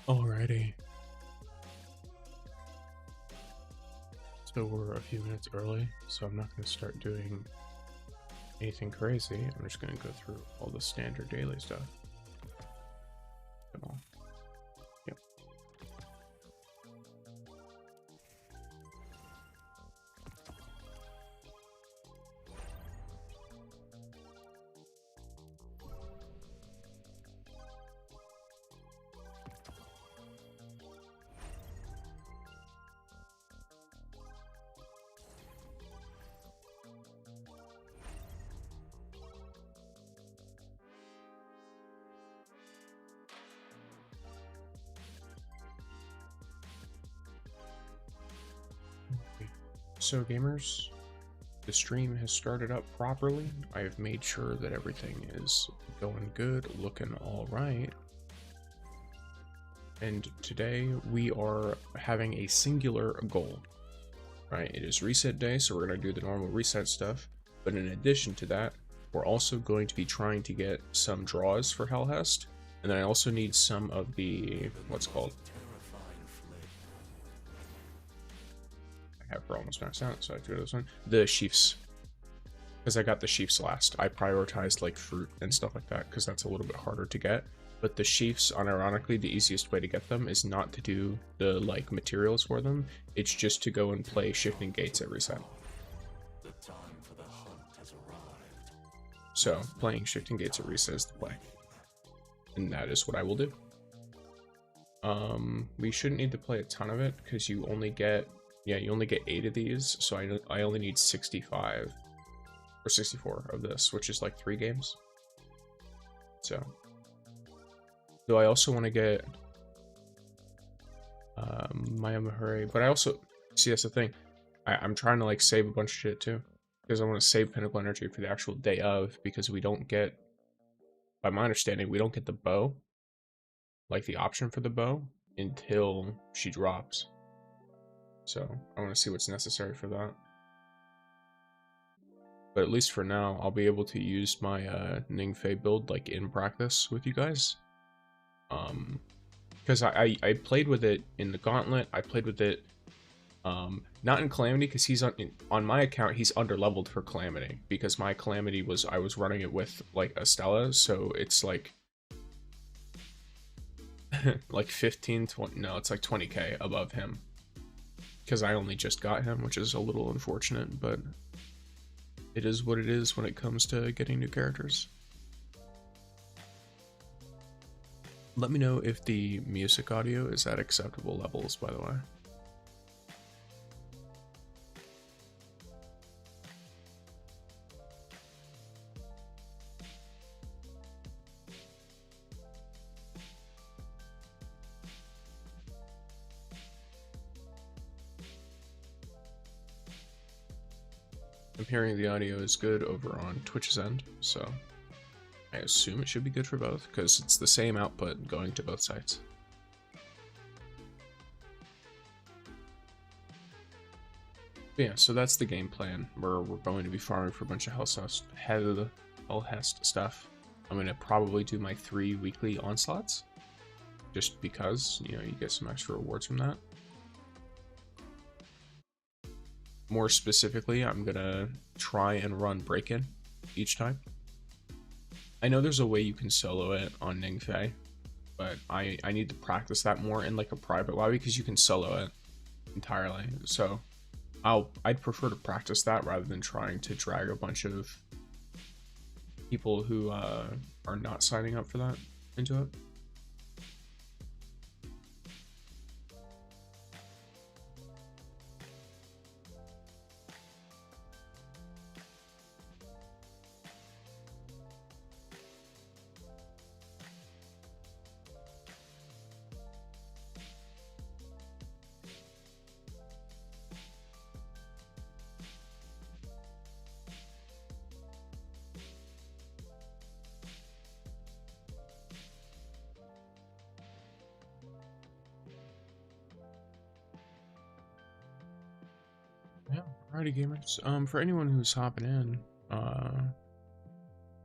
Alrighty. So we're a few minutes early, so I'm not going to start doing anything crazy. I'm just going to go through all the standard daily stuff. Come on. Yep. So gamers, the stream has started up properly. I have made sure that everything is going good, looking all right. And today we are having a singular goal, right? It is reset day, so we're going to do the normal reset stuff. But in addition to that, we're also going to be trying to get some draws for HELHEST. And then I also need some of the, what's called? I have almost maxed out, so I have to go to this one. The sheafs. Because I got the sheafs last. I prioritized like fruit and stuff like that, because that's a little bit harder to get. But the sheafs, unironically, the easiest way to get them is not to do the like materials for them. It's just to go and play shifting gates at reset. The time for the hunt has arrived. So playing shifting gates at reset is the play. And that is what I will do. We shouldn't need to play a ton of it because you only get, yeah, you only get 8 of these. So I only need 65 or 64 of this, which is like 3 games. So. Though I also want to get Maya Mahuri, but I also, see, that's the thing. I'm trying to like save a bunch of shit too, because I want to save Pinnacle Energy for the actual day of, because we don't get, by my understanding, we don't get the bow, like the option for the bow, until she drops. So I want to see what's necessary for that. But at least for now, I'll be able to use my Ningfei build like in practice with you guys. Because I played with it in the Gauntlet. I played with it not in Calamity, because he's on my account he's underleveled for Calamity, because my Calamity was, I was running it with like Estella, so it's like like 15, 20, no, it's like 20k above him, because I only just got him, which is a little unfortunate, but it is what it is when it comes to getting new characters. Let me know if the music audio is at acceptable levels, by the way. I'm hearing the audio is good over on Twitch's end, so I assume it should be good for both, because it's the same output going to both sites. But yeah, so that's the game plan. We're going to be farming for a bunch of HELHEST stuff. I'm going to probably do my 3 weekly onslaughts, just because, you know, you get some extra rewards from that. More specifically, I'm going to try and run break-in each time. I know there's a way you can solo it on Ningfei, but I need to practice that more in like a private lobby, because you can solo it entirely. So I'd prefer to practice that rather than trying to drag a bunch of people who are not signing up for that into it. Yeah, alrighty gamers. For anyone who's hopping in, I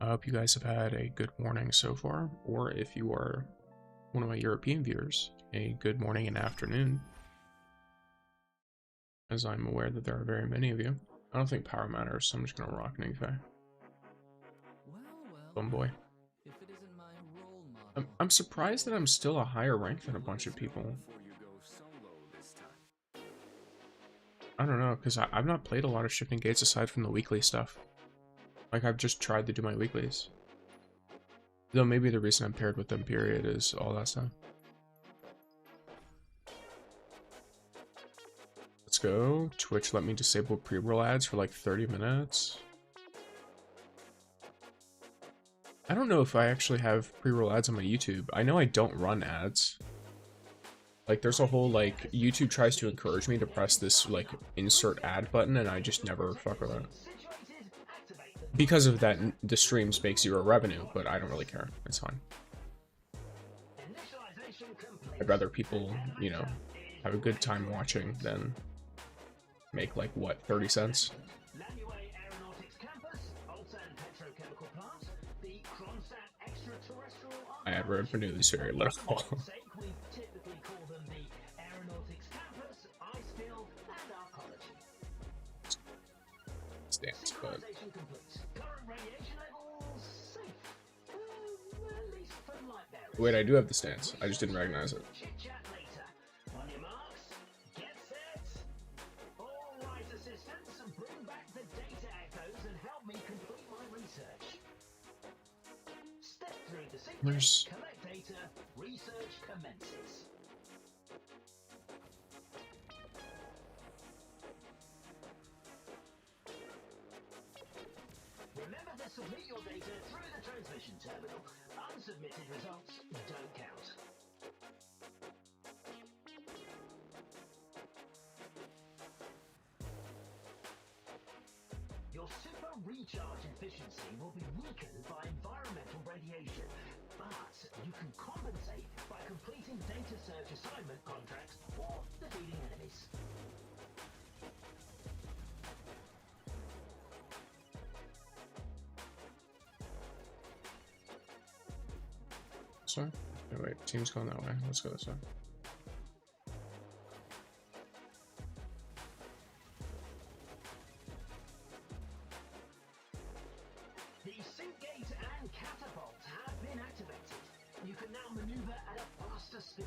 hope you guys have had a good morning so far, or if you are one of my European viewers a good morning and afternoon, as I'm aware that there are very many of you. I don't think power matters, so I'm just gonna rock Ningfei. Bum boy. If it isn't my role model, I'm surprised that I'm still a higher rank than a bunch of people. I don't know, because I've not played a lot of Shifting Gates aside from the weekly stuff. Like, I've just tried to do my weeklies. Though maybe the reason I'm paired with them, period, is all that stuff. Let's go. Twitch let me disable pre-roll ads for like 30 minutes. I don't know if I actually have pre-roll ads on my YouTube. I know I don't run ads. Like, there's a whole, like, YouTube tries to encourage me to press this, like, insert ad button, and I just never fuck with it. Because of that, the streams make 0 revenue, but I don't really care. It's fine. I'd rather people, you know, have a good time watching than make, like, what, 30 cents? I had revenues very little. Stance, but wait, I do have the stance. I just didn't recognize it. There's research commences. Remember to submit your data through the transmission terminal. Unsubmitted results don't count. Your super recharge efficiency will be weakened by environmental radiation, but you can compensate by completing data search assignment contracts or defeating enemies. Sorry? Oh, wait, team's going that way. Let's go this way. The sync gate and catapult have been activated. You can now maneuver at a faster speed.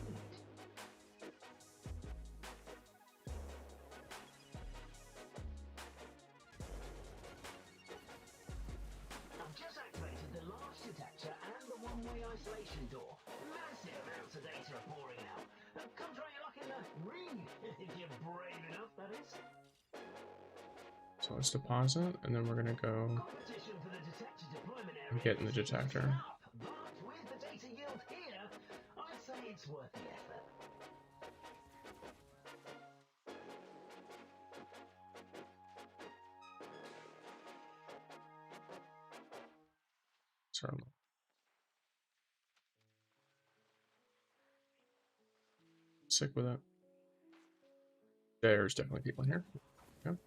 I've just activated the large detector and the one-way isolation door. Massive amounts of data are pouring out. Come try your luck in the ring, if you're brave enough, that is. So let's deposit, and then we're gonna go Competition for the detector deployment area and get in the is detector. heating up, but with the data yield here, I'd say it's worth the effort. Sorry. Sick with it. There's definitely people here. Okay.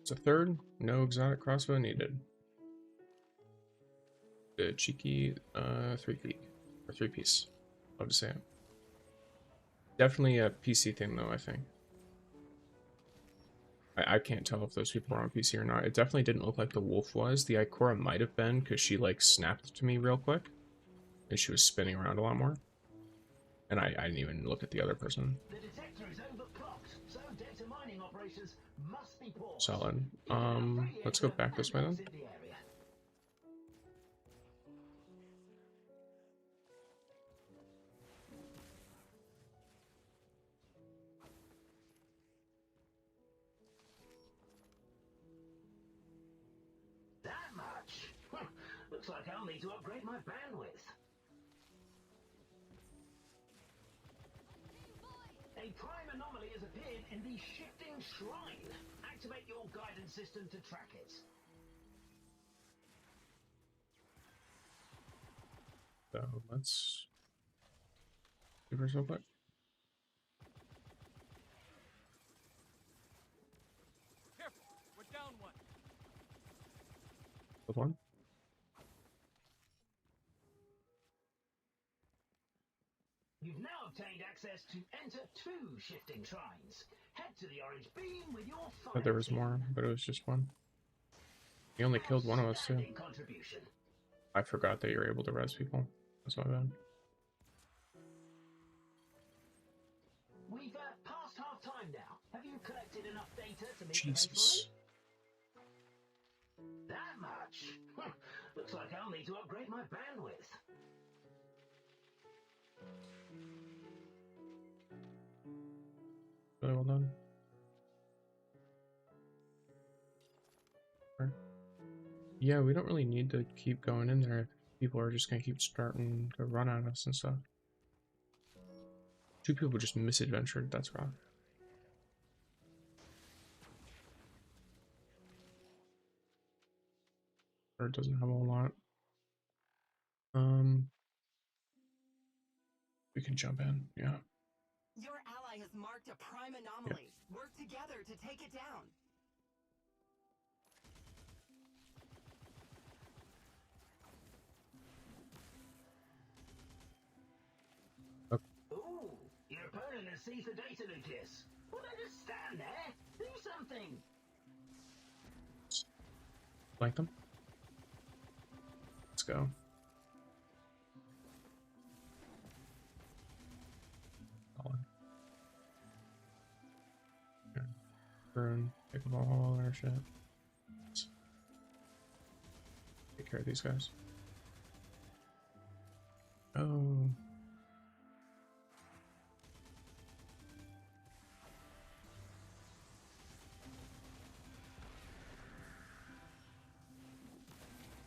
It's a third. No exotic crossbow needed. Good cheeky 3-piece. Love to say it. Definitely a PC thing though, I think. I can't tell if those people are on PC or not. It definitely didn't look like the wolf was. The Ikora might have been, because she like snapped to me real quick. And she was spinning around a lot more. And I didn't even look at the other person. The detector is overclocked, so data mining operations must be paused. Solid. Let's go back this way then. That much? Looks like I'll need to upgrade my bandwidth. A prime anomaly has appeared in the shifting shrine. Activate your guidance system to track it. So let's do this real quick. careful. We're down one. Killed one. You've now obtained access to enter 2 shifting shrines. Head to the orange beam with your I thought there was team. more, but it was just one. He only killed one of us too. Outstanding contribution. I forgot that you're able to res people. That's my bad. We've passed half time now. Have you collected enough data to meet Jesus. the baseline? That much? Looks like I'll need to upgrade my bandwidth. Really well done. Yeah, we don't really need to keep going in there if people are just gonna keep starting to run at us and stuff. 2 people just misadventured, that's rough. Or it doesn't have a whole lot. We can jump in, yeah. Your ally has marked a prime anomaly. Work together to take it down. Ooh, your opponent has seized the data nucleus. Well, then just stand there. Do something. Like them. Let's go. Solid. Yeah. Burn, pick up all our shit. Let's take care of these guys. Oh.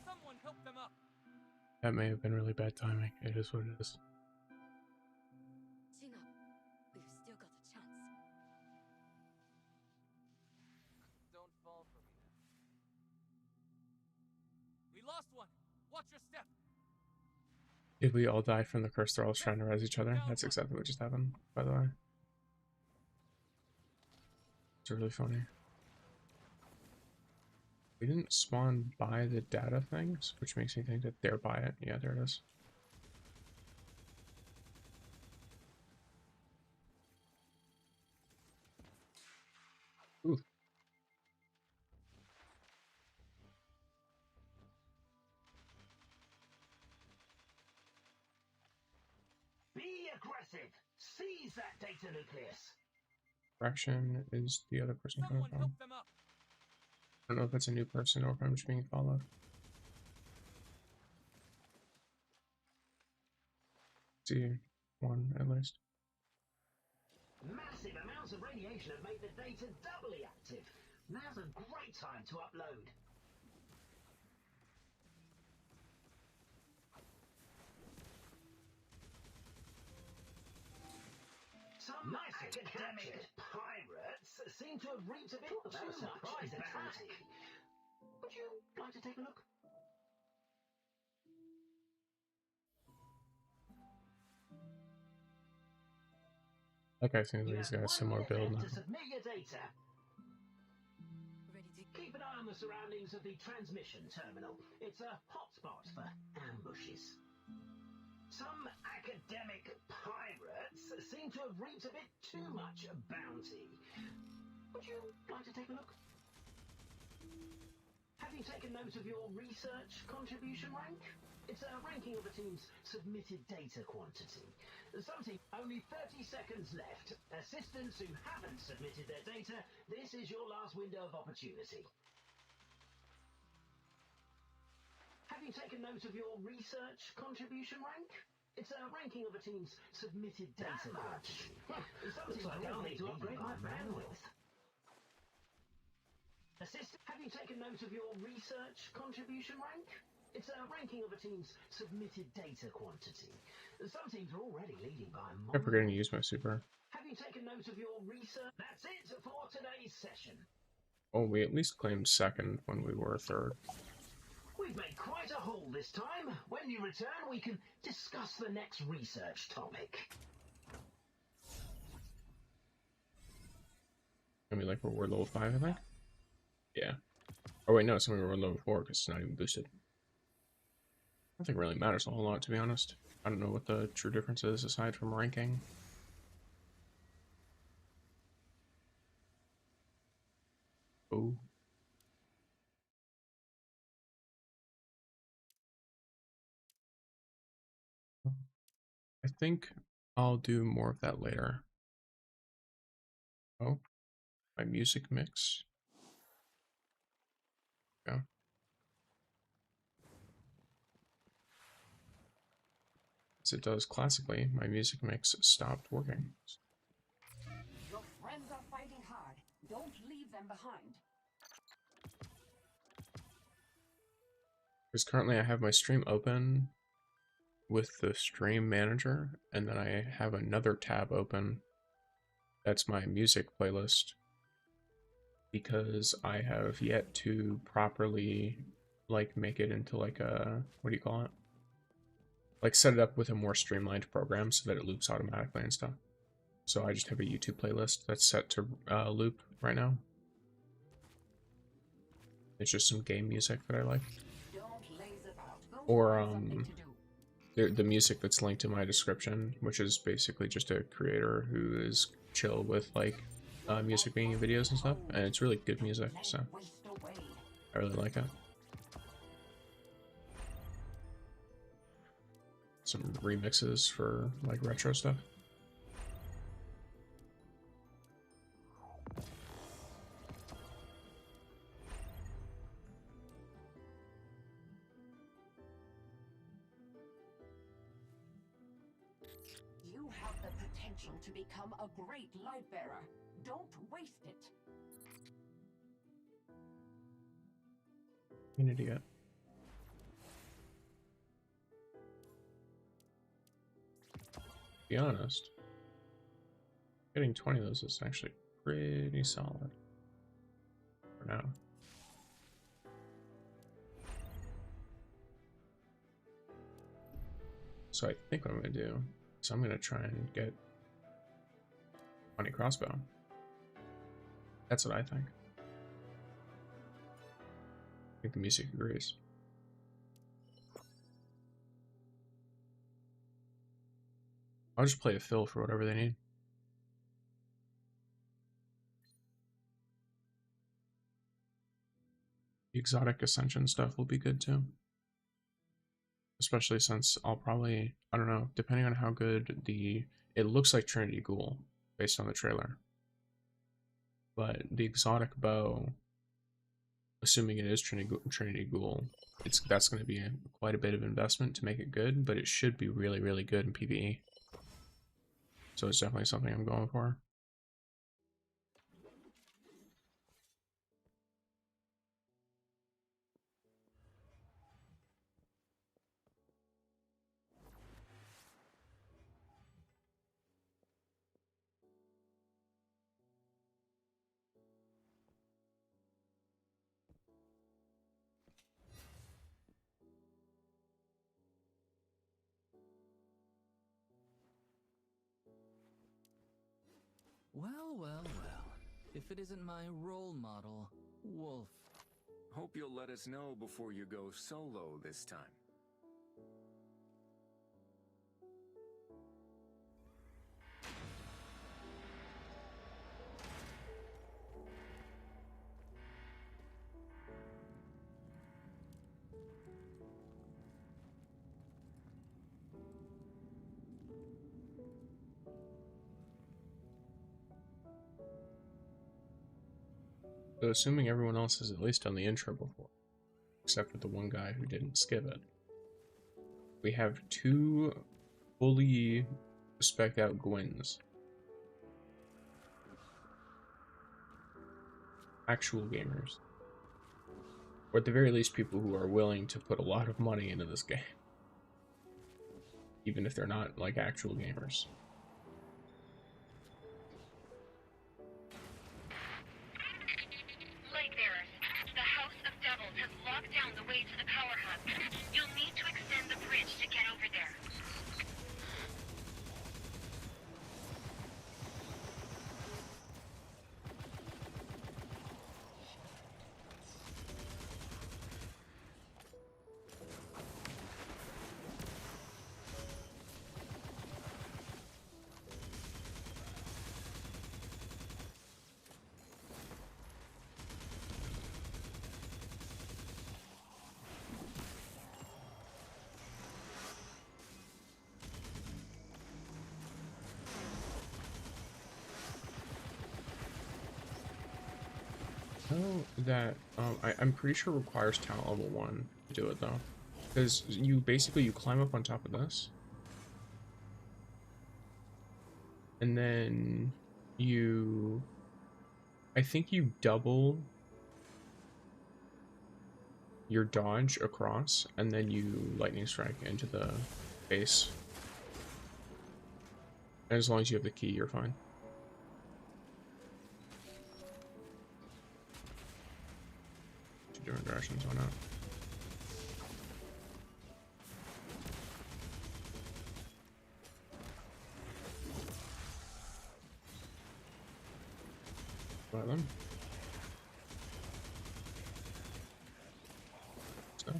Someone help them up. That may have been really bad timing. It is what it is. Chin up. We've still got a chance. Don't fall for me now. We lost one. Watch your step. Did we all die from the curse thralls trying to res each other? That's exactly what just happened, by the way. It's really funny. We didn't spawn by the data things, which makes me think that they're by it. Yeah, there it is. Ooh. Be aggressive. Seize that data nucleus. Fraction is the other person coming Someone from. help them up. I don't know if it's a new person or if I'm just being followed. See one at least. Massive amounts of radiation have made the data doubly active. Now's a great time to upload. Some academic pirates seem to have reaped a bit too much bounty. Would you like to take a look? That guy seems like You he's have got a 1 similar minute build left now. to submit your data. Ready to Keep an eye on the surroundings of the transmission terminal. It's a hotspot for ambushes. Some academic pirates seem to have reaped a bit too much bounty. Would you like to take a look? Have you taken note of your research contribution rank? It's a ranking of a team's submitted data quantity. Some team, only 30 seconds left. Assistants who haven't submitted their data, this is your last window of opportunity. Have you taken note of your research contribution rank? It's a ranking of a team's submitted data quantity. Some teams like I'll need to upgrade my bandwidth. Have you taken note of your research contribution rank? It's a ranking of a team's submitted data quantity. Some teams are already leading by a mile. I'm forgetting to use my super. Have you taken note of your research? That's it for today's session. Oh, we at least claimed second when we were third. We've made quite a haul this time. When you return, we can discuss the next research topic. I mean, like we're level 5, I think. Yeah. Oh wait, no, it's only run level 4 because it's not even boosted. I don't think it really matters a whole lot, to be honest. I don't know what the true difference is aside from ranking. Oh. I think I'll do more of that later. Oh, my music mix. Yeah. As it does classically, my music mix stopped working. Your friends are fighting hard. Don't leave them behind. Because currently I have my stream open with the stream manager, and then I have another tab open that's my music playlist, because I have yet to properly like make it into like a, what do you call it, like set it up with a more streamlined program so that it loops automatically and stuff. So I just have a YouTube playlist that's set to loop right now. It's just some game music that I like, Don't laze about. Go or find something to do. the music that's linked in my description, which is basically just a creator who is chill with like music being in videos and stuff, and it's really good music, so Waste away. I really like it. Some remixes for like retro stuff. You have the potential to become a great light bearer. Don't waste it. An idiot. To be honest, getting 20 of those is actually pretty solid for now. So I think what I'm gonna do is I'm gonna try and get 20 crossbow. That's what I think. I think the music agrees. I'll just play a fill for whatever they need. The exotic ascension stuff will be good too. Especially since I'll probably, I don't know, depending on how good it looks like Trinity Ghoul based on the trailer. But the exotic bow, assuming it is Trinity Ghoul, that's going to be quite a bit of investment to make it good, but it should be really, really good in PvE. So it's definitely something I'm going for. Well, well, well. If it isn't my role model, Wolf. Hope you'll let us know before you go solo this time. So assuming everyone else has at least done the intro before, except for the one guy who didn't skip it, we have 2 fully spec'd out Gwens. Actual gamers. Or at the very least people who are willing to put a lot of money into this game. Even if they're not like actual gamers. Lightbearers, the House of Devils has locked down the way to the power hub. You'll need to extend the bridge to get over there. that I'm pretty sure requires talent level 1 to do it though, because you climb up on top of this, and then I think you double your dodge across, and then you lightning strike into the base. And as long as you have the key, you're fine. Two different directions, why not? Buy them. So.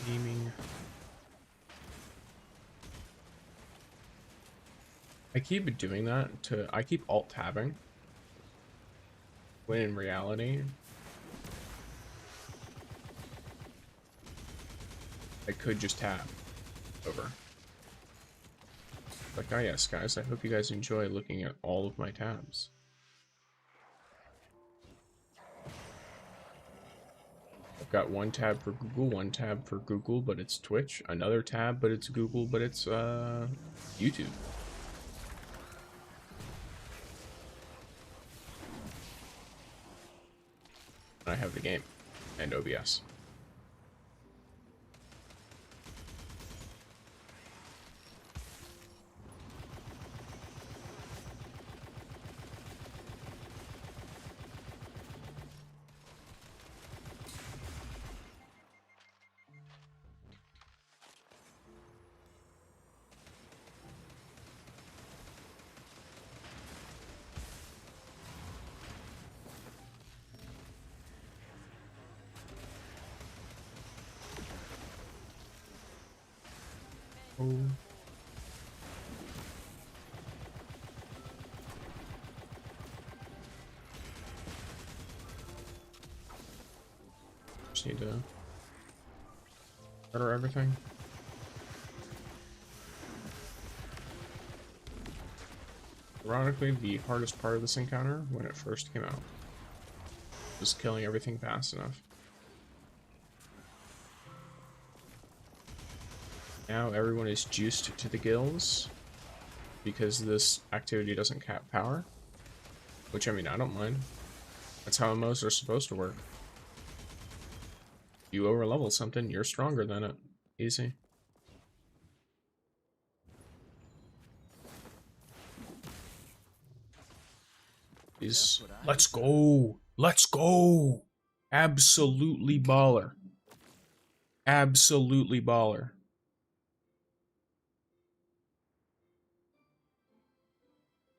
Gaming. I keep doing that I keep alt tabbing, when in reality I could just tab over. Like, oh yes guys, I hope you guys enjoy looking at all of my tabs. I've got one tab for Google, one tab for Google, but it's Twitch, another tab, but it's Google, but it's YouTube. I have the game and OBS. Oh. Just need to order everything. Ironically, the hardest part of this encounter, when it first came out, was killing everything fast enough. Now everyone is juiced to the gills because this activity doesn't cap power, which, I mean, I don't mind. That's how MMOs are supposed to work. You overlevel something, you're stronger than it. Easy. Let's go! Let's go! Absolutely baller. Absolutely baller.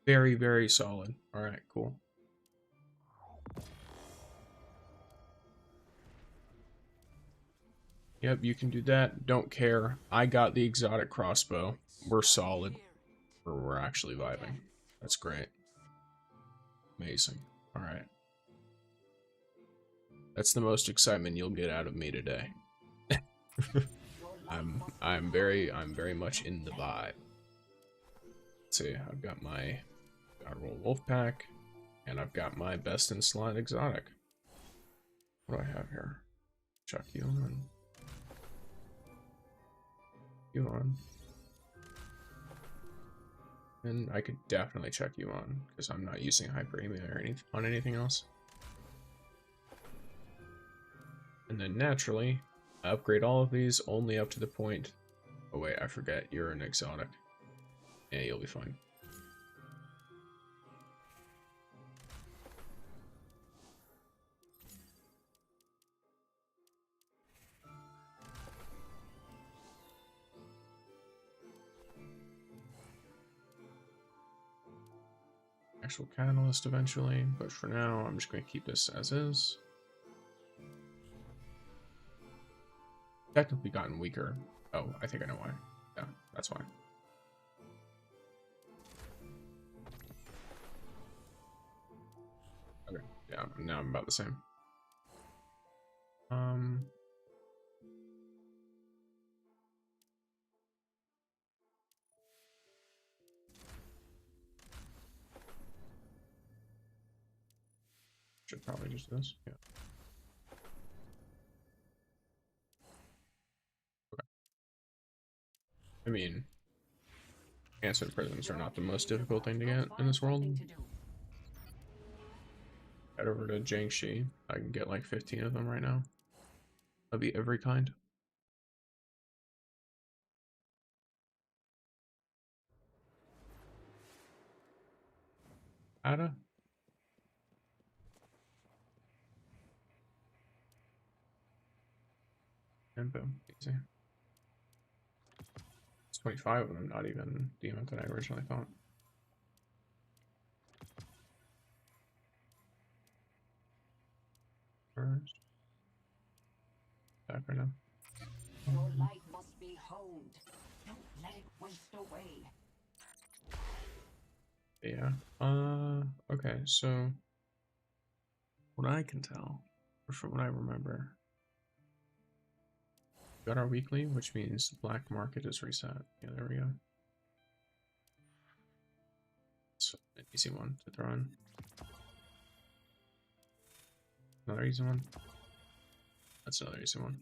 Very, very solid. Alright, cool. Yep, you can do that. Don't care. I got the exotic crossbow. We're solid. We're actually vibing. That's great. Amazing. Alright. That's the most excitement you'll get out of me today. I'm very much in the vibe. Let's see, I've got my roll wolf pack, and I've got my best in slot exotic. What do I have here? Chuck you on. You on. And I could definitely check you on, because I'm not using hyperemia or on anything else. And then naturally, upgrade all of these only up to the point. Oh wait, I forget, you're an exotic. Yeah, you'll be fine. Actual catalyst eventually, but for now, I'm just going to keep this as is. Technically gotten weaker. Oh, I think I know why. Yeah, that's why. Okay, yeah, now I'm about the same. Should probably just do this. Yeah. Okay. I mean, answer prisons are not the most difficult thing to get in this world. Head over to Jiangxi. I can get like 15 of them right now. That'll be every kind. Ada? And boom. Easy. It's 25 of them, not even the amount that I originally thought. First. Back right now. Your light must be honed. Don't let it waste away. Yeah. Okay, so what I can tell, or from what I remember, we got our weekly, which means the black market is reset. Yeah, there we go. It's an easy one to throw in. Another easy one. That's another easy one.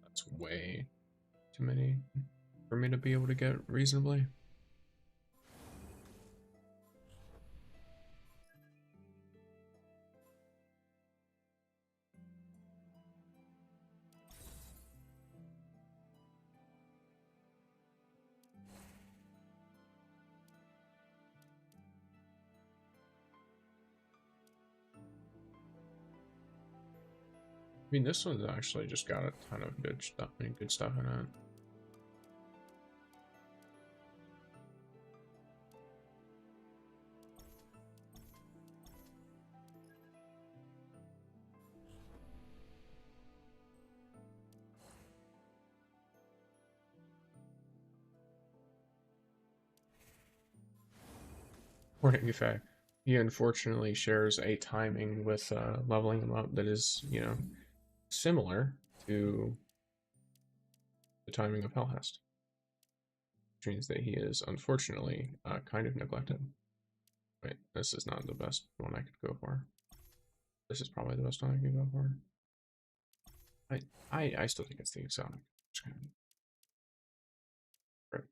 That's way too many for me to be able to get reasonably. I mean, this one's actually just got a ton of good stuff. I mean, good stuff in it. According to Faye, he unfortunately shares a timing with leveling him up that is, you know, similar to the timing of HELHEST, which means that he is unfortunately kind of neglected. Wait, this is not the best one I could go for. This is probably the best one I could go for. I still think it's the exotic. Right.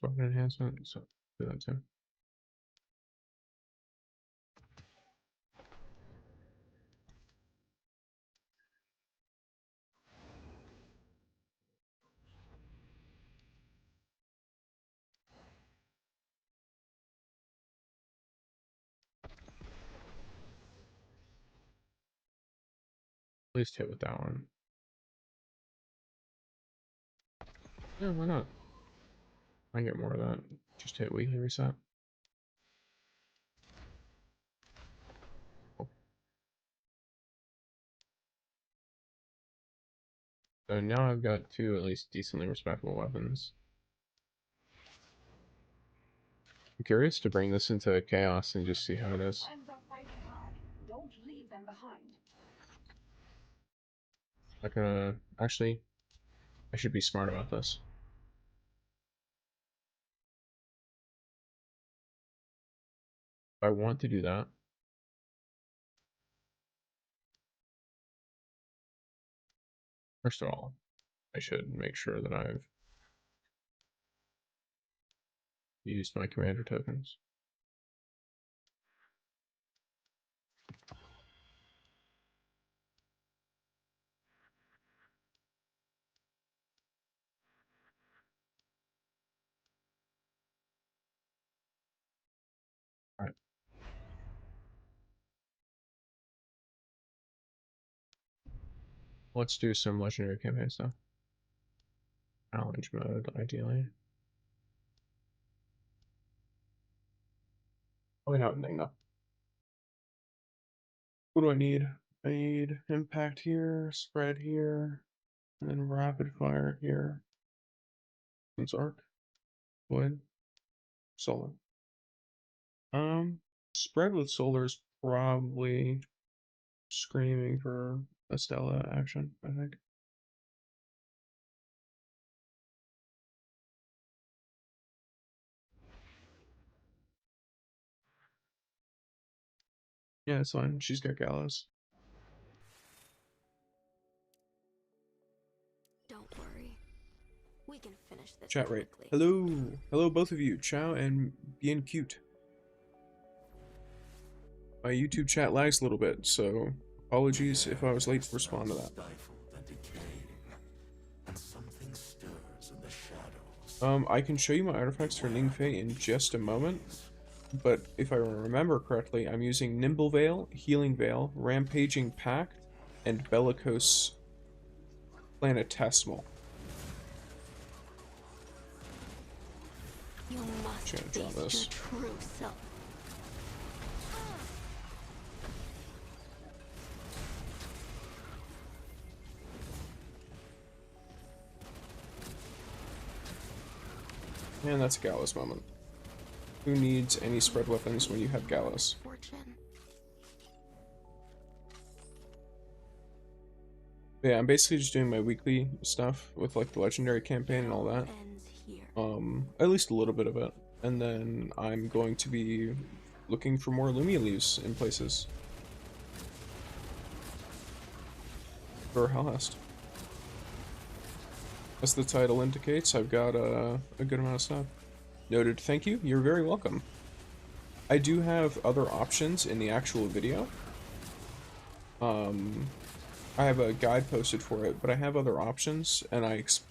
Weapon enhancement, so do that too. At least hit with that one. Yeah, why not? I can get more of that. Just hit weekly reset. Cool. So now I've got two at least decently respectable weapons. I'm curious to bring this into chaos and just see how it is. Don't leave them behind. Like, actually, I should be smart about this. If I want to do that, first of all, I should make sure that I've used my commander tokens. Alright. Let's do some legendary campaign stuff. Challenge mode, ideally. Probably not enough. What do I need? I need impact here, spread here, and then rapid fire here. Since arc, wood, solar. Spread with solar is probably screaming for a Stella action, I think. Yeah, it's fine. She's got Gallows. Don't worry. We can finish this Chat rate. quickly. Hello. Hello, both of you. Ciao and bien cute. My YouTube chat lags a little bit, so apologies if I was late to respond to that. Stifled and decaying, and something stirs in the shadows. I can show you my artifacts for Ningfei in just a moment, but if I remember correctly, I'm using Nimble Veil, Healing Veil, Rampaging Pact, and Bellicose Planetesimal. You must Change all face this. your true self. And that's a Gallows moment. Who needs any spread weapons when you have Gallows? Fortune. But yeah, I'm basically just doing my weekly stuff with like the legendary campaign and all that. Ends here. At least a little bit of it. And then I'm going to be looking for more Lumia leaves in places. For HELHEST. As the title indicates, I've got a good amount of stuff. Noted, thank you, you're very welcome. I do have other options in the actual video. I have a guide posted for it, but I have other options, and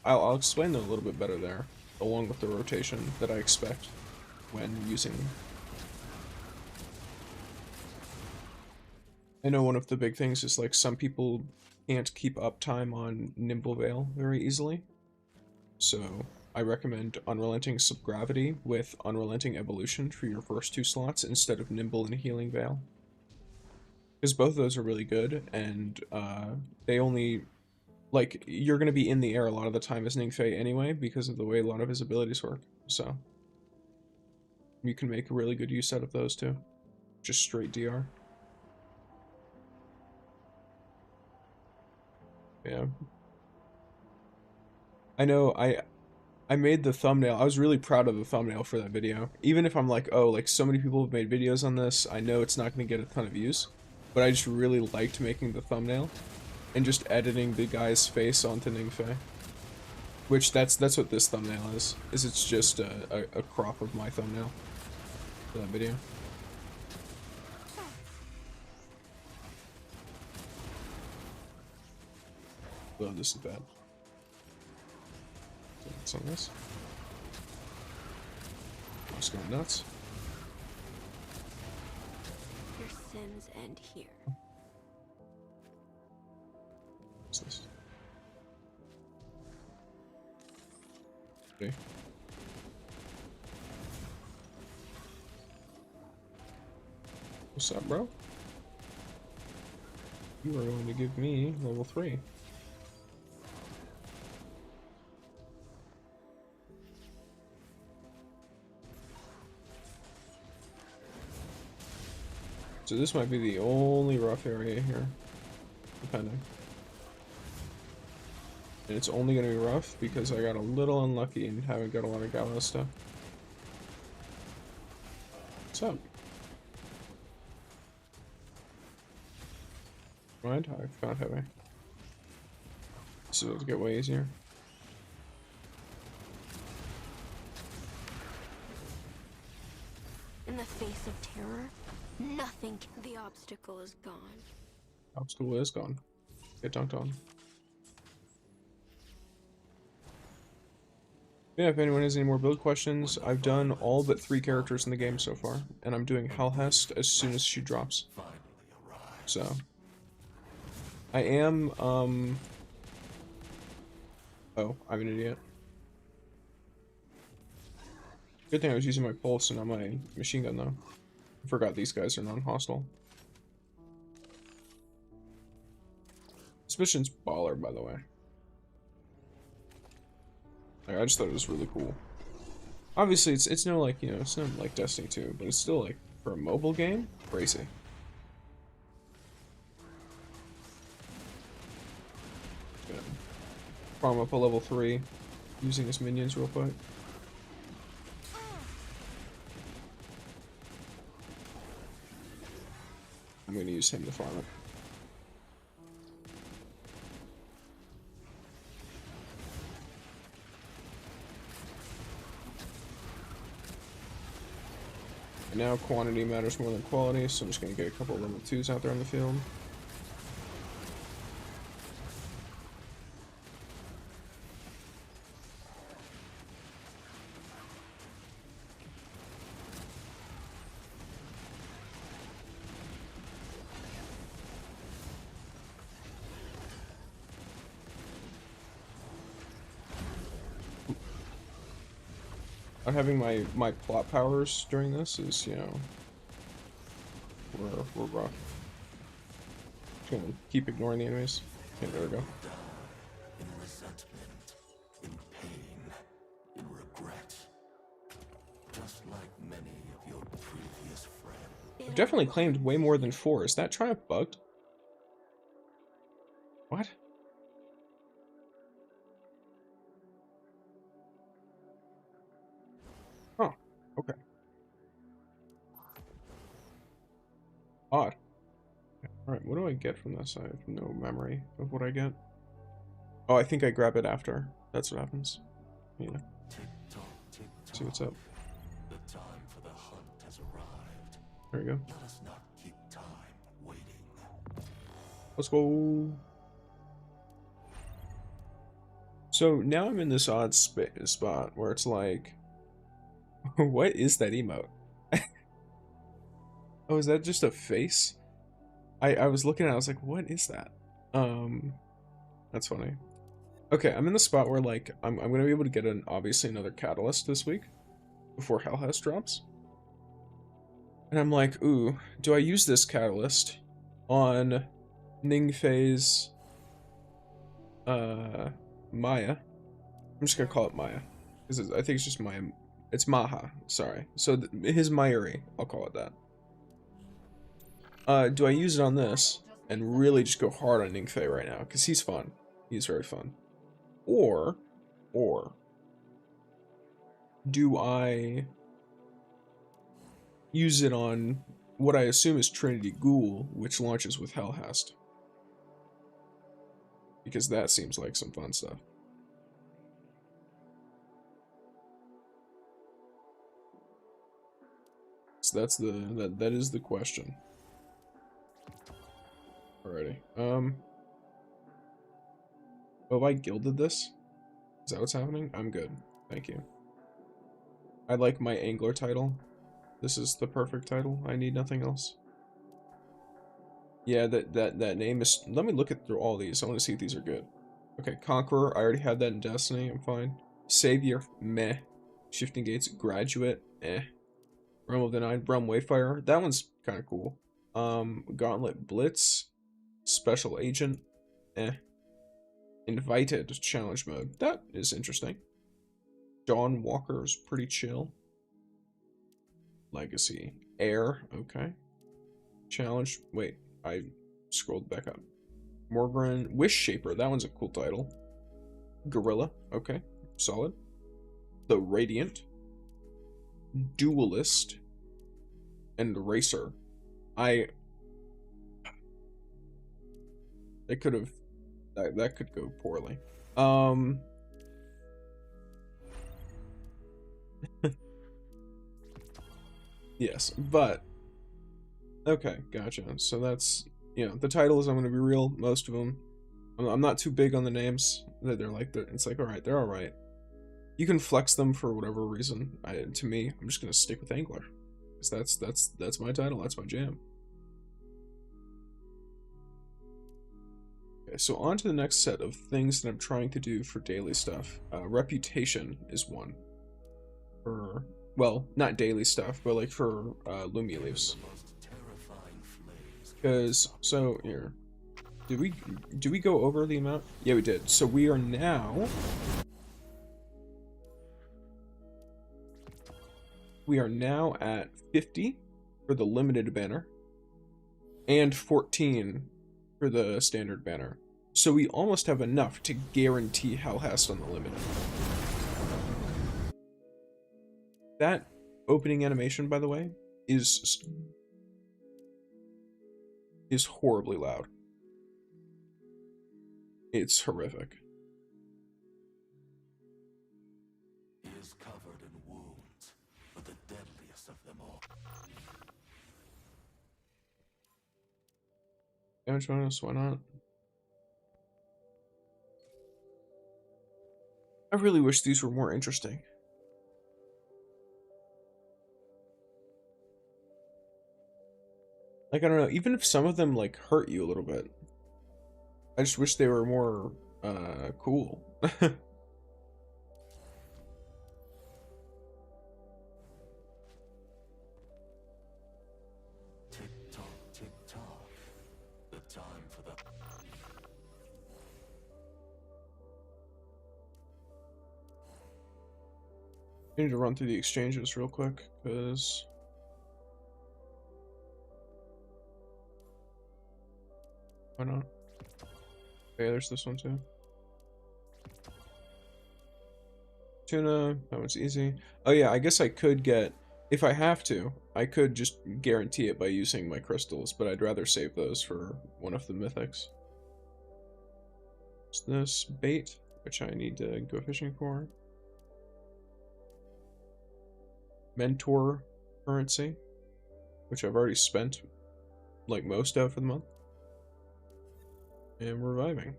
I'll explain them a little bit better there, along with the rotation that I expect when using them. I know one of the big things is like some people can't keep uptime on Nimble Veil very easily. So I recommend Unrelenting Subgravity with Unrelenting Evolution for your first 2 slots instead of Nimble and Healing Veil. Because both of those are really good, and they only, like, you're going to be in the air a lot of the time as Ningfei anyway because of the way a lot of his abilities work. So you can make really good use out of those too. Just straight DR. Yeah. I know, I made the thumbnail. I was really proud of the thumbnail for that video. Even if I'm like, oh, like so many people have made videos on this, I know it's not going to get a ton of views. But I just really liked making the thumbnail and just editing the guy's face onto Ningfei. Which that's what this thumbnail is it's just a crop of my thumbnail for that video. Oh, this is bad. What's on this? Just going nuts. Your sins end here. What's this? Okay. What's up, bro? You are going to give me level 3. So this might be the only rough area here, depending. And it's only gonna be rough because I got a little unlucky and haven't got a lot of Gallo stuff. What's up? Mind? I found heavy. So it'll get way easier. In the face of terror, nothing can... The obstacle is gone. Obstacle is gone. Get dunked on. Yeah, if anyone has any more build questions, I've done all but 3 characters in the game so far, and I'm doing HELHEST as soon as she drops. So, I am, oh, I'm an idiot. Good thing I was using my pulse and not my machine gun, though. I forgot these guys are non-hostile. This mission's baller, by the way. Like, I just thought it was really cool. Obviously, it's no like, you know, it's not like Destiny 2, but it's still like, for a mobile game, crazy. Gonna farm up a level 3 using his minions real quick. I'm gonna use him to farm it. And now quantity matters more than quality, so I'm just gonna get a couple of level 2s out there on the field. Having my plot powers during this is, you know, we're rough. Just gonna keep ignoring the enemies. Okay, there we go. In resentment, in pain, in regret. Just like many of your previous friends. I've definitely claimed way more than 4. Is that Triumph bugged? What? Huh. Okay. Odd. Alright, what do I get from this? I have no memory of what I get. Oh, I think I grab it after. That's what happens. Yeah. See what's up. The time for the hunt has arrived. There we go. Let us not keep time waiting. Let's go. So now I'm in this odd spot where it's like, what is that emote? Oh, is that just a face? I was looking at it, I was like, what is that? That's funny. Okay, I'm in the spot where like I'm gonna be able to get obviously another catalyst this week before HELHEST drops. And I'm like, ooh, do I use this catalyst on Ningfei's Maya? I'm just gonna call it Maya. Because I think it's just Maya. It's Maha, sorry. So his Mayuri, I'll call it that. Do I use it on this and really just go hard on Ningfei right now? Because he's fun. He's very fun. Or do I use it on what I assume is Trinity Ghoul, which launches with HELHEST? Because that seems like some fun stuff. So that's that is the question. Alrighty. Have I gilded this? Is that what's happening? I'm good. Thank you. I like my Angler title. This is the perfect title. I need nothing else. Yeah, that name is... Let me look through all these. I want to see if these are good. Okay, Conqueror. I already had that in Destiny. I'm fine. Savior. Meh. Shifting Gates. Graduate. Eh. Realm of the Nine. Realm Wayfire. That one's kind of cool. Gauntlet Blitz. Special Agent. Eh. Invited challenge mode. That is interesting. Dawn Walker is pretty chill. Legacy. Air. Okay. Challenge. Wait. I scrolled back up. Morgren. Wish Shaper. That one's a cool title. Gorilla, okay, solid. The Radiant, Duelist, and Racer. That could have, that could go poorly. Yes, but okay, gotcha. So that's, you know, the titles, I'm gonna be real, most of them. I'm not too big on the names. It's like, alright, they're alright. You can flex them for whatever reason. To me, I'm just gonna stick with Angler. Because that's my title, that's my jam. Okay, so on to the next set of things that I'm trying to do for daily stuff. Reputation is one. For, well, not daily stuff, but like for Lumia leaves. Because, so, here. Did we go over the amount? Yeah, we did. So we are now... We are now at 50 for the limited banner. And 14 for the standard banner. So we almost have enough to guarantee HELHEST on the limited. That opening animation, by the way, is horribly loud. It's horrific. He is covered in wounds, but the deadliest of them all. Damage bonus, why not? I really wish these were more interesting. Like, I don't know, even if some of them, like, hurt you a little bit. I just wish they were more, cool. Tick tock. The time for the... I need to run through the exchanges real quick, because... Why not? Okay, there's this one too. Tuna, that one's easy. Oh yeah, I guess I could get, if I have to, I could just guarantee it by using my crystals, but I'd rather save those for one of the mythics. It's this bait, which I need to go fishing for. Mentor currency, which I've already spent like most of for the month. And reviving.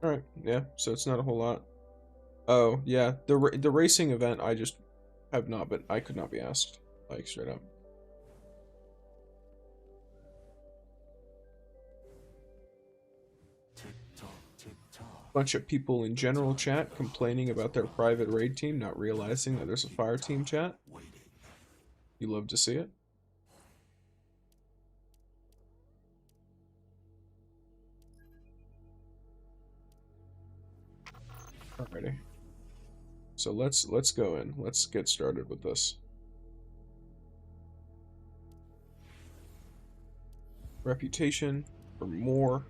Alright, yeah, so it's not a whole lot. Oh, yeah, the racing event I just have not been, I could not be asked, like, straight up. Tick tock, tick tock. Bunch of people in general chat complaining about their private raid team, not realizing that there's a fire team chat. Waiting. You love to see it. Alrighty. So let's go in. Let's get started with this. Reputation for more.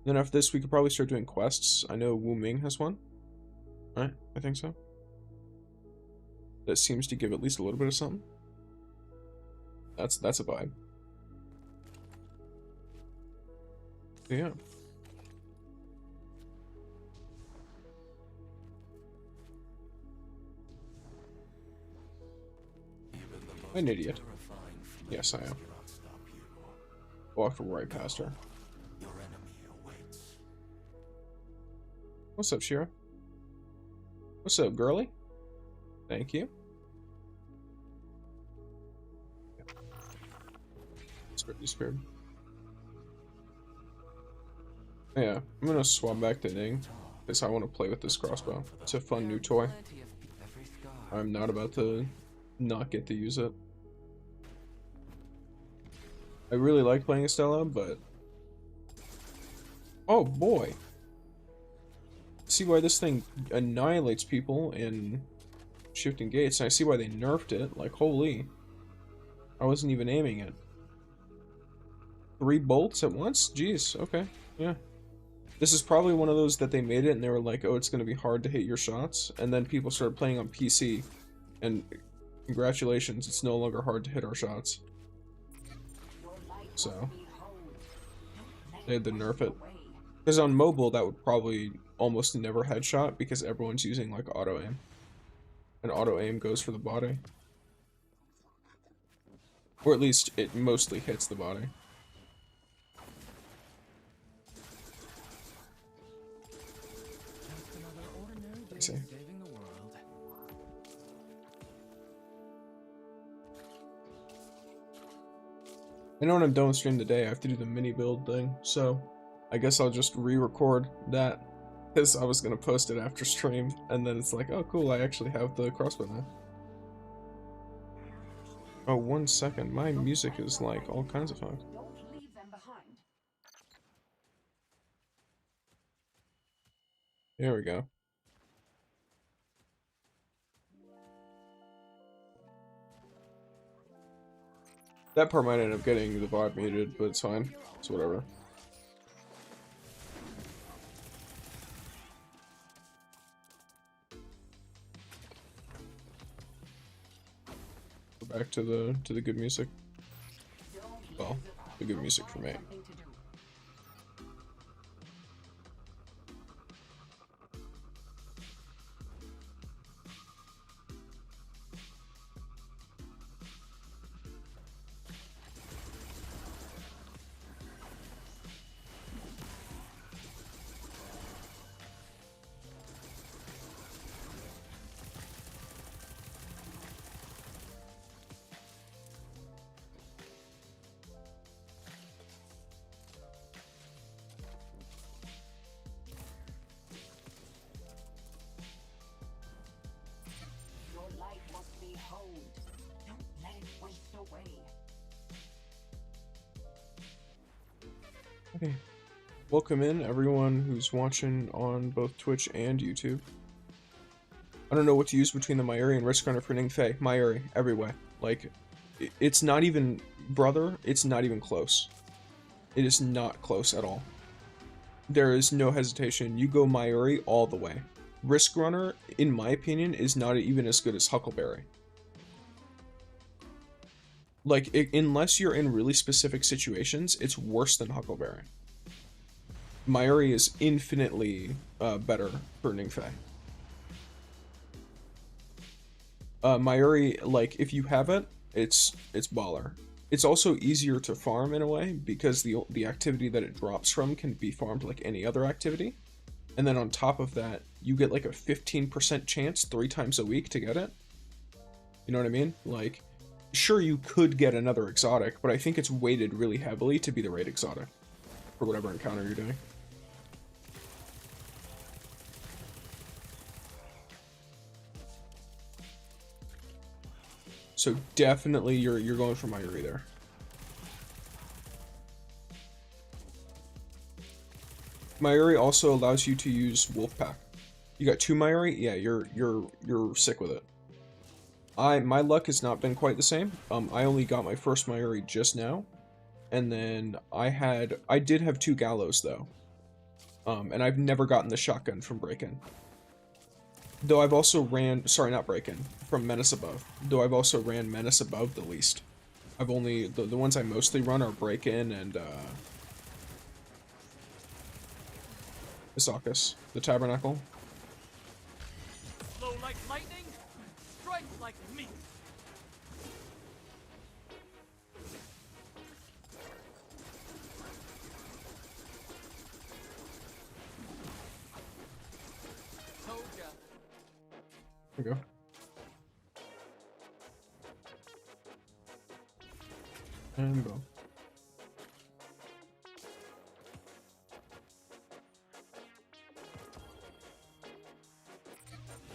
Then after this, we could probably start doing quests. I know Wu Ming has one. Right? I think so. That seems to give at least a little bit of something. That's a vibe. Yeah. An idiot. Yes, I am. Walked right past her. Your enemy awaits. What's up, Shira? What's up, girly? Thank you. Disappeared. Yeah, I'm gonna swap back to Ning because I want to play with this crossbow. It's a fun new toy. I'm not about to not get to use it. I really like playing Estella, but oh boy, see why this thing annihilates people in shifting gates, and I see why they nerfed it. Like, holy, I wasn't even aiming it. 3 bolts at once? Jeez, okay, yeah. This is probably one of those that they made it and they were like, oh, it's going to be hard to hit your shots. And then people started playing on PC. And congratulations, it's no longer hard to hit our shots. So, they had to nerf it. Because on mobile, that would probably almost never headshot because everyone's using like auto aim. And auto aim goes for the body. Or at least it mostly hits the body. I see. I know when I'm done with stream today, I have to do the mini build thing, so I guess I'll just re-record that, because I was going to post it after stream, and then it's like, oh cool, I actually have the crossbow now. Oh, 1 second, my music is like all kinds of fun. Don't leave them behind. There we go. That part might end up getting the VOD muted, but it's fine. It's whatever. Go back to the good music. Well, the good music for me. Your light must be honed. Don't let it waste away. Okay. Welcome in, everyone who's watching on both Twitch and YouTube. I don't know what to use between the Mayuri and Risk Runner for Ningfei. Mayuri, every way. Like, it's not even, brother, it's not even close. It is not close at all. There is no hesitation. You go Mayuri all the way. Risk Runner, in my opinion, is not even as good as Huckleberry. Like, unless you're in really specific situations, it's worse than Huckleberry. Mayuri is infinitely better for Ningfei. Mayuri, like, if you have it, it's baller. It's also easier to farm in a way, because the activity that it drops from can be farmed like any other activity. And then on top of that, you get like a 15% chance 3 times a week to get it. You know what I mean? Like, sure, you could get another exotic, but I think it's weighted really heavily to be the raid exotic for whatever encounter you're doing. So definitely you're going for Mayuri there. Mayuri also allows you to use Wolfpack. You got 2 Mayuri? Yeah, you're sick with it. My luck has not been quite the same. I only got my first Mayuri just now, and then I did have 2 Gallows though. And I've never gotten the shotgun from Break-In. Though I've also ran, sorry, not Break-In, from Menace Above. Though I've also ran Menace Above the least. I've only, the ones I mostly run are Break-In and, Isakis, the Tabernacle. Flow like lightning, strike like meat. Told ya. There we go. And boom.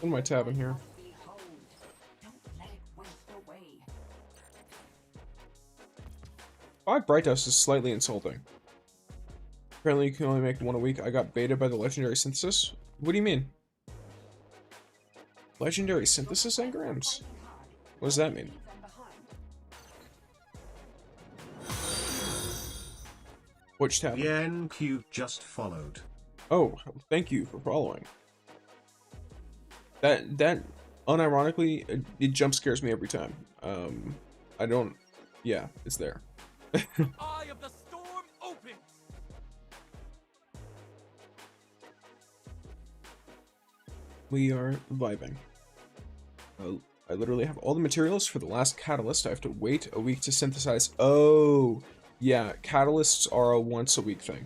What am I tabbing here? Be honed. Don't let it waste away. 5 Bright Dust is slightly insulting. Apparently you can only make 1 a week. I got baited by the Legendary Synthesis? What do you mean? Legendary Synthesis engrams? What does that mean? Leave them behind. Which tab? The NQ just followed. Oh, thank you for following. That unironically, it jump scares me every time. I don't. Yeah, it's there. Eye of the storm opens. We are vibing. I literally have all the materials for the last catalyst. I have to wait a week to synthesize. Oh, yeah, catalysts are a once a week thing.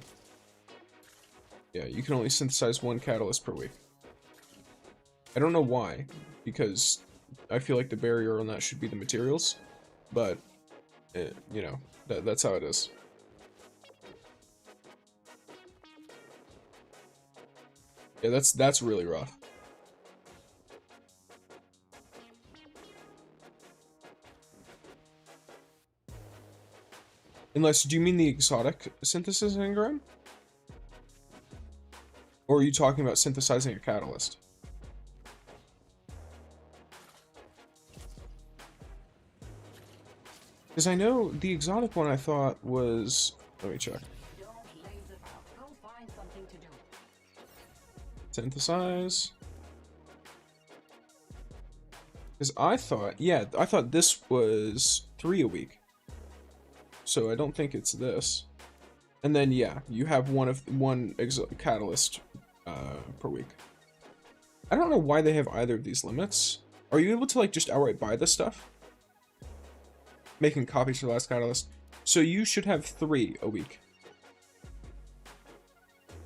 Yeah, you can only synthesize one catalyst per week. I don't know why, because I feel like the barrier on that should be the materials, but you know, that's how it is. Yeah, that's really rough. Unless, do you mean the exotic synthesis engram? Or are you talking about synthesizing a catalyst? Because I know the exotic one I thought was... Let me check. Don't laze about. Go find something to do. Synthesize. Because I thought... Yeah, I thought this was 3 a week. So I don't think it's this. And then, yeah, you have one catalyst per week. I don't know why they have either of these limits. Are you able to, like, just outright buy this stuff? Making copies for the last catalyst. So you should have 3 a week.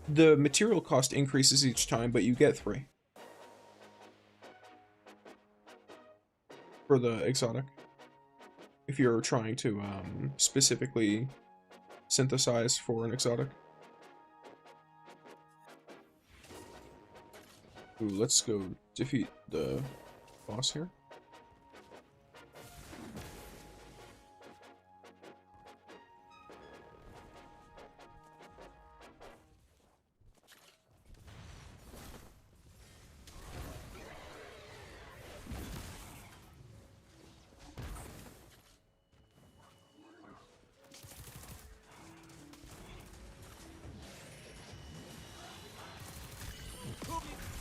The material cost increases each time, but you get 3. For the exotic. If you're trying to specifically synthesize for an exotic. Ooh, let's go defeat the boss here.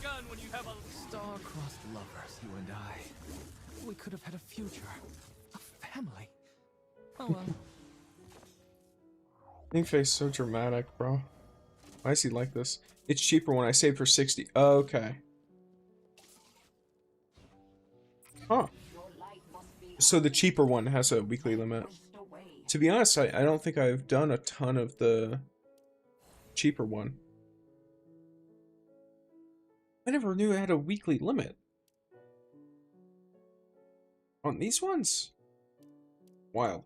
Gun when you have a Star-crossed lovers, you and I. We could have had a future. A family. Oh well. Face so dramatic, bro. Why is he like this? It's cheaper when I save for 60. Okay. Huh. So the cheaper one has a weekly limit. To be honest, I don't think I've done a ton of the cheaper one. I never knew it had a weekly limit. On these ones? Wild.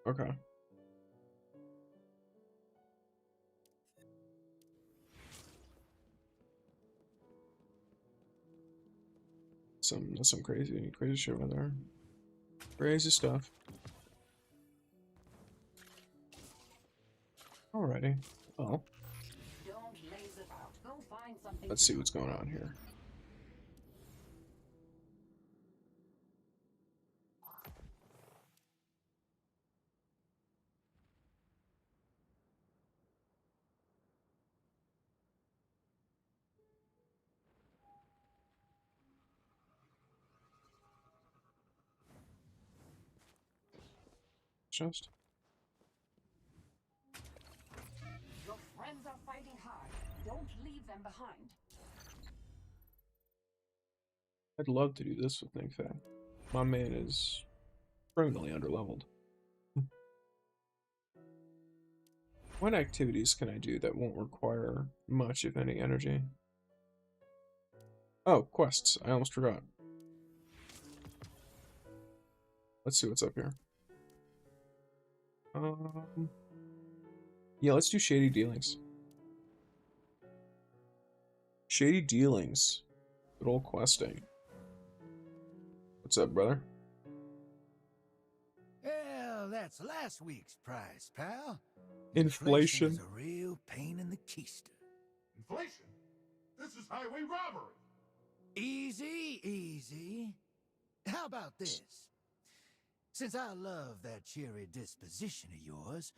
Okay. That's some crazy shit right there. Crazy stuff. Alrighty. Well. Let's see what's going on here. Just. Your friends are fighting hard. Don't leave them behind. I'd love to do this with Ningfei. My man is criminally underleveled. What activities can I do that won't require much, if any, energy? Oh, quests. I almost forgot. Let's see what's up here. Yeah, let's do Shady Dealings. Shady Dealings. Good old questing. What's up, brother? Well, that's last week's prize, pal. Inflation. is a real pain in the keister. Inflation? This is highway robbery. Easy, easy. How about this? Since I love that cheery disposition of yours,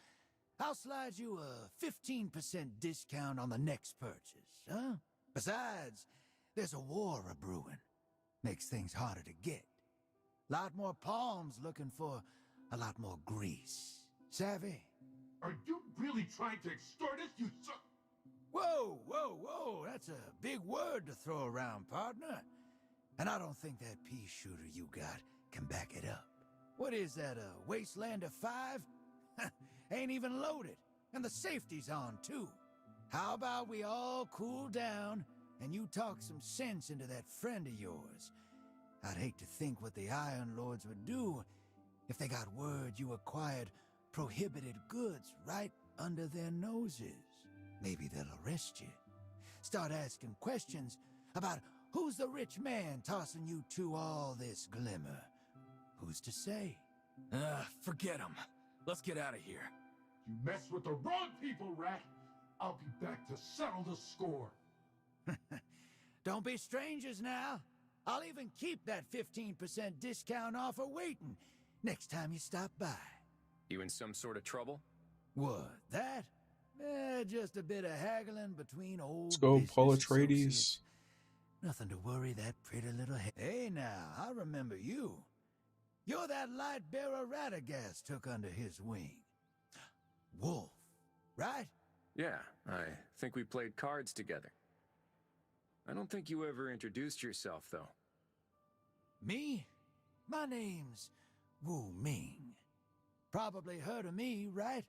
I'll slide you a 15% discount on the next purchase, huh? Besides, there's a war a-brewing. Makes things harder to get. Lot more palms looking for a lot more grease. Savvy? Are you really trying to extort us, you son? Whoa, whoa, whoa, that's a big word to throw around, partner. And I don't think that pea shooter you got can back it up. What is that, a Wastelander 5? Ain't even loaded, and the safety's on too. How about we all cool down and you talk some sense into that friend of yours? I'd hate to think what the Iron Lords would do if they got word you acquired prohibited goods right under their noses. Maybe they'll arrest you. Start asking questions about who's the rich man tossing you two all this glimmer. Who's to say? Forget him. Let's get out of here. You mess with the wrong people, Rat. I'll be back to settle the score. Don't be strangers now. I'll even keep that 15% discount offer waiting next time you stop by. You in some sort of trouble? What, that? Just a bit of haggling between old Let's go, business Paul associates. Atreides. Nothing to worry that pretty little head. Hey now, I remember you. You're that light bearer Radagast took under his wing. Wolf, right? Yeah, I think we played cards together. I don't think you ever introduced yourself, though. Me? My name's Wu Ming. Probably heard of me, right?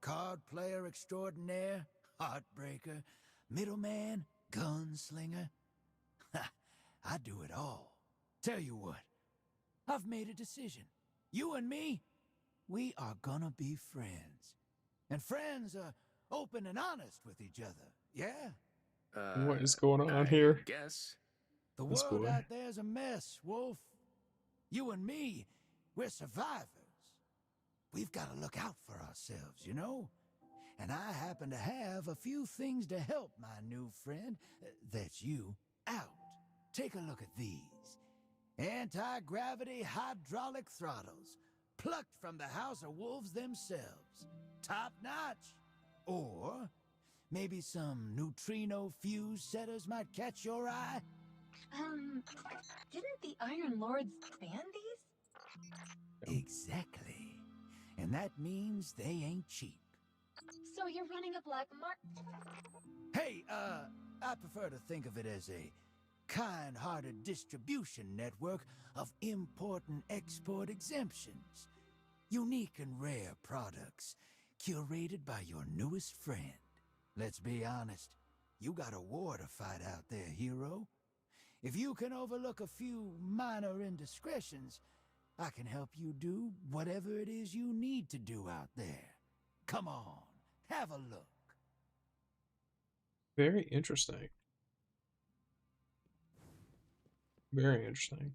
Card player extraordinaire, heartbreaker, middleman, gunslinger. Ha, I do it all. Tell you what, I've made a decision. You and me, we are gonna be friends. And friends are open and honest with each other, yeah? What is going on I here? guess. The This world boy. out there's a mess, Wolf. You and me, we're survivors. We've got to look out for ourselves, you know? And I happen to have a few things to help my new friend, that's you, out. Take a look at these. Anti-gravity hydraulic throttles, plucked from the House of Wolves themselves. Top notch. Or maybe some neutrino fuse setters might catch your eye? Didn't the Iron Lords ban these? Exactly. And that means they ain't cheap. So you're running a black market? Hey, I prefer to think of it as a kind-hearted distribution network of import and export exemptions. Unique and rare products, curated by your newest friend. Let's be honest, you got a war to fight out there, hero. If you can overlook a few minor indiscretions, I can help you do whatever it is you need to do out there. Come on, have a look. Very interesting. Very interesting.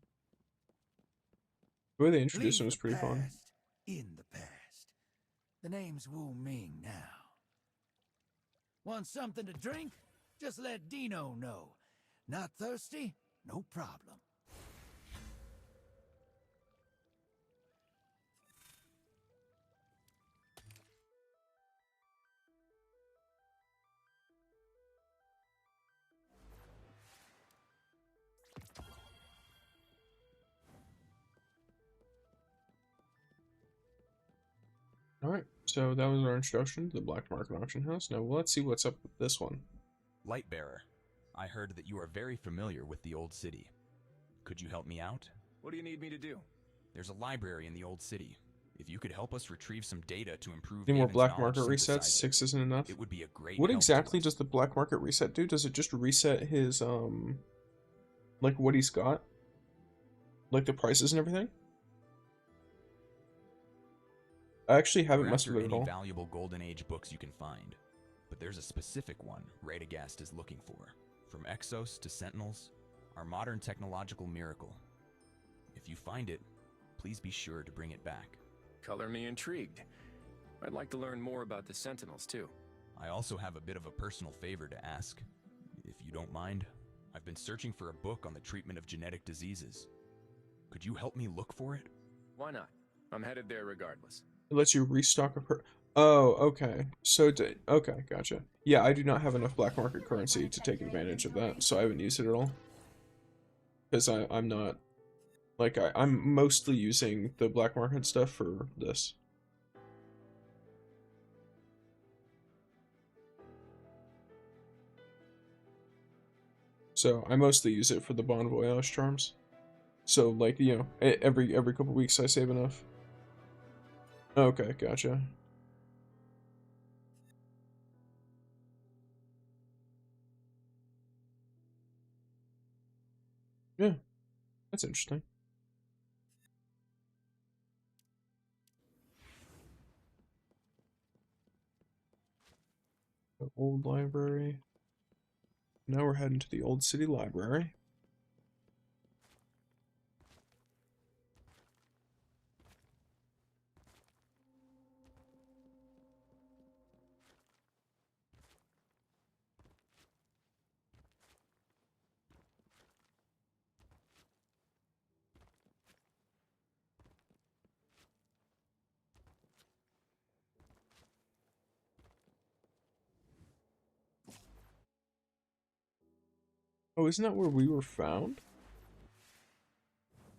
The way they introduced him was pretty fun. Past in the past. The name's Wu Ming now. Want something to drink? Just let Dino know. Not thirsty? No problem. Alright, so that was our introduction to the Black Market Auction House. Now let's see what's up with this one. Lightbearer, I heard that you are very familiar with the Old City. Could you help me out? What do you need me to do? There's a library in the Old City. If you could help us retrieve some data to improve Any more Haven's Black knowledge Market resets? synthesizer, 6 isn't enough? it would be a great What help to exactly us. does the Black Market reset do? Does it just reset his, like what he's got? Like the prices and everything? I actually haven't We're messed after with it at any all. valuable Golden Age books you can find, but there's a specific one Radagast is looking for. From Exos to Sentinels, our modern technological miracle. If you find it, please be sure to bring it back. Color me intrigued. I'd like to learn more about the Sentinels, too. I also have a bit of a personal favor to ask. If you don't mind, I've been searching for a book on the treatment of genetic diseases. Could you help me look for it? Why not? I'm headed there regardless. It lets you restock a Oh, okay. So, okay, gotcha. Yeah, I do not have enough black market currency to take advantage of that, so I haven't used it at all. Because I'm not, like, I'm mostly using the black market stuff for this. So, I mostly use it for the Bon Voyage charms. So, like, you know, every couple weeks I save enough. Okay, gotcha. Yeah, that's interesting. The old library. Now we're heading to the old city library. Oh, isn't that where we were found?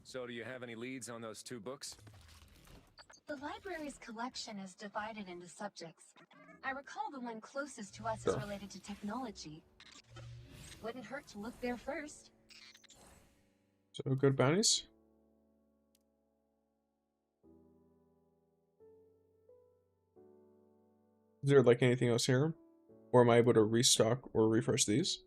So do you have any leads on those 2 books? The library's collection is divided into subjects. I recall the one closest to us Sure. is related to technology. Wouldn't hurt to look there first. So, good bounties? Is there, like, anything else here? Or am I able to restock or refresh these?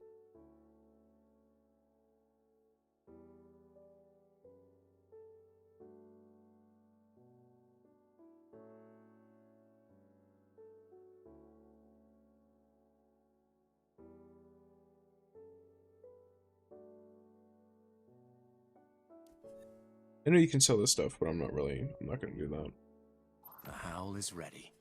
I know you can sell this stuff, but I'm not gonna do that. The howl is ready.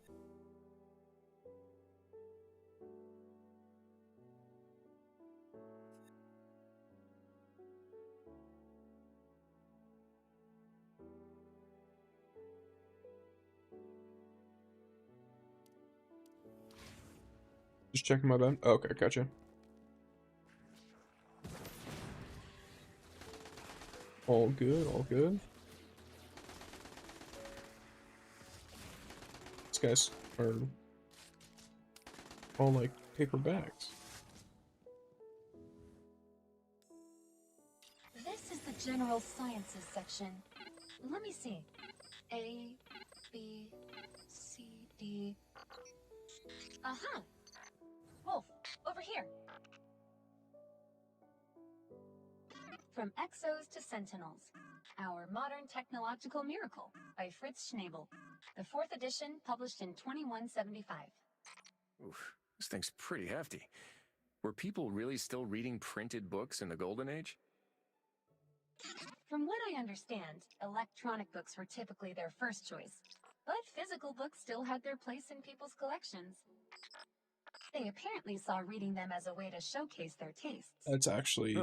Just checking my bed. Oh, okay, gotcha. All good, all good. These guys are all like paper bags. This is the general sciences section. Let me see. A, B, C, D. Aha! Wolf, over here. From Exos to Sentinels. Our Modern Technological Miracle by Fritz Schnabel. The 4th edition, published in 2175. Oof, this thing's pretty hefty. Were people really still reading printed books in the Golden Age? From what I understand, electronic books were typically their first choice, but physical books still had their place in people's collections. They apparently saw reading them as a way to showcase their tastes. That's actually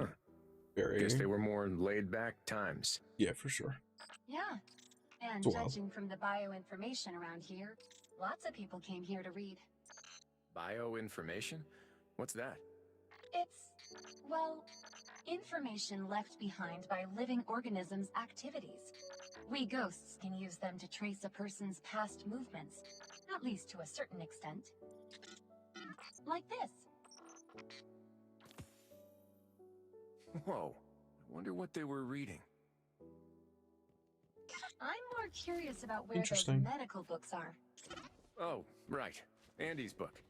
very... Guess they were more laid-back times. Yeah, for sure. Yeah, and It's wild. judging from the bioinformation around here, lots of people came here to read. Bioinformation? What's that? It's, well, information left behind by living organisms' activities. We ghosts can use them to trace a person's past movements, at least to a certain extent. Like this. Whoa, I wonder what they were reading. I'm more curious about where those Interesting. medical books are. Oh, right. Andy's book.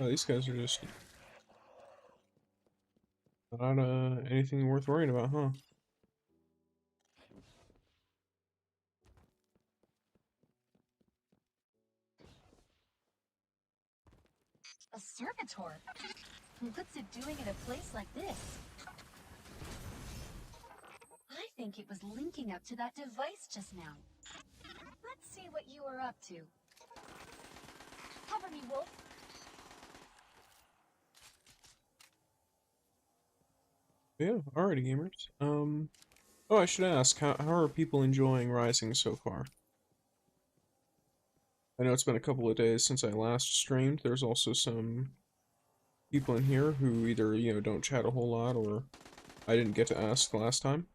Oh, these guys are just not anything worth worrying about, huh? A servitor? What's it doing in a place like this? I think it was linking up to that device just now. Let's see what you are up to. Cover me, Wolf. Yeah, alrighty, gamers. Oh, I should ask, how are people enjoying Rising so far? I know it's been a couple of days since I last streamed. There's also some people in here who either, you know, don't chat a whole lot, or I didn't get to ask last time.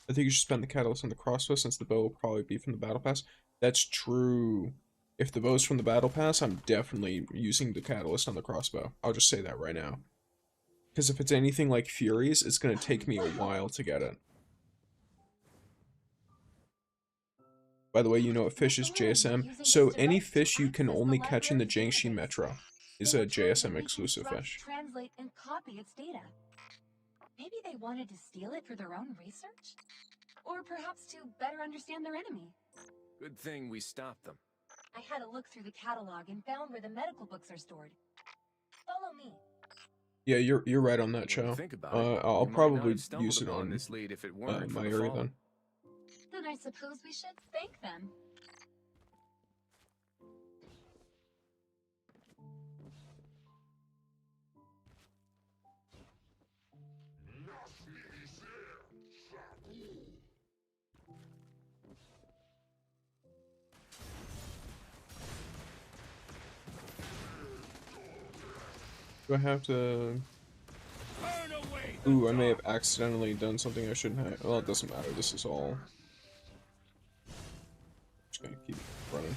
I think you should spend the catalyst on the crossbow since the bow will probably be from the battle pass. That's true. If the bow's from the battle pass, I'm definitely using the catalyst on the crossbow. I'll just say that right now. Because if it's anything like Furies, it's going to take me a while to get it. By the way, you know what fish is JSM? So any fish you can only catch in the Jiangxi Metro is a JSM exclusive fish. Translate and copy its data. Maybe they wanted to steal it for their own research? Or perhaps to better understand their enemy. Good thing we stopped them. I had a look through the catalog and found where the medical books are stored. Follow me. Yeah, you're right on that, Chow. I'll probably use it on this lead if it weren't my area then. Then I suppose we should thank them. Do I have to... Ooh, I may have accidentally done something I shouldn't have. Well, it doesn't matter. This is all... Just gonna keep running.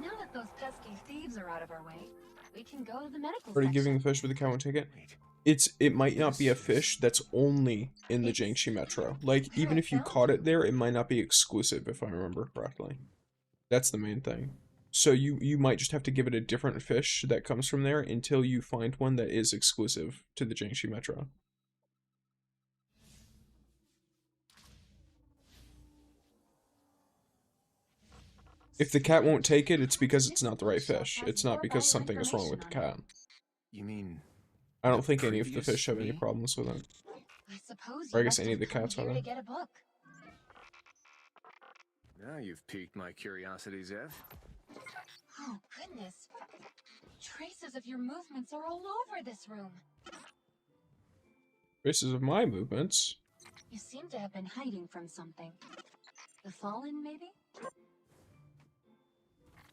Now that those pesky thieves are out of our way, we can go to the medical Already section. giving the fish with the cow and ticket? It might not be a fish that's only in the Jiangxi Metro. Like, even if you caught it there, it might not be exclusive, if I remember correctly. That's the main thing. So you might just have to give it a different fish that comes from there until you find one that is exclusive to the Jiangxi Metro. If the cat won't take it, it's because it's not the right fish. It's not because something is wrong with the cat. You mean... I don't think any of the fish have any problems with it. I suppose Or I guess any of the cats have to it. get a book. Now you've piqued my curiosity, Zev. Oh, goodness. Traces of your movements are all over this room. Traces of my movements? You seem to have been hiding from something. The Fallen, maybe?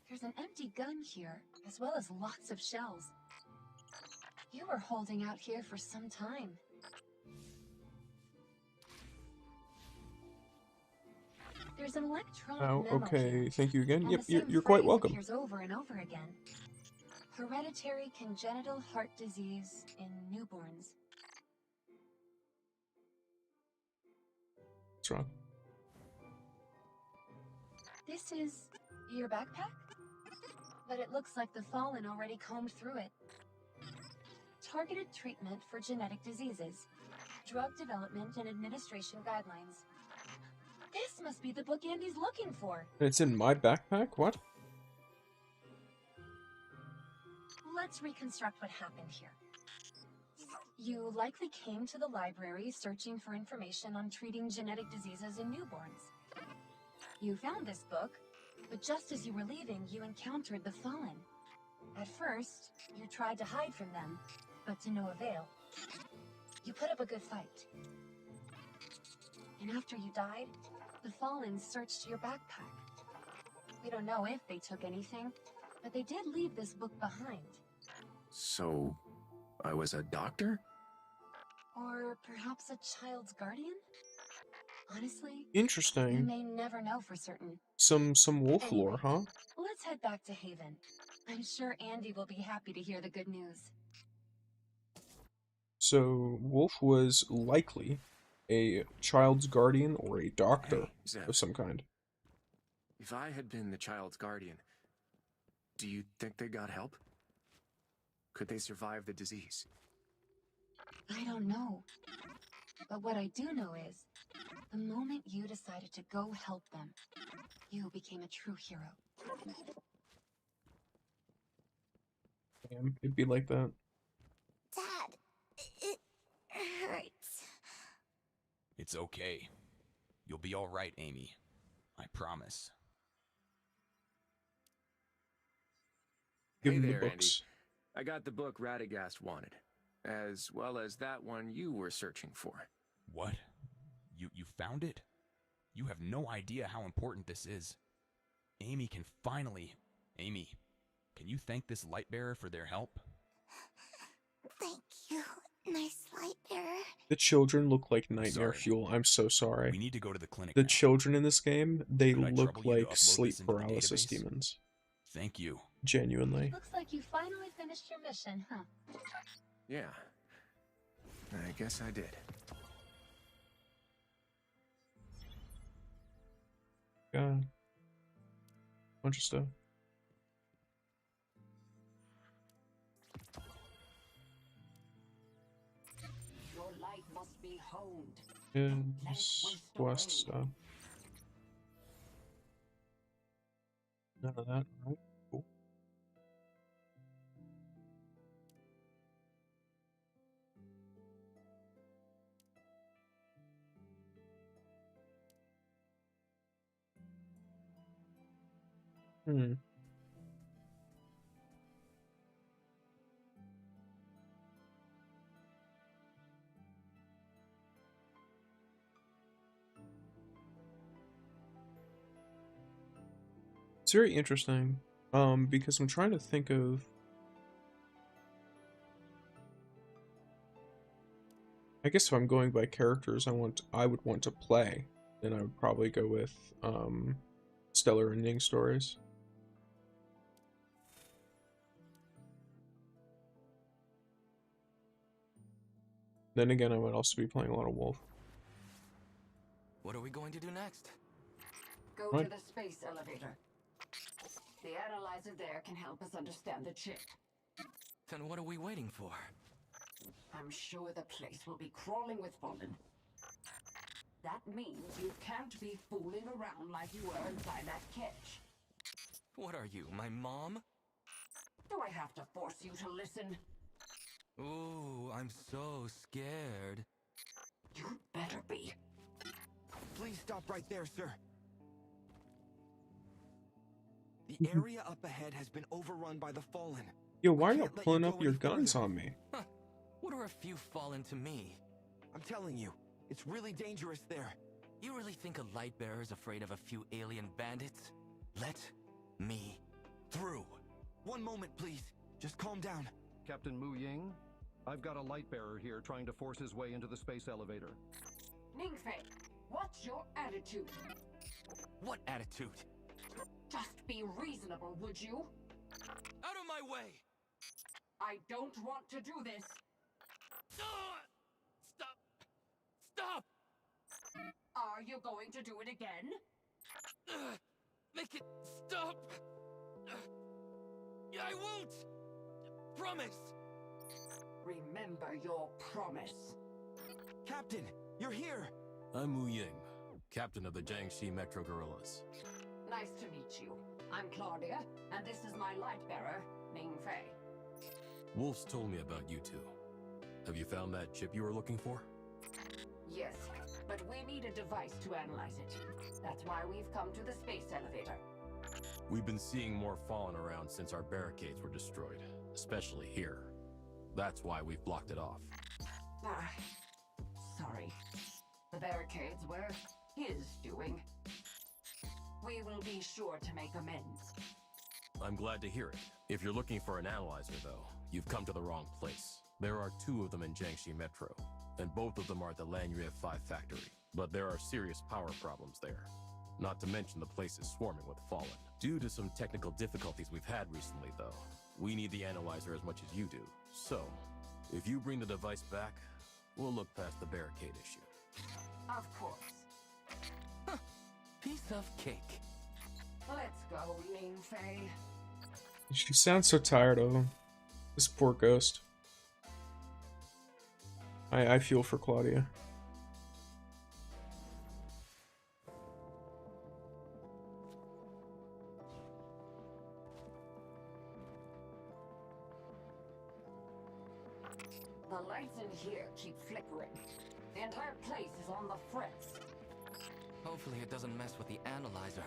There's an empty gun here, as well as lots of shells. You were holding out here for some time. There's an electronic Oh, memo okay. here, Thank you again. and Yep, the same you're quite phrase welcome. appears over and over again. Hereditary congenital heart disease in newborns. What's wrong? This is your backpack? But it looks like the Fallen already combed through it. Targeted treatment for genetic diseases. Drug development and administration guidelines. This must be the book Andy's looking for. It's in my backpack? What? Let's reconstruct what happened here. You likely came to the library searching for information on treating genetic diseases in newborns. You found this book, but just as you were leaving, you encountered the Fallen. At first, you tried to hide from them, but to no avail. You put up a good fight. And after you died, the Fallen searched your backpack. We don't know if they took anything, but they did leave this book behind. So, I was a doctor? Or perhaps a child's guardian? Honestly, Interesting. you may never know for certain. Some wolf lore, huh? Let's head back to Haven. I'm sure Andy will be happy to hear the good news. So, Wolf was likely a child's guardian or a doctor Zev. of some kind. If I had been the child's guardian, do you think they got help? Could they survive the disease? I don't know. But what I do know is, the moment you decided to go help them, you became a true hero. Damn, it'd be like that. Dad, it hurts. It's okay. You'll be all right, Amy. I promise. Give Hey him the there, Andy. books. I got the book Radagast wanted, as well as that one you were searching for. What? You found it? You have no idea how important this is. Amy can finally... Amy, can you thank this Lightbearer for their help? Thank you, nice light bearer. The children look like nightmare Sorry. fuel. I'm so sorry. We need to go to the clinic The now. children in this game, they Could I look trouble you to like upload sleep this into the paralysis database? demons. Thank you. Genuinely. Looks like you finally finished your mission, huh? Yeah. I guess I did. Got bunch of stuff. Your light must be honed. Is West stuff. None of that, right? Cool. Hmm. It's very interesting, because I'm trying to think of... I guess if I'm going by characters I would want to play, then I would probably go with, Stellar and Ning stories. Then again, I would also be playing a lot of Wolf. What are we going to do next? Go Right. to the space elevator. The analyzer there can help us understand the chip. Then what are we waiting for? I'm sure the place will be crawling with fallen. That means you can't be fooling around like you were inside that cage. What are you, my mom? Do I have to force you to listen? Ooh, I'm so scared. You'd better be. Please stop right there, sir. The area up ahead has been overrun by the Fallen. Yo, why are you can't let pulling you up go your any guns further. on me? Huh. What are a few fallen to me? I'm telling you, it's really dangerous there. You really think a Lightbearer is afraid of a few alien bandits? Let me through. One moment, please. Just calm down. Captain Mu Ying, I've got a light bearer here trying to force his way into the space elevator. Ningfei, what's your attitude? What attitude? Just be reasonable, would you? Out of my way! I don't want to do this. Stop! Stop! Are you going to do it again? Make it stop! I won't! Promise! Remember your promise. Captain, you're here. I'm Mu Ying, captain of the Jiangxi Metro Guerrillas. Nice to meet you. I'm Claudia, and this is my light bearer, Ningfei. Wolf's told me about you two. Have you found that chip you were looking for? Yes, but we need a device to analyze it. That's why we've come to the space elevator. We've been seeing more fallen around since our barricades were destroyed, especially here. That's why we've blocked it off. Ah, sorry. The barricades were his doing. We will be sure to make amends. I'm glad to hear it. If you're looking for an analyzer, though, you've come to the wrong place. There are 2 of them in Jiangxi Metro, and both of them are at the Lanyue 5 factory. But there are serious power problems there. Not to mention the place is swarming with fallen. Due to some technical difficulties we've had recently, though, we need the analyzer as much as you do. So, if you bring the device back, we'll look past the barricade issue. Of course. Piece of cake. Let's go, Ningfei. She sounds so tired of him. This poor ghost. I feel for Claudia. The lights in here keep flickering. The entire place is on the fritz. Hopefully it doesn't mess with the analyzer.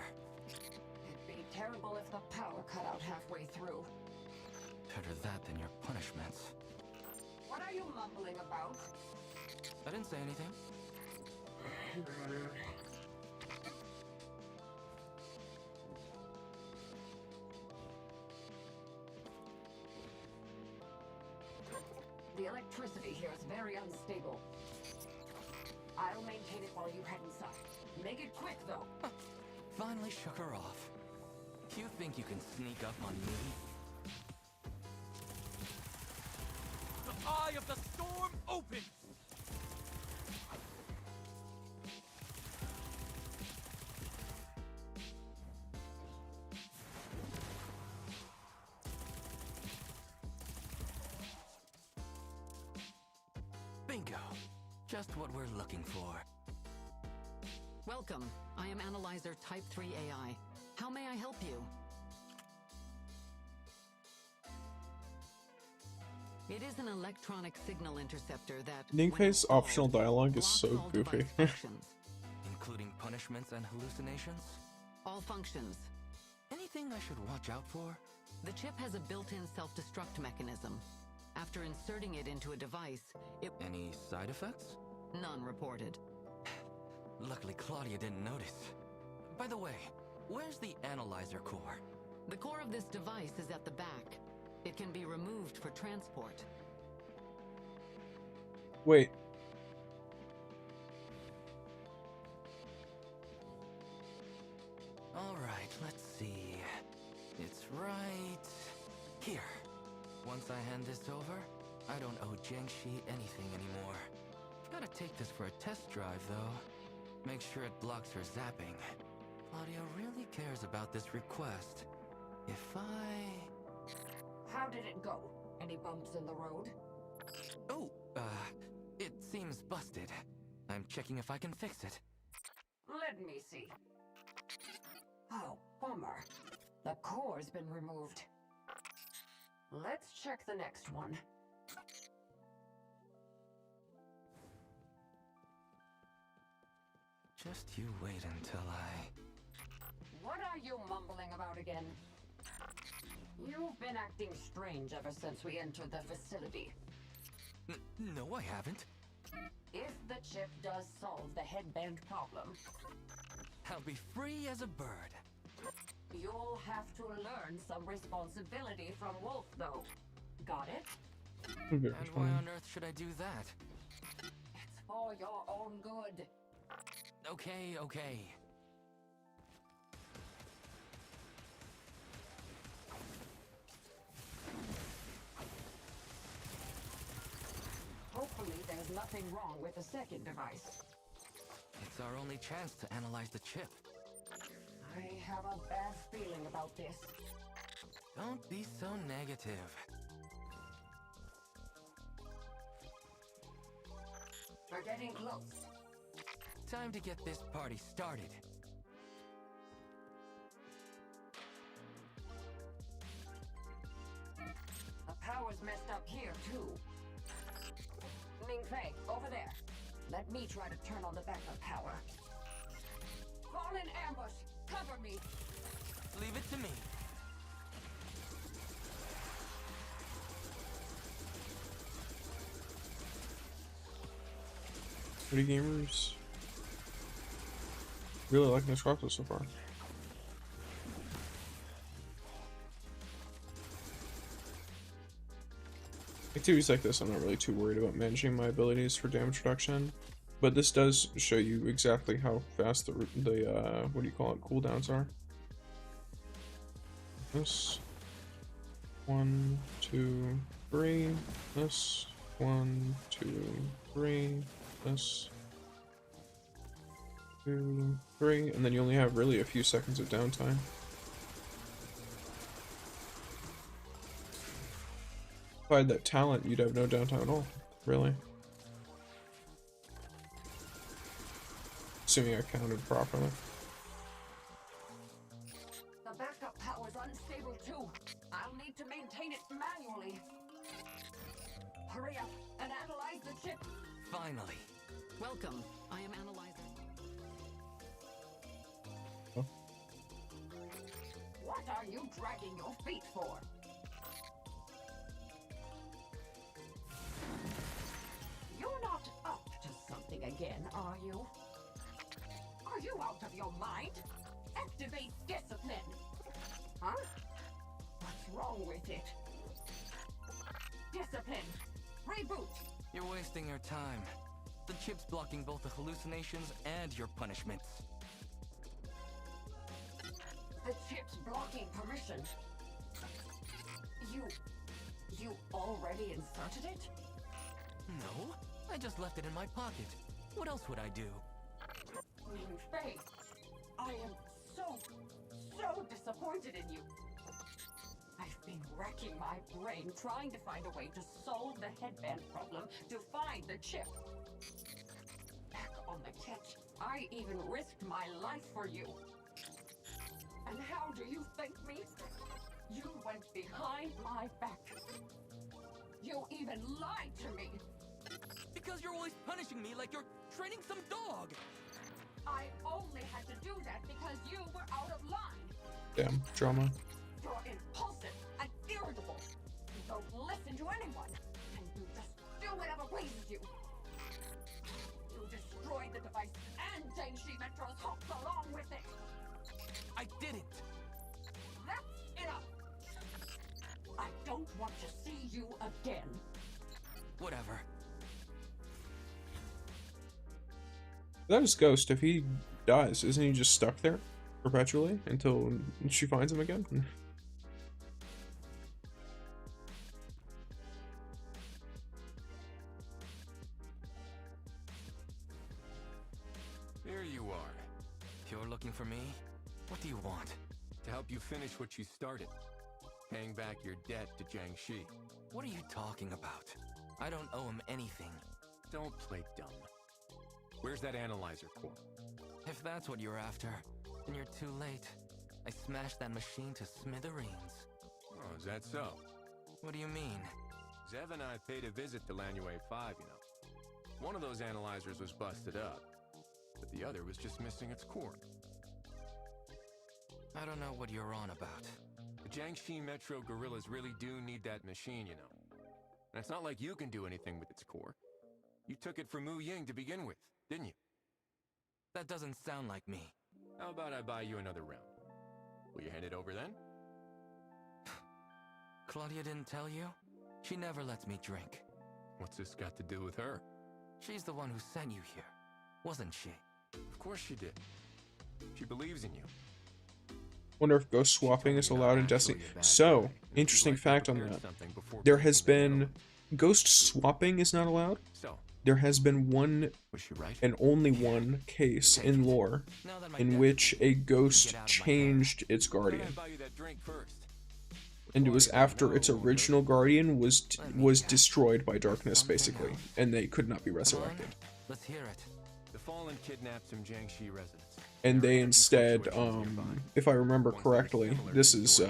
It'd be terrible if the power cut out halfway through. Better that than your punishments. What are you mumbling about? I didn't say anything. The electricity here is very unstable. I'll maintain it while you head inside. Make it quick, though. Finally shook her off. You think you can sneak up on me? The eye of the storm opens! Bingo. Just what we're looking for. Welcome. I am Analyzer Type 3 AI. How may I help you? It is an electronic signal interceptor that... Ningfei's optional dialogue is so goofy. Including punishments and hallucinations? All functions. Anything I should watch out for? The chip has a built-in self-destruct mechanism. After inserting it into a device, it... Any side effects? None reported. Luckily Claudia didn't notice. By the way, where's the analyzer core? The core of this device is at the back. It can be removed for transport. Wait. Alright, let's see. It's right here. Once I hand this over, I don't owe Jiangxi anything anymore. Gotta take this for a test drive, though. Make sure it blocks her zapping. Claudia really cares about this request. If I... How did it go? Any bumps in the road? Oh, it seems busted. I'm checking if I can fix it. Let me see. Oh, bummer. The core's been removed. Let's check the next one. Just you wait until I... What are you mumbling about again? You've been acting strange ever since we entered the facility. No, I haven't. If the chip does solve the headband problem, I'll be free as a bird. You'll have to learn some responsibility from Wolf, though. Got it? And why on earth should I do that? It's for your own good. Okay, okay. Hopefully there's nothing wrong with the second device. It's our only chance to analyze the chip. I have a bad feeling about this. Don't be so negative. We're getting close. Time to get this party started. The power's messed up here, too. Ningfei, over there. Let me try to turn on the backup power. Fall in ambush. Cover me. Leave it to me. Pretty gamers. Really liking this crossover so far. Activities like this, I'm not really too worried about managing my abilities for damage reduction, but this does show you exactly how fast the what do you call it, cooldowns are. This 1, 2, 3. This 1, 2, 3. This 2, 3, and then you only have really a few seconds of downtime. If I had that talent, you'd have no downtime at all, really. Assuming I counted properly. The backup power's unstable too. I'll need to maintain it manually. Hurry up and analyze the chip. Finally. Welcome. I am Analyzer. What are you dragging your feet for? You're not up to something again, are you? Are you out of your mind? Activate discipline! Huh? What's wrong with it? Discipline! Reboot! You're wasting your time. The chip's blocking both the hallucinations and your punishments. The chip's blocking permission. You already inserted it? No, I just left it in my pocket. What else would I do? Faye, I am so disappointed in you. I've been racking my brain trying to find a way to solve the headband problem, to find the chip. Back on the kit, I even risked my life for you. And how do you thank me? You went behind my back. You even lied to me. Because you're always punishing me like you're training some dog. I only had to do that because you were out of line. Damn, drama. You're impulsive and irritable. You don't listen to anyone. And you just do whatever pleases you. You destroyed the device and Jiangxi Metro's hopes along with it. I didn't. That's enough. I don't want to see you again. Whatever. That is Ghost. If he dies, isn't he just stuck there perpetually until she finds him again? There you are. You're looking for me? What do you want? To help you finish what you started. Paying back your debt to Jiangxi. What are you talking about? I don't owe him anything. Don't play dumb. Where's that analyzer core? If that's what you're after, then you're too late. I smashed that machine to smithereens. Oh, is that so? What do you mean? Zev and I paid a visit to Lanue 5, you know. One of those analyzers was busted up, but the other was just missing its core. I don't know what you're on about. The Jiangxi Metro gorillas really do need that machine, you know. And it's not like you can do anything with its core. You took it from Mu Ying to begin with, didn't you? That doesn't sound like me. How about I buy you another round? Will you hand it over then? Claudia didn't tell you? She never lets me drink. What's this got to do with her? She's the one who sent you here, wasn't she? Of course she did. She believes in you. Wonder if ghost swapping is allowed in Destiny. So, interesting fact on that. There has been... Ghost swapping is not allowed. There has been one and only one case in lore in which a ghost changed its guardian. And it was after its original guardian was destroyed by darkness, basically, and they could not be resurrected. Let's hear it. The Fallen kidnapped some Jiangxi residents. And they instead, if I remember correctly, this is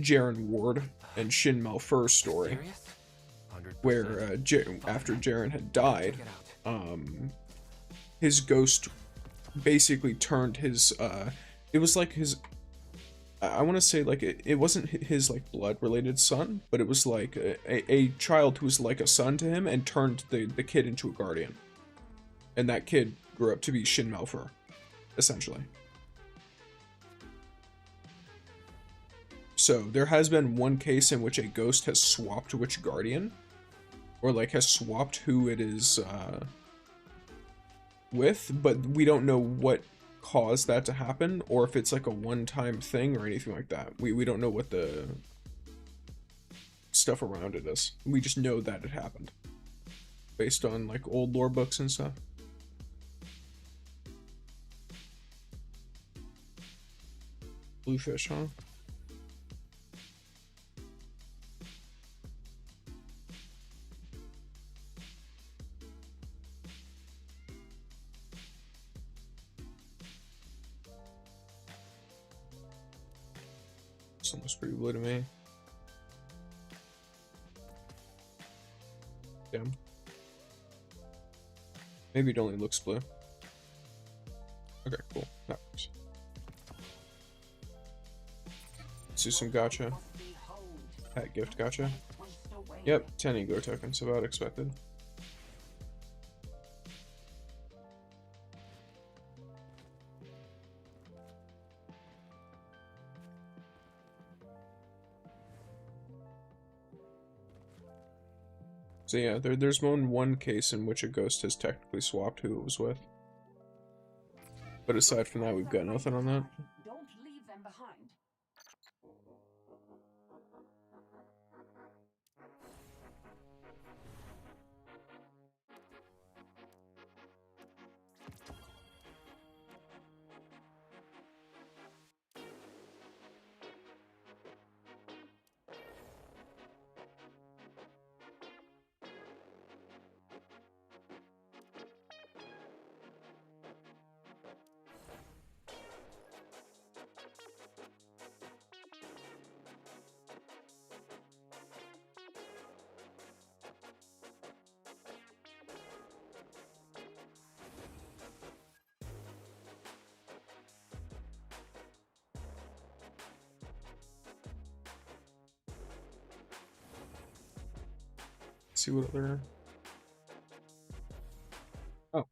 Jaren Ward and Shin Malfur's story, where after Jaren had died, his ghost basically turned his, it was like his, I want to say like it wasn't his like blood related son, but it was like a child who was like a son to him and turned the kid into a guardian. And that kid grew up to be Shin Malfur, essentially. So there has been one case in which a ghost has swapped which guardian, or like has swapped who it is with, but we don't know what caused that to happen, or if it's like a one-time thing or anything like that. We don't know what the stuff around it is. We just know that it happened based on like old lore books and stuff. Bluefish, huh? This one looks pretty blue to me. Damn. Maybe it only looks blue. Okay, cool. That works. Let's do some gacha. Pet gift gacha. Yep, 10 ego tokens, about expected. So yeah, there's one case in which a ghost has technically swapped who it was with. But aside from that, we've got nothing on that. Don't leave them behind. See what other... Oh.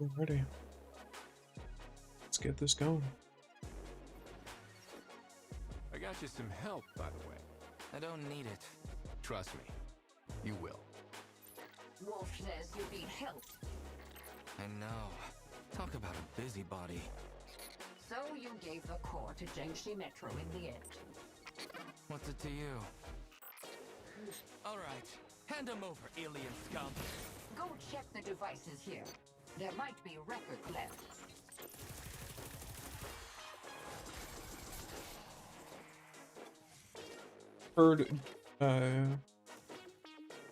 Alrighty. Let's get this going. I got you some help, by the way. I don't need it. Trust me, you will. Wolf says you need help. I know. Talk about a busybody. So you gave the core to Jiangxi Metro in the end. What's it to you? All right, hand him over, alien scum. Go check the devices here. There might be records left. Heard,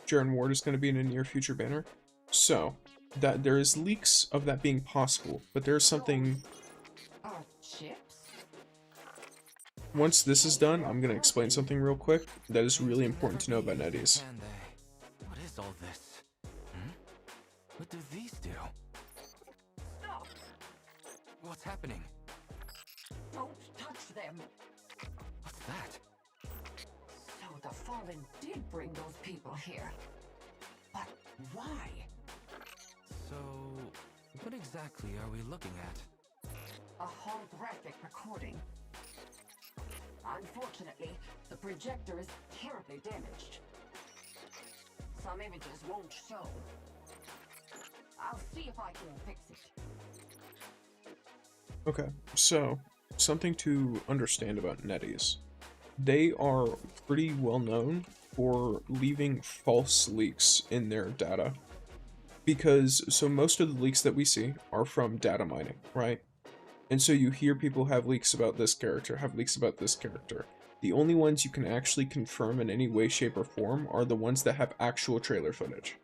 Jaren Ward is going to be in a near future banner. So, that there is leaks of that being possible, but there's something... Chips? Once this is done, I'm going to explain something real quick that is really important to know about NetEase. What is all this? Hmm? What do these do? Stop! What's happening? Don't touch them! What's that? So the Fallen did bring those people here. But why? So, what exactly are we looking at? A holographic recording. Unfortunately, the projector is terribly damaged. Some images won't show. I'll see if I can fix it. Okay, so, something to understand about NetEase. They are pretty well known for leaving false leaks in their data. Because, so most of the leaks that we see are from data mining, right? And so you hear people have leaks about this character, have leaks about this character. The only ones you can actually confirm in any way, shape, or form are the ones that have actual trailer footage.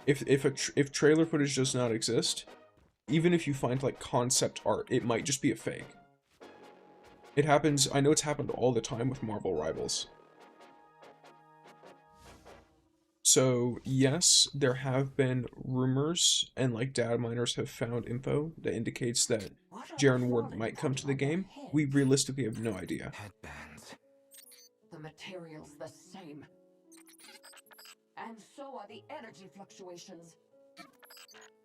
If trailer footage does not exist, even if you find like concept art, it might just be a fake. It happens, I know it's happened all the time with Marvel Rivals. So, yes, there have been rumors, and like data miners have found info that indicates that Jaren Ward might come to the game. We realistically have no idea. Headbands. The material's the same. And so are the energy fluctuations.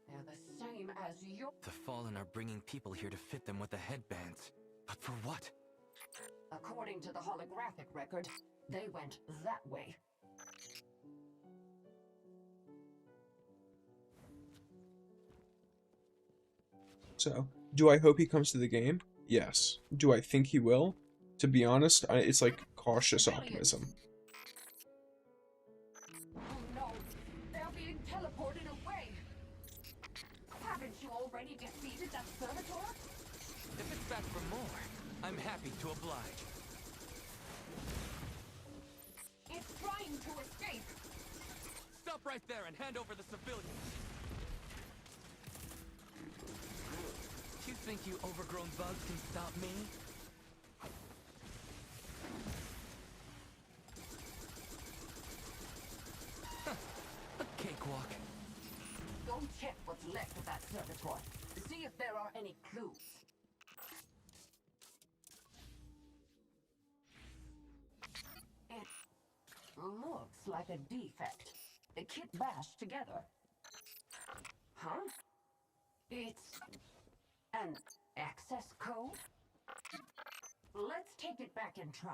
They're the same as your... The Fallen are bringing people here to fit them with the headbands. But for what? According to the holographic record, they went that way. So, do I hope he comes to the game? Yes. Do I think he will? To be honest, it's like cautious optimism. Oh no, they're being teleported away. Haven't you already defeated that servitor? If it's back for more, I'm happy to oblige. It's trying to escape. Stop right there and hand over the civilians. You think you overgrown bugs can stop me? left of that circuit board. See if there are any clues. It looks like a defect. A kit bashed together. Huh? It's an access code? Let's take it back and try.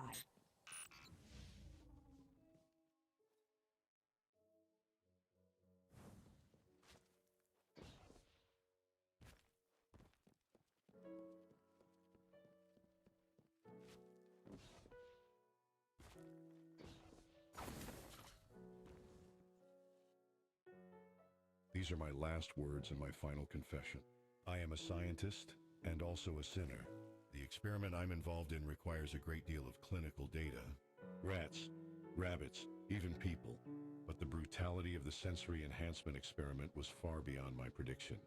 These are my last words and my final confession. I am a scientist and also a sinner. The experiment I'm involved in requires a great deal of clinical data. Rats, rabbits, even people. But the brutality of the sensory enhancement experiment was far beyond my prediction.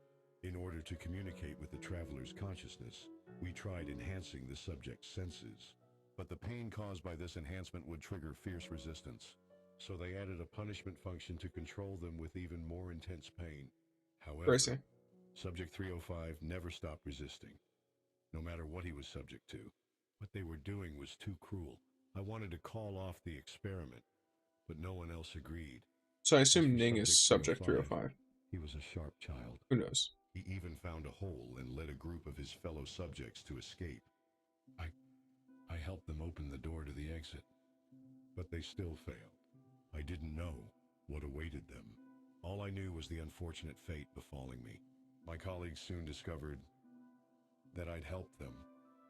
In order to communicate with the traveler's consciousness, we tried enhancing the subject's senses. But the pain caused by this enhancement would trigger fierce resistance. So they added a punishment function to control them with even more intense pain. However, Subject 305 never stopped resisting, no matter what he was subject to. What they were doing was too cruel. I wanted to call off the experiment, but no one else agreed. So I assume Ning is subject 305. He was a sharp child. Who knows? He even found a hole and led a group of his fellow subjects to escape. I helped them open the door to the exit, but they still failed. I didn't know what awaited them. All I knew was the unfortunate fate befalling me. My colleagues soon discovered that I'd helped them.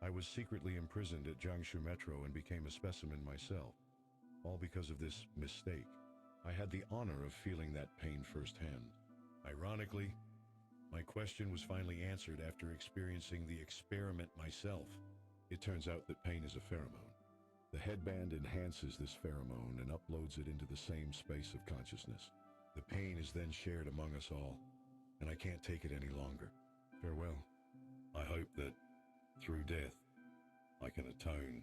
I was secretly imprisoned at Jiangsu Metro and became a specimen myself, all because of this mistake. I had the honor of feeling that pain firsthand. Ironically, my question was finally answered after experiencing the experiment myself. It turns out that pain is a pheromone. The headband enhances this pheromone and uploads it into the same space of consciousness. The pain is then shared among us all, and I can't take it any longer. Farewell. I hope that, through death, I can atone.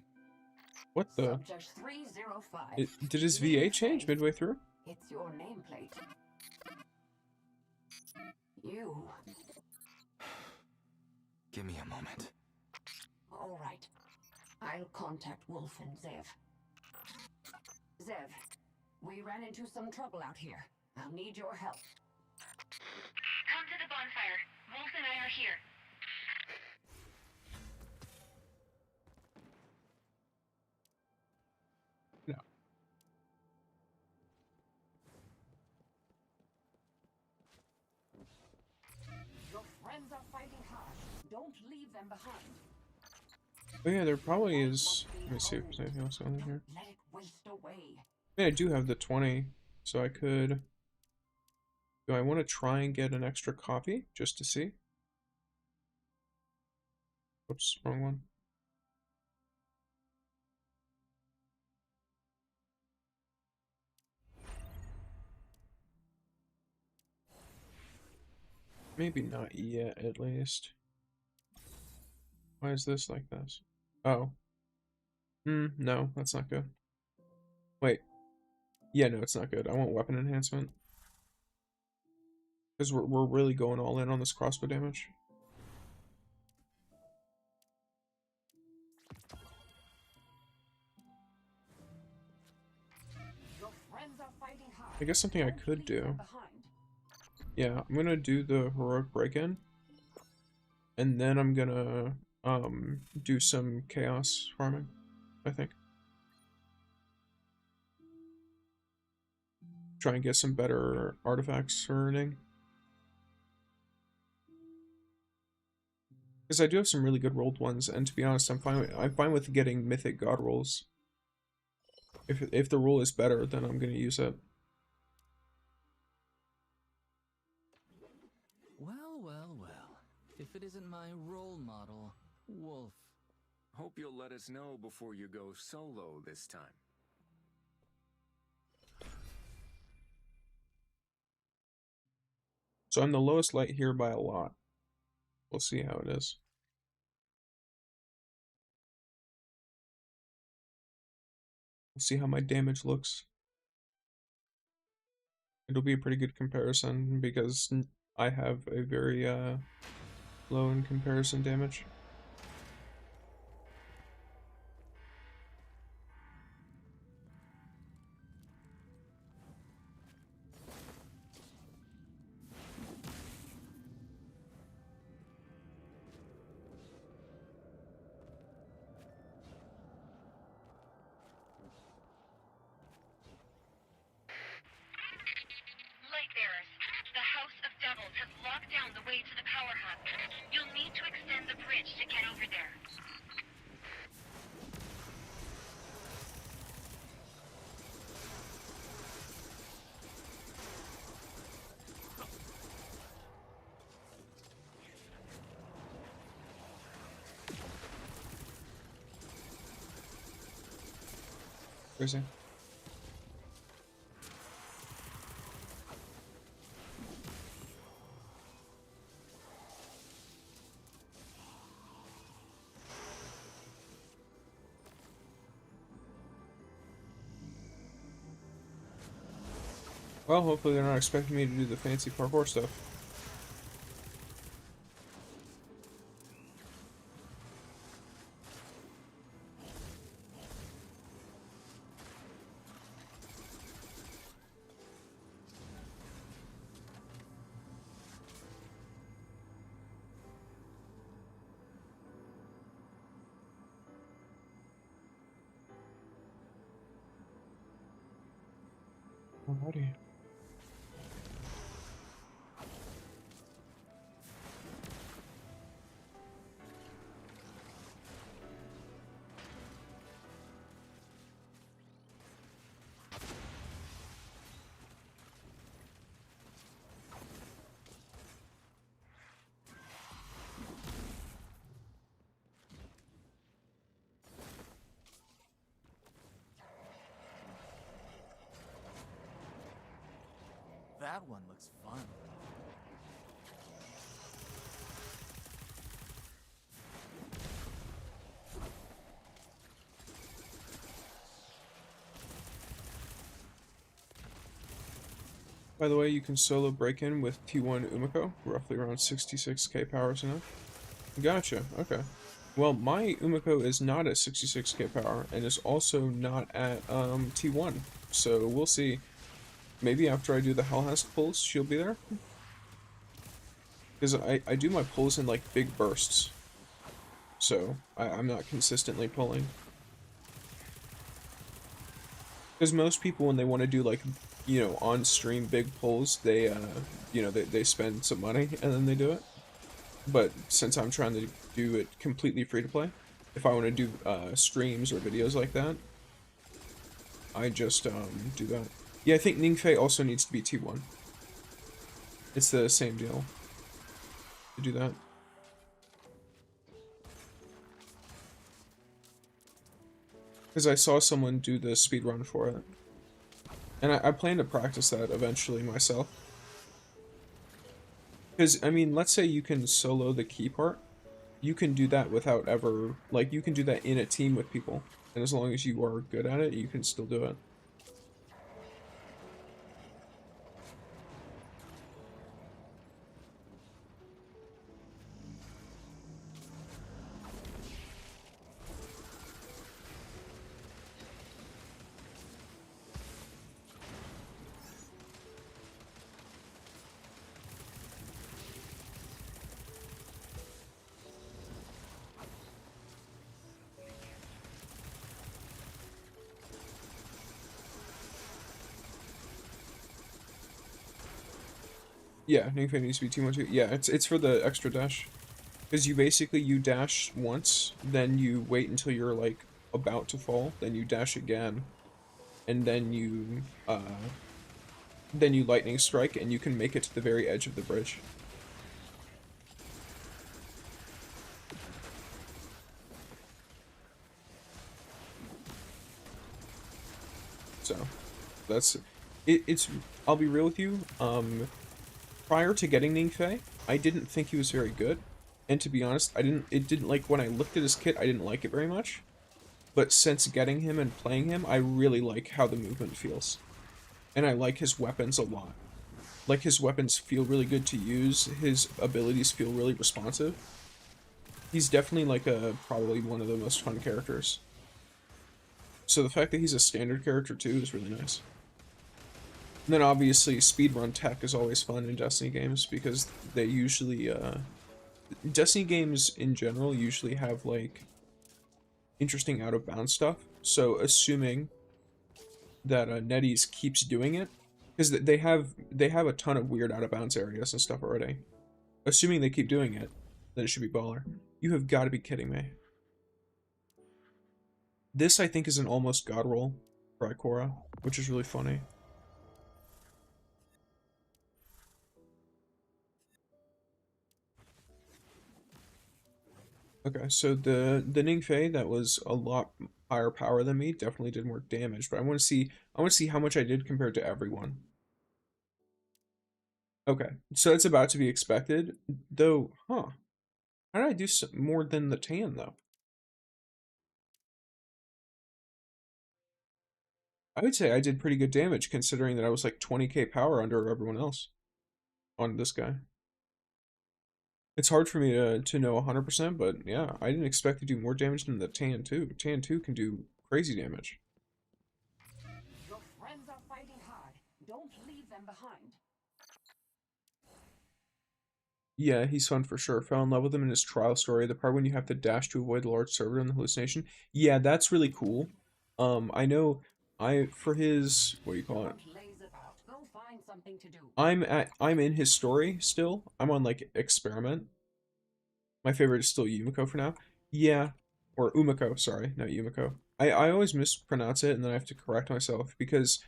What the? Subject 305. Did his VA change midway through? It's your nameplate. You. Give me a moment. All right. I'll contact Wolf and Zev. Zev, we ran into some trouble out here. I'll need your help. Come to the bonfire. Wolf and I are here. No. Your friends are fighting hard. Don't leave them behind. Oh yeah, there probably is. Let me see if there's anything else on here. Let it waste away. Yeah, I do have the 20, so I could. Do I want to try and get an extra copy just to see? Oops, wrong one. Maybe not yet, at least. Why is this like this? Oh. No, that's not good. Wait. Yeah, no, it's not good. I want weapon enhancement. Because we're really going all in on this crossbow damage. Your friends are fighting hard. I guess something I could do. Yeah, I'm gonna do the heroic break-in. And then I'm gonna do some chaos farming, I think. Try and get some better artifacts earning. Because I do have some really good rolled ones, and to be honest, I'm fine with getting mythic god rolls. If the roll is better, then I'm gonna use it. Well, well, well. If it isn't my role model, Wolf. Hope you'll let us know before you go solo this time. So I'm the lowest light here by a lot. We'll see how it is. We'll see how my damage looks. It'll be a pretty good comparison because I have a very low in comparison damage. Lightbearers, the House of Devils has locked down the way to the power hub. You'll need to extend the bridge to get over there. Crazy. Well, hopefully they're not expecting me to do the fancy parkour stuff. Alrighty. That one looks fun. By the way, you can solo break-in with T1 Umiko, roughly around 66k powers enough. Gotcha, okay. Well, my Umiko is not at 66k power, and is also not at T1, so we'll see. Maybe after I do the HELHEST pulls, she'll be there? Because I do my pulls in, like, big bursts. So, I'm not consistently pulling. Because most people, when they want to do, like, you know, on-stream big pulls, they, you know, they spend some money, and then they do it. But since I'm trying to do it completely free-to-play, if I want to do, streams or videos like that, I just, do that. Yeah, I think Ningfei also needs to be T1. It's the same deal to do that. Because I saw someone do the speedrun for it. And I plan to practice that eventually myself. Because, I mean, let's say you can solo the key part. You can do that without ever... Like, you can do that in a team with people. And as long as you are good at it, you can still do it. Yeah, Ningfei needs to be T1 too. Yeah, it's for the extra dash. Because you dash once, then you wait until you're, like, about to fall, then you dash again, and then you lightning strike, and you can make it to the very edge of the bridge. So, that's... It's... I'll be real with you, prior to getting Ningfei, I didn't think he was very good. And to be honest, like, when I looked at his kit, I didn't like it very much. But since getting him and playing him, I really like how the movement feels. And I like his weapons a lot. Like, his weapons feel really good to use. His abilities feel really responsive. He's definitely like probably one of the most fun characters. So the fact that he's a standard character too is really nice. And then obviously speedrun tech is always fun in Destiny games because they usually Destiny games in general usually have like interesting out of bounds stuff. So assuming that NetEase keeps doing it, because they have a ton of weird out of bounds areas and stuff already. Assuming they keep doing it, then it should be baller. You have got to be kidding me. This, I think, is an almost god roll for Ikora, which is really funny. Okay, so the Ningfei that was a lot higher power than me definitely did more damage, but I want to see how much I did compared to everyone. Okay, so it's about to be expected, though. Huh? How did I do more than the tan though? I would say I did pretty good damage considering that I was like 20k power under everyone else on this guy. It's hard for me to know 100%, but yeah, I didn't expect to do more damage than the Tan 2. Tan 2 can do crazy damage. Your friends are fighting hard. Don't leave them behind. Yeah, he's fun for sure. Fell in love with him in his trial story. The part when you have to dash to avoid the large server and the hallucination. Yeah, that's really cool. I know for his, what do you call it? I'm in his story still. I'm on like experiment. My favorite is still Yumiko for now. Yeah, or Umiko, sorry, not Yumiko. I always mispronounce it and then I have to correct myself because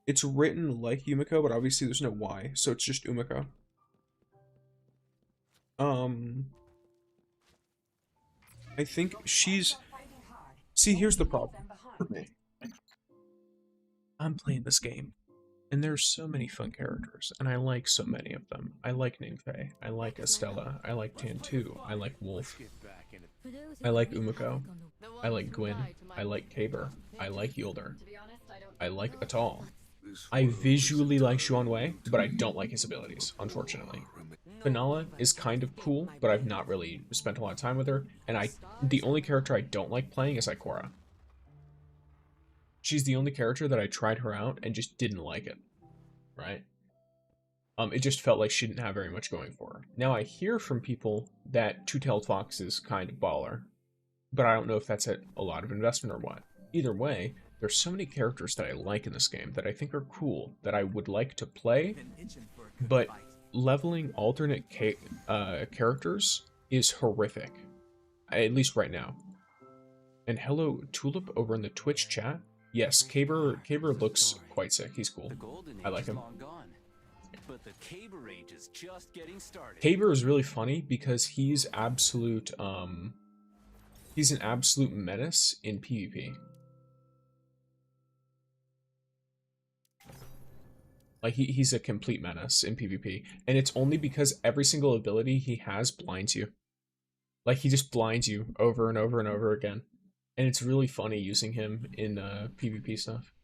it's written like Yumiko, but obviously there's no Y, so it's just Umiko. I think she's... See, here's the problem for me. I'm playing this game, and there's so many fun characters, and I like so many of them. I like Ningfei, I like Estella, I like Tan2, I like Wolf, I like Umiko, I like Gwyn, I like Kaber, I like Yulder, I like Atal. I visually like Xuanwei, but I don't like his abilities, unfortunately. Vanilla is kind of cool, but I've not really spent a lot of time with her, and the only character I don't like playing is Ikora. She's the only character that I tried her out and just didn't like it, right? It just felt like she didn't have very much going for her. Now I hear from people that Two-Tailed Fox is kind of baller, but I don't know if that's a lot of investment or what. Either way, there's so many characters that I like in this game that I think are cool, that I would like to play, but leveling alternate characters is horrific, at least right now. And hello, Tulip over in the Twitch chat. Yes, Kaber looks quite sick. He's cool. I like him. But the Kaber age is just getting started. Kaber is really funny because he's an absolute menace in PvP. Like he's a complete menace in PvP, and it's only because every single ability he has blinds you. Like he just blinds you over and over and over again. And it's really funny using him in PvP stuff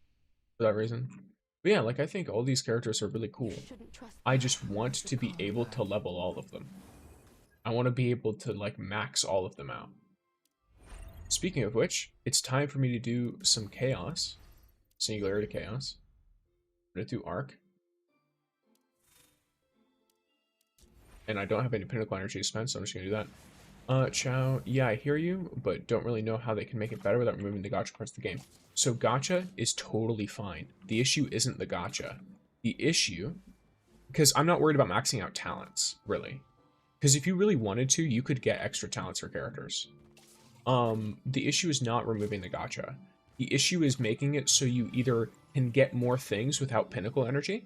for that reason. But yeah, like I think all these characters are really cool. I just want to be able to level all of them. I want to be able to like max all of them out. Speaking of which, it's time for me to do some chaos. Singularity chaos. I'm gonna do arc. And I don't have any pinnacle energy spent, so I'm just gonna do that. Chow, yeah, I hear you, but don't really know how they can make it better without removing the gacha parts of the game. So gacha is totally fine. The issue isn't the gacha. The issue, because I'm not worried about maxing out talents, really. Because if you really wanted to, you could get extra talents for characters. The issue is not removing the gacha. The issue is making it so you either can get more things without pinnacle energy,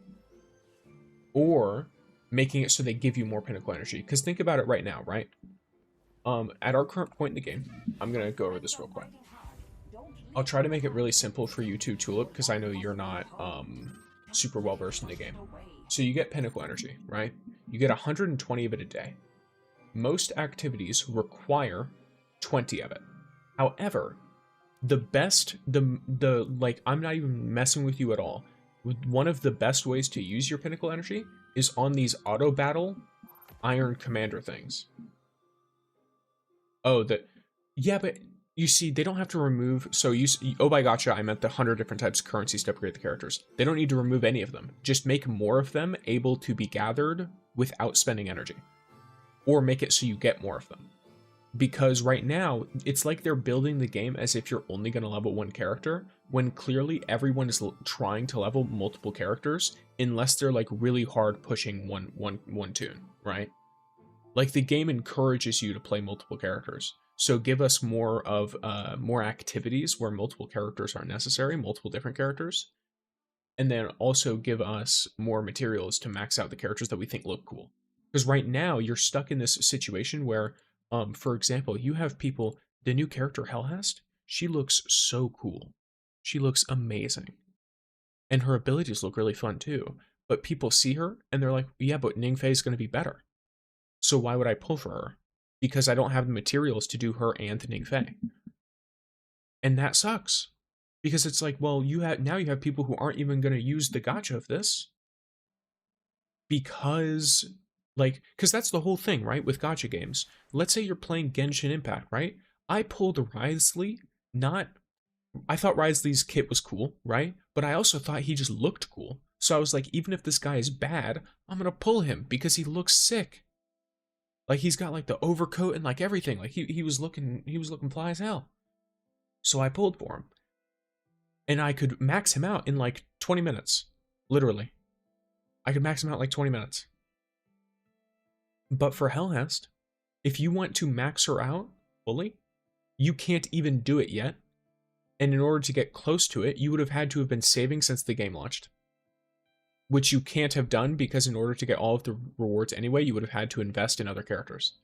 or making it so they give you more pinnacle energy. Because think about it right now, right? At our current point in the game, I'm going to go over this real quick. I'll try to make it really simple for you too, Tulip, because I know you're not super well versed in the game. So you get pinnacle energy, right? You get 120 of it a day. Most activities require 20 of it. However, the best, like, I'm not even messing with you at all. one of the best ways to use your pinnacle energy is on these auto battle Iron Commander things. Oh, yeah, but you see, they don't have to remove, so by gotcha, I meant the 100 different types of currencies to upgrade the characters. They don't need to remove any of them. Just make more of them able to be gathered without spending energy. Or make it so you get more of them. Because right now, it's like they're building the game as if you're only going to level one character, when clearly everyone is trying to level multiple characters, unless they're like really hard pushing one tune, right? Like the game encourages you to play multiple characters. So give us more of more activities where multiple characters are necessary, multiple different characters. And then also give us more materials to max out the characters that we think look cool. Because right now you're stuck in this situation where, for example, you have people, the new character HELHEST, she looks so cool. She looks amazing. And her abilities look really fun too. But people see her and they're like, yeah, but Ningfei is going to be better. So why would I pull for her? Because I don't have the materials to do her and Ningfei. And that sucks. Because it's like, well, now you have people who aren't even going to use the gacha of this. Because that's the whole thing, right? With gacha games. Let's say you're playing Genshin Impact, right? I pulled Wriothesley, I thought Wriothesley's kit was cool, right? But I also thought he just looked cool. So I was like, even if this guy is bad, I'm going to pull him because he looks sick. Like he's got like the overcoat and like everything. Like he was looking fly as hell. So I pulled for him. And I could max him out in like 20 minutes. Literally. I could max him out like 20 minutes. But for HELHEST, if you want to max her out fully, you can't even do it yet. And in order to get close to it, you would have had to have been saving since the game launched. Which you can't have done because in order to get all of the rewards anyway, you would have had to invest in other characters.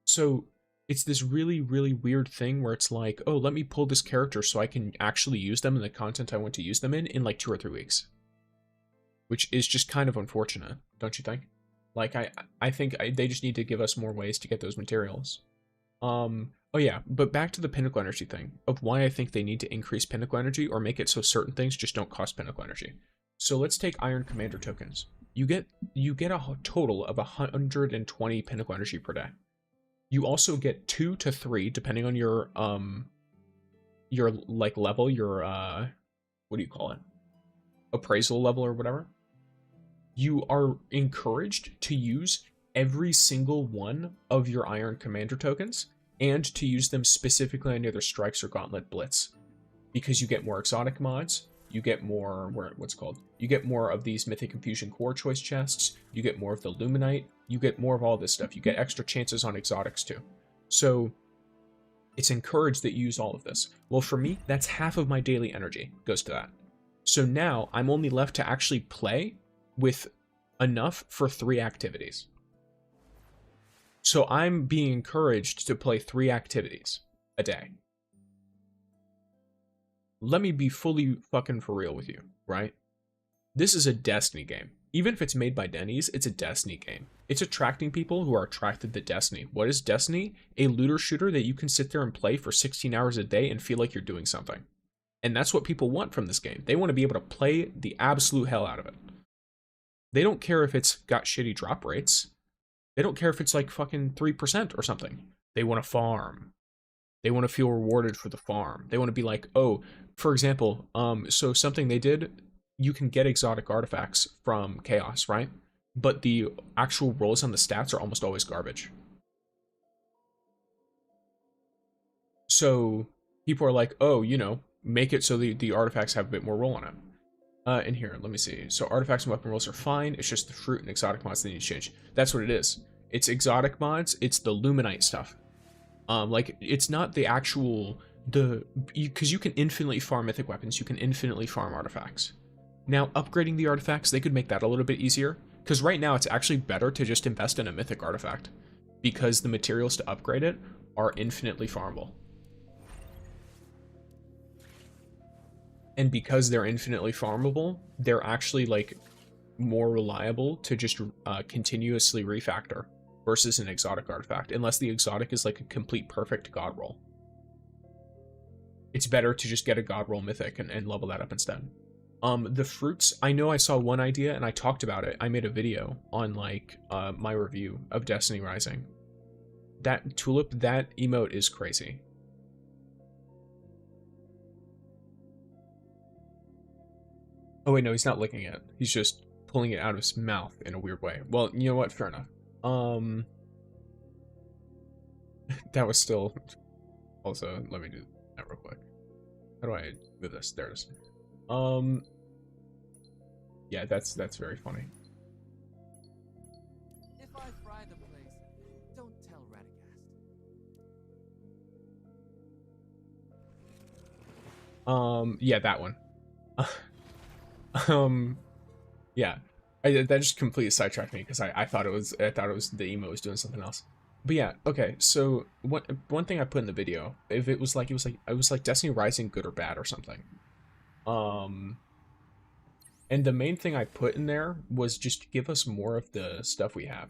So it's this really, really weird thing where it's like, oh, let me pull this character so I can actually use them in the content I want to use them in like 2 or 3 weeks. Which is just kind of unfortunate, don't you think? Like, I think they just need to give us more ways to get those materials. Oh yeah, but back to the pinnacle energy thing, of why I think they need to increase pinnacle energy or make it so certain things just don't cost pinnacle energy. So let's take Iron Commander tokens. You get a total of 120 pinnacle energy per day. You also get 2 to 3, depending on your like level, your what do you call it? Appraisal level or whatever. You are encouraged to use every single one of your Iron Commander tokens and to use them specifically on either Strikes or Gauntlet Blitz, because you get more exotic mods, you get more, you get more of these Mythic Infusion Core Choice chests, you get more of the Luminite, you get more of all this stuff, you get extra chances on exotics too. So it's encouraged that you use all of this. Well, for me, that's half of my daily energy goes to that. So now I'm only left to actually play with enough for 3 activities. So I'm being encouraged to play 3 activities a day. Let me be fully fucking for real with you, right? This is a Destiny game. Even if it's made by Denny's, it's a Destiny game. It's attracting people who are attracted to Destiny. What is Destiny? A looter shooter that you can sit there and play for 16 hours a day and feel like you're doing something. And that's what people want from this game. They want to be able to play the absolute hell out of it. They don't care if it's got shitty drop rates. They don't care if it's like fucking 3% or something. They want to farm. They want to feel rewarded for the farm. They want to be like, oh, for example, so something they did, you can get exotic artifacts from Chaos, right? But the actual rolls on the stats are almost always garbage. So people are like, oh, you know, make it so the artifacts have a bit more roll on it. And here, let me see. So artifacts and weapon rolls are fine. It's just the fruit and exotic mods that need to change. That's what it is. It's exotic mods. It's the Luminite stuff. Like, it's not the actual, because you can infinitely farm mythic weapons. You can infinitely farm artifacts. Now, upgrading the artifacts, they could make that a little bit easier. Because right now, it's actually better to just invest in a mythic artifact. Because the materials to upgrade it are infinitely farmable. And because they're infinitely farmable, they're actually, like, more reliable to just continuously refactor versus an exotic artifact, unless the exotic is like a complete perfect god roll. It's better to just get a god roll mythic and level that up instead. The fruits, I know I saw one idea and I talked about it. I made a video on like my review of Destiny Rising. That tulip, that emote is crazy. Oh wait, no, he's not licking it. He's just pulling it out of his mouth in a weird way. Well, you know what? Fair enough. That was still... Also, let me do that real quick. How do I move this? There it is. Yeah, that's very funny. If I fry the place, don't tell Radagast. Yeah, that one. Yeah. That just completely sidetracked me because I thought it was the emo was doing something else. But yeah, okay. So one thing I put in the video, if it was like Destiny Rising good or bad or something. And the main thing I put in there was just give us more of the stuff we have.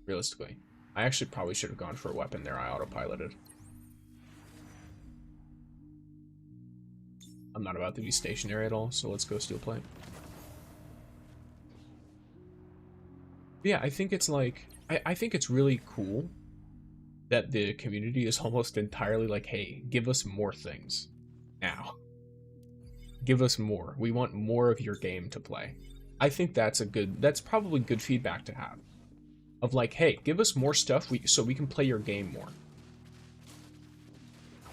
Realistically, I actually probably should have gone for a weapon there. I autopiloted. I'm not about to be stationary at all, so let's go steel plate. Yeah, I think it's like I think it's really cool that the community is almost entirely like, hey, give us more things now. Give us more. We want more of your game to play. I think that's probably good feedback to have. Of like, hey, give us more stuff so we can play your game more.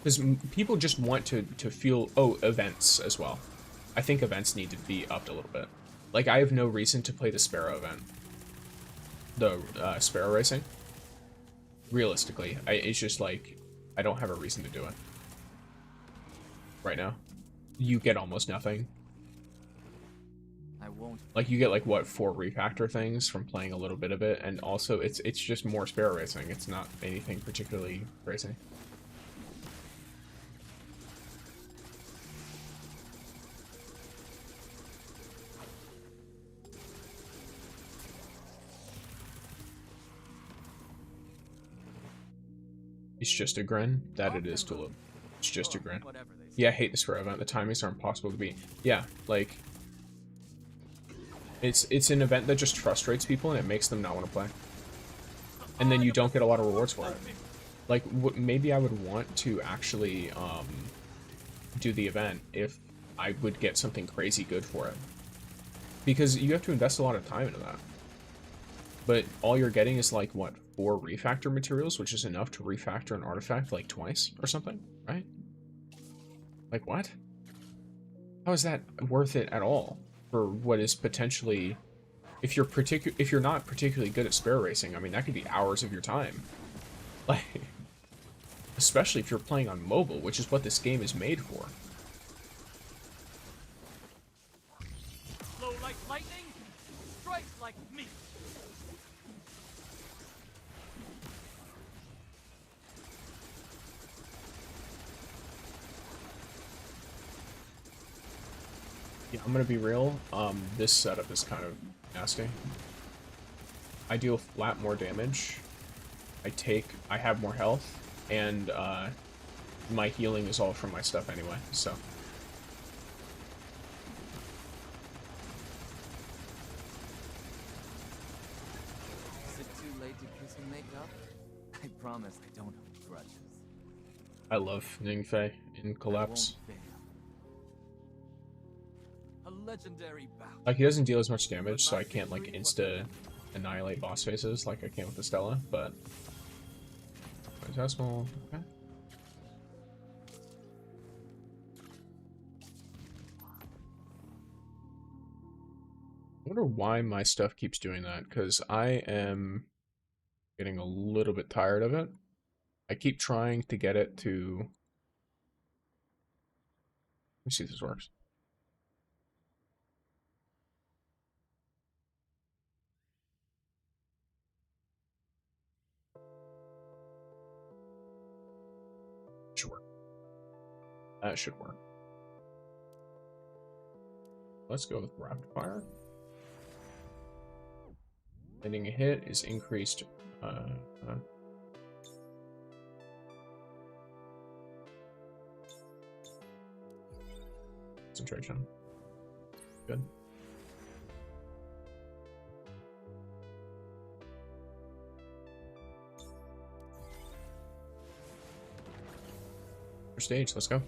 Because people just want to feel, oh, events as well. I think events need to be upped a little bit. Like, I have no reason to play the Sparrow event. The Sparrow racing. Realistically, it's just like, I don't have a reason to do it. Right now. You get almost nothing. I won't. Like, you get like, what, 4 refactor things from playing a little bit of it, and also it's just more Sparrow racing. It's not anything particularly crazy. It's just a grin. That it is, Tulip. It's just a grin. Yeah, I hate the Sparrow event. The timings are impossible to beat. Yeah, like... It's an event that just frustrates people and it makes them not want to play. And then you don't get a lot of rewards for it. Like, maybe I would want to actually do the event if I would get something crazy good for it. Because you have to invest a lot of time into that. But all you're getting is like, what, 4 refactor materials, which is enough to refactor an artifact like twice or something, right? Like, what? How is that worth it at all for what is potentially, if you're not particularly good at Sparrow racing, I mean, that could be hours of your time. Like, especially if you're playing on mobile, which is what this game is made for. Flow like lightning, strikes like me. Yeah, I'm gonna be real. This setup is kind of nasty. I deal flat more damage. I have more health, and my healing is all from my stuff anyway, so. Is it too late to kiss and make up? I promise I don't hold grudges. I love Ningfei in Collapse. A legendary bout. Like, he doesn't deal as much damage, so I can't, like, insta-annihilate boss faces like I can with the Stella, but... Phantasmal, okay. I wonder why my stuff keeps doing that, because I am getting a little bit tired of it. I keep trying to get it to... Let me see if this works. Should work. That should work. Let's go with Rapid Fire. Landing a hit is increased. Concentration. Good. First stage, let's go.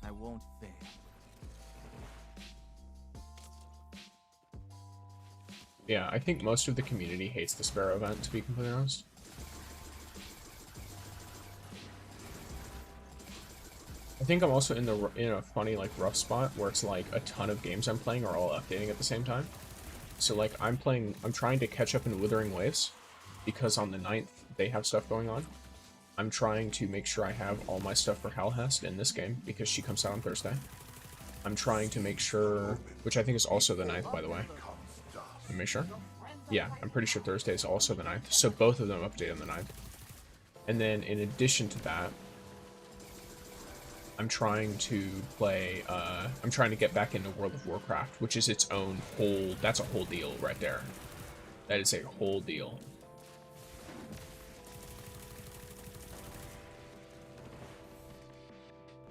I won't fail. Yeah, I think most of the community hates the Sparrow event, to be completely honest. I think I'm also in a funny, like, rough spot where it's like a ton of games I'm playing are all updating at the same time. So like I'm trying to catch up in Withering Waves because on the 9th they have stuff going on. I'm trying to make sure I have all my stuff for HELHEST in this game because she comes out on Thursday. I'm trying to make sure, which I think is also the 9th, by the way. Let me make sure. Yeah, I'm pretty sure Thursday is also the 9th. So both of them update on the 9th. And then in addition to that, I'm trying to play, I'm trying to get back into World of Warcraft, which is its own whole, that's a whole deal right there. That is a whole deal.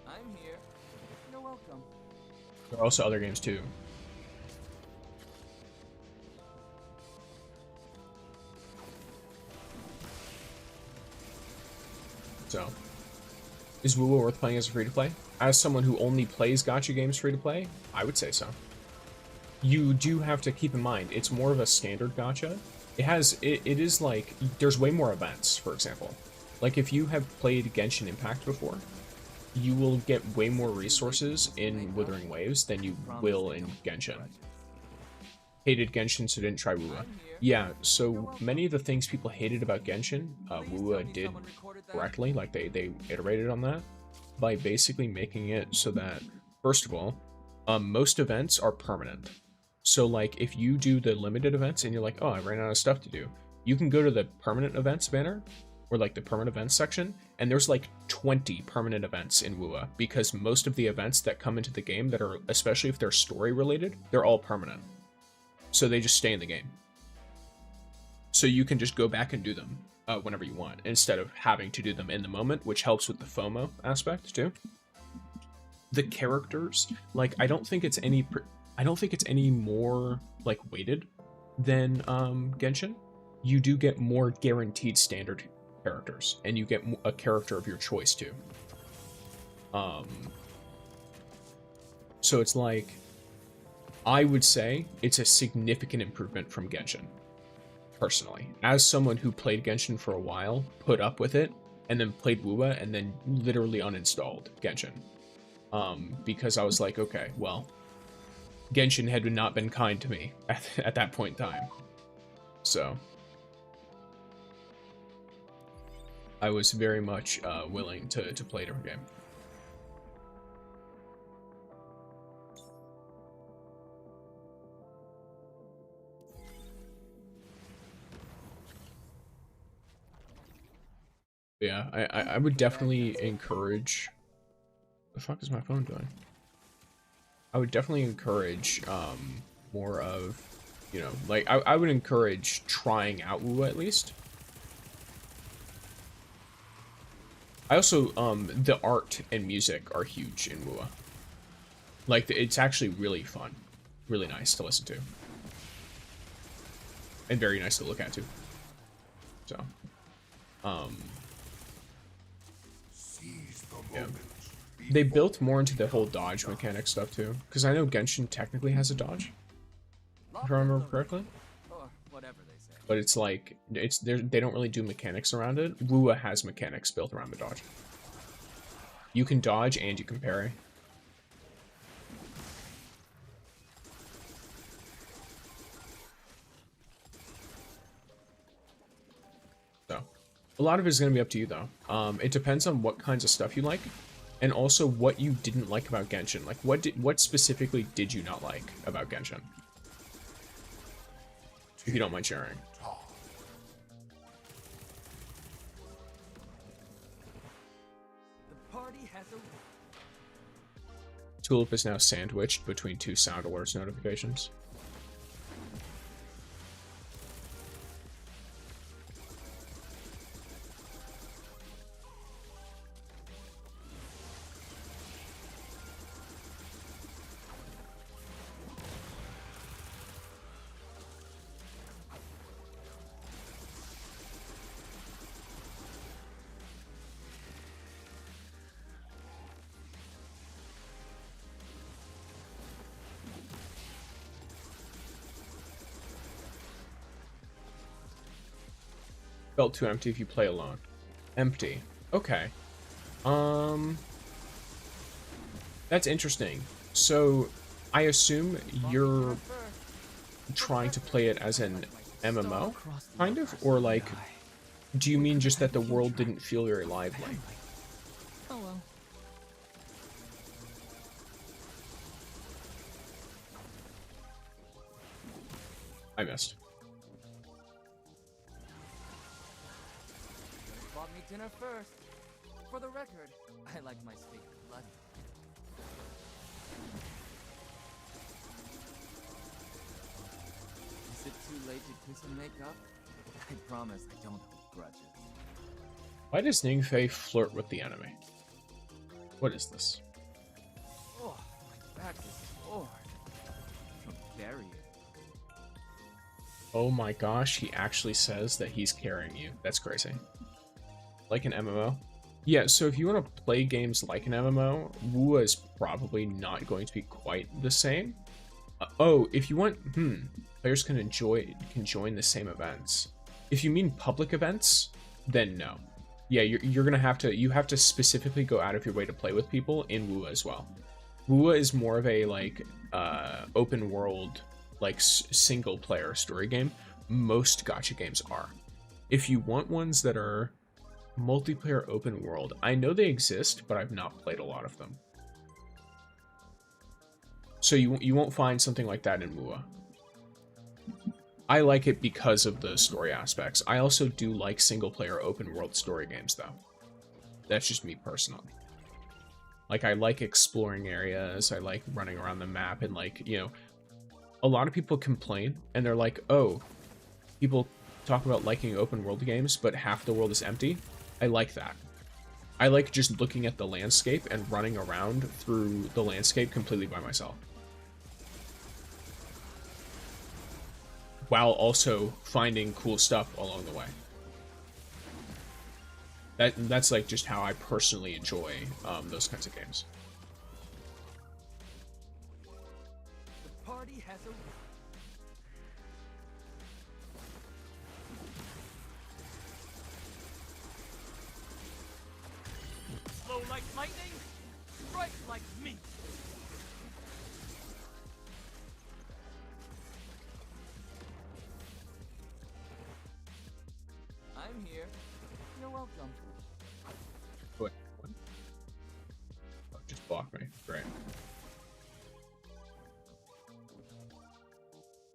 I'm here. You're welcome. There are also other games too. So, is WoW worth playing as a free-to-play? As someone who only plays gacha games free-to-play, I would say so. You do have to keep in mind, it's more of a standard gacha. It is like, there's way more events, for example. Like, if you have played Genshin Impact before, you will get way more resources in Withering Waves than you will in Genshin. Hated Genshin, so didn't try WoW. Yeah, so many of the things people hated about Genshin, WoW did correctly, like they iterated on that by basically making it so that, first of all, most events are permanent. So like if you do the limited events and you're like, oh, I ran out of stuff to do, you can go to the permanent events banner or like the permanent events section, and there's like 20 permanent events in WoW because most of the events that come into the game that are, especially if they're story related, they're all permanent. So they just stay in the game. So you can just go back and do them whenever you want, instead of having to do them in the moment, which helps with the FOMO aspect too. The characters, like, I don't think it's any more like weighted than Genshin. You do get more guaranteed standard characters, and you get a character of your choice too. So it's like, I would say it's a significant improvement from Genshin. Personally, as someone who played Genshin for a while, put up with it, and then played WoW, and then literally uninstalled Genshin. Because I was like, okay, well, Genshin had not been kind to me at that point in time. So, I was very much willing to play a different game. Yeah, I would definitely encourage... What the fuck is my phone doing? I would definitely encourage more of, you know, like, I would encourage trying out WoW at least. I also, the art and music are huge in WoW. Like, it's actually really fun. Really nice to listen to. And very nice to look at, too. So, yeah. They built more into the whole dodge mechanic stuff too, because I know Genshin technically has a dodge, if I remember correctly. But it's like they don't really do mechanics around it. WoW has mechanics built around the dodge. You can dodge and you can parry. So, a lot of it is going to be up to you though. It depends on what kinds of stuff you like. And also what you didn't like about Genshin. Like, what specifically did you not like about Genshin? If you don't mind sharing. The party has a... Tulip is now sandwiched between two sound alerts notifications. felt too empty if you play alone. Empty. Okay. That's interesting. So, I assume you're trying to play it as an MMO, kind of? Or like, do you mean just that the world didn't feel very lively? Oh well. I missed. Bought me dinner first. For the record, I like my steak bloody. Is it too late to kiss and make up? I promise I don't hold grudges. Why does Ningfei flirt with the enemy? What is this? Oh, my back is sore. From burying. Oh my gosh, he actually says that he's carrying you. That's crazy. Like an MMO? Yeah, so if you want to play games like an MMO, Wua is probably not going to be quite the same. Oh, if you want, players can join the same events. If you mean public events, then no. Yeah, you're gonna have to, you have to specifically go out of your way to play with people in Wua as well. Wua is more of a like open world, like single player story game. Most gacha games are. If you want ones that are multiplayer open world, I know they exist, but I've not played a lot of them. So you won't find something like that in Wua. I like it because of the story aspects. I also do like single player open world story games though. That's just me personally. Like I like exploring areas, I like running around the map, and like, you know, a lot of people complain and they're like, oh, people talk about liking open world games, but half the world is empty. I like that. I like just looking at the landscape and running around through the landscape completely by myself, while also finding cool stuff along the way. That's like just how I personally enjoy those kinds of games. The party has a flow like lightning, strike like me. I'm here. You're welcome. What? Oh, just block me. Great.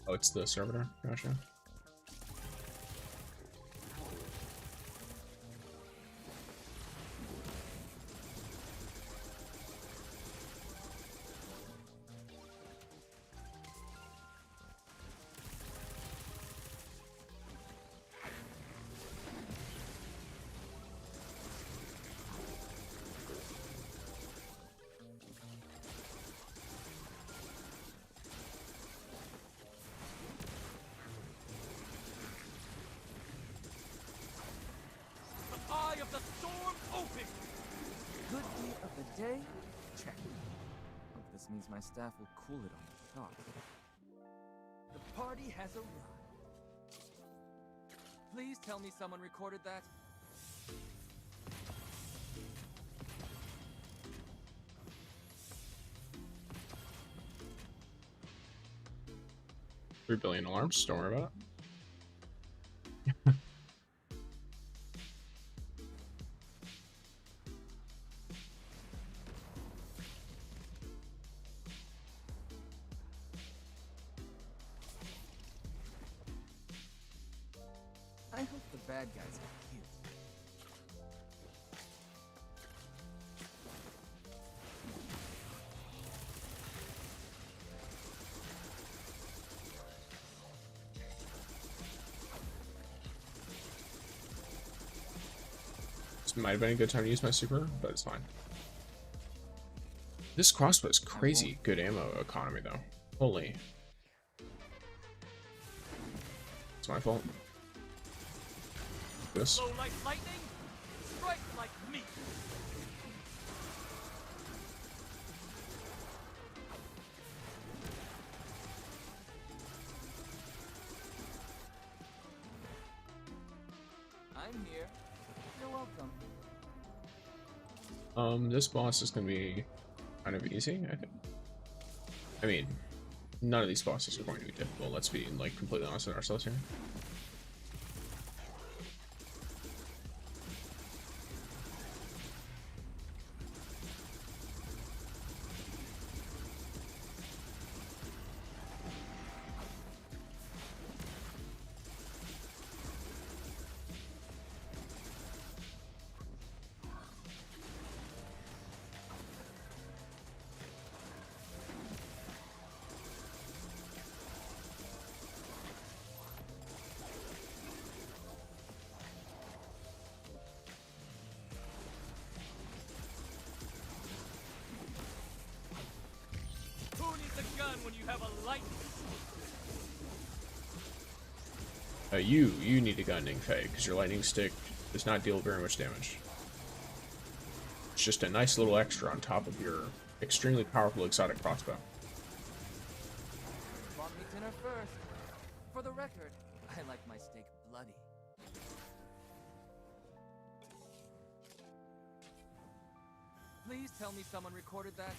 Oh, it's the servitor. Gotcha. Day? Check. Hope this means my staff will cool it on the shot. The party has arrived. Please tell me someone recorded that. $3 billion alarms, don't worry about it. I hope the bad guys are cute. This might have been a good time to use my super, but it's fine. This crossbow is crazy good ammo economy though. Holy. It's my fault. This. Flow like lightning, strike like me. I'm I'm here. You're welcome. This boss is gonna be kind of easy, I think. I mean, none of these bosses are going to be difficult. Let's be like completely honest with ourselves here. Who needs a gun when you have a lightning? You need a gun, Ningfei, because your lightning stick does not deal very much damage. It's just a nice little extra on top of your extremely powerful exotic crossbow. Want me dinner first? For the record, I like my steak bloody. Please tell me someone recorded that.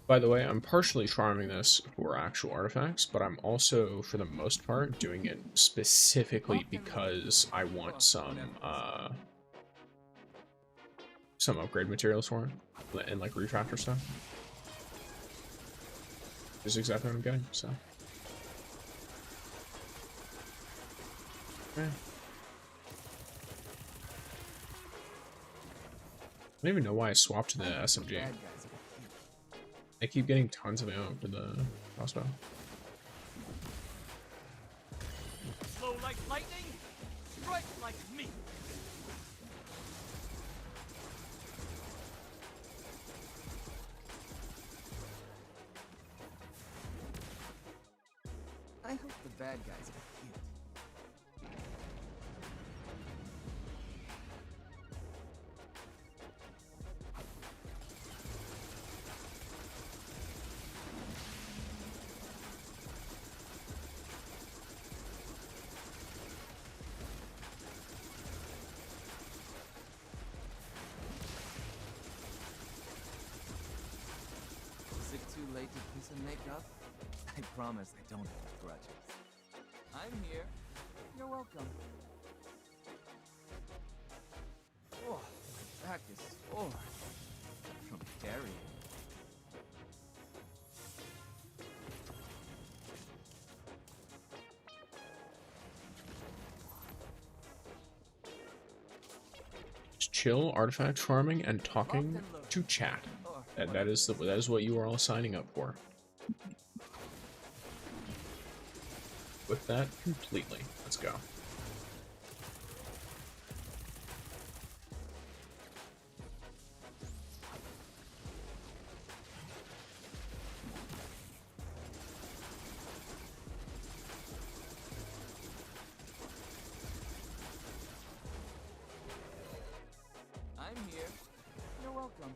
By the way, I'm partially farming this for actual artifacts, but I'm also, for the most part, doing it specifically because I want some upgrade materials for it, and like refactor stuff. This is exactly what I'm getting, so. Okay. I don't even know why I swapped to the SMG. I keep getting tons of ammo for the crossbow. Slow like lightning, strike like me. I hope the bad guys are cute. Is it too late to do some makeup? I promise I don't have grudges. I'm here. You're welcome. Oh, my back is sore from carrying. Just chill, artifact farming, and talking to chat. That is what you are all signing up for. With that completely. Let's go. I'm here. You're welcome.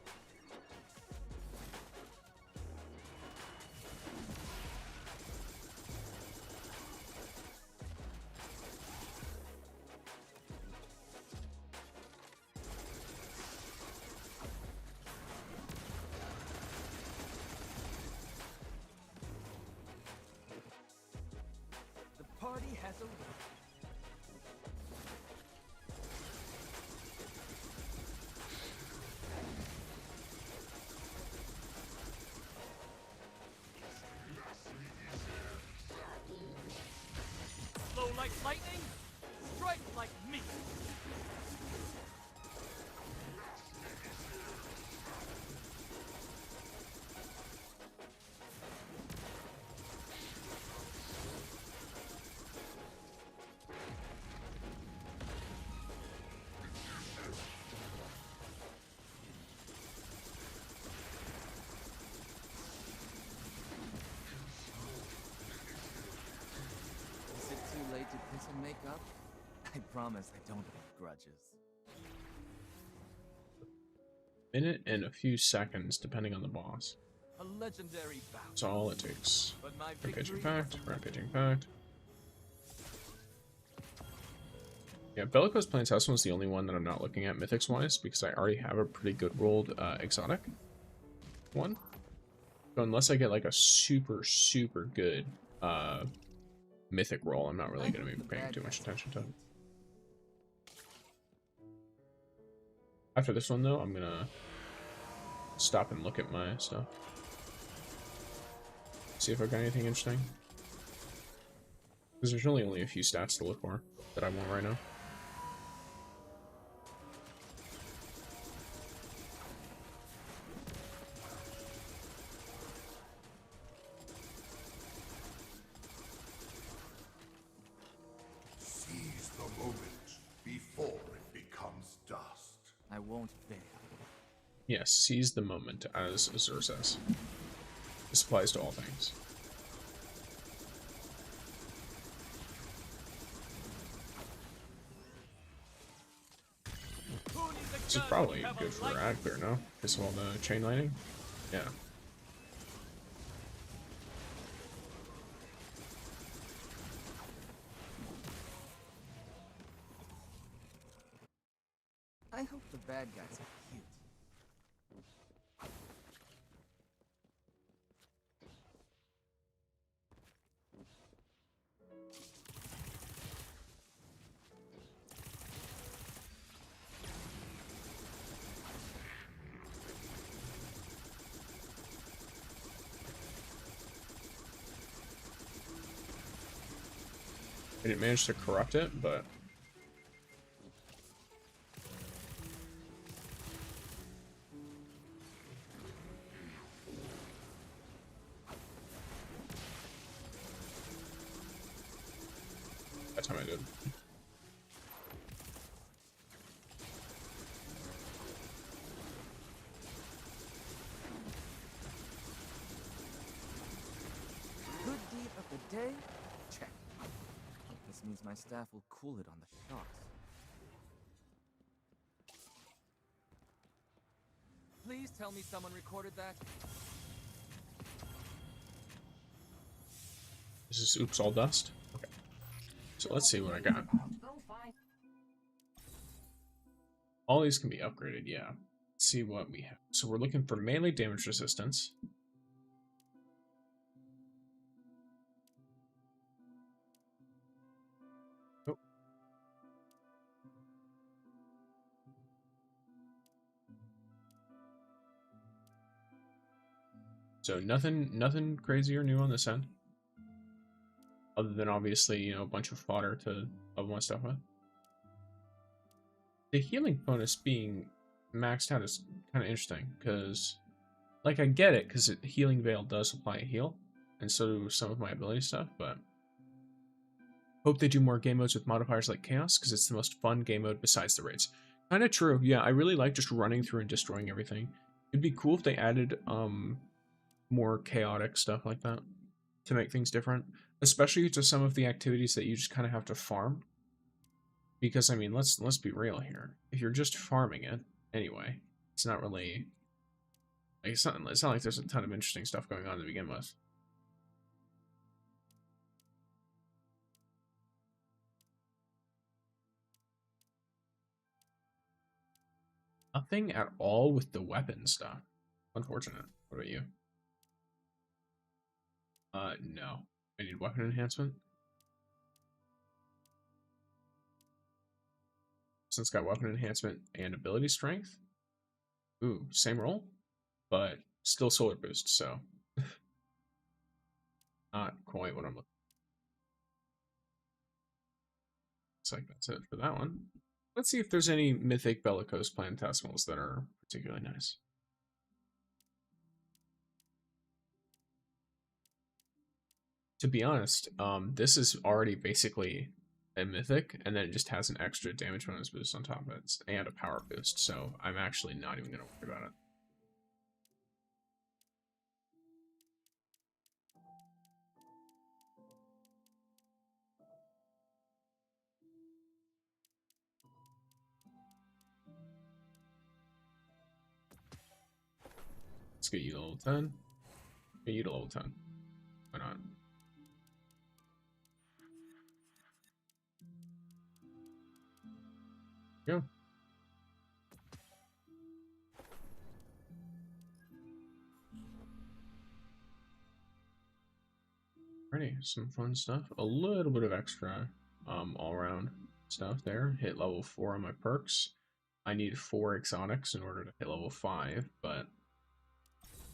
The party has arrived. Flow like lightning, strike like me. Is it too late to put some makeup? I promise I don't have grudges. minute and a few seconds, depending on the boss. A legendary bout. That's all it takes. But my Rampaging victory Pact, Rampaging Pact. Yeah, Bellicose Planetesimal is the only one that I'm not looking at mythics-wise, because I already have a pretty good rolled exotic one. So unless I get like a super, super good mythic roll, I'm not really going to be paying too much attention to it. After this one, though, I'm going to stop and look at my stuff. See if I've got anything interesting. Because there's really only a few stats to look for that I want right now. Seize the moment before it becomes dust. I won't fail. Yes, seize the moment, as Azur says. This applies to all things. This is probably good for ad clear, no? Because of all the chain lightning? Yeah. I hope the bad guys are cute. I didn't manage to corrupt it, but that time I did. Good deed of the day? Check. This means my staff will cool it on the shocks. Please tell me someone recorded that. This is oops all dust? Okay. So let's see what I got. All these can be upgraded, yeah. Let's see what we have. So we're looking for melee damage resistance. Oh. So nothing crazy or new on this end. Other than obviously, you know, a bunch of fodder to level my stuff with. The healing bonus being maxed out is kind of interesting, because, like, I get it, because Healing Veil does apply a heal, and so do some of my ability stuff, but hope they do more game modes with modifiers like Chaos, because it's the most fun game mode besides the raids. Kind of true, yeah, I really like just running through and destroying everything. It'd be cool if they added more chaotic stuff like that to make things different, especially to some of the activities that you just kind of have to farm. Because, I mean, let's be real here. If you're just farming it, anyway, it's not really... Like, it's not like there's a ton of interesting stuff going on to begin with. Nothing at all with the weapon stuff. Unfortunate. What about you? No. I need weapon enhancement. So it's got weapon enhancement and ability strength. Ooh, same roll, but still solar boost, so not quite what I'm looking for. Looks like that's it for that one. Let's see if there's any mythic bellicose planetesimals that are particularly nice. To be honest, this is already basically a mythic, and then it just has an extra damage bonus boost on top of it, and a power boost, so I'm actually not even going to worry about it. Let's get you to level 10. Get you to level 10. Why not? Yeah. Alrighty, some fun stuff. A little bit of extra all-around stuff there. Hit level 4 on my perks. I need 4 exotics in order to hit level 5, but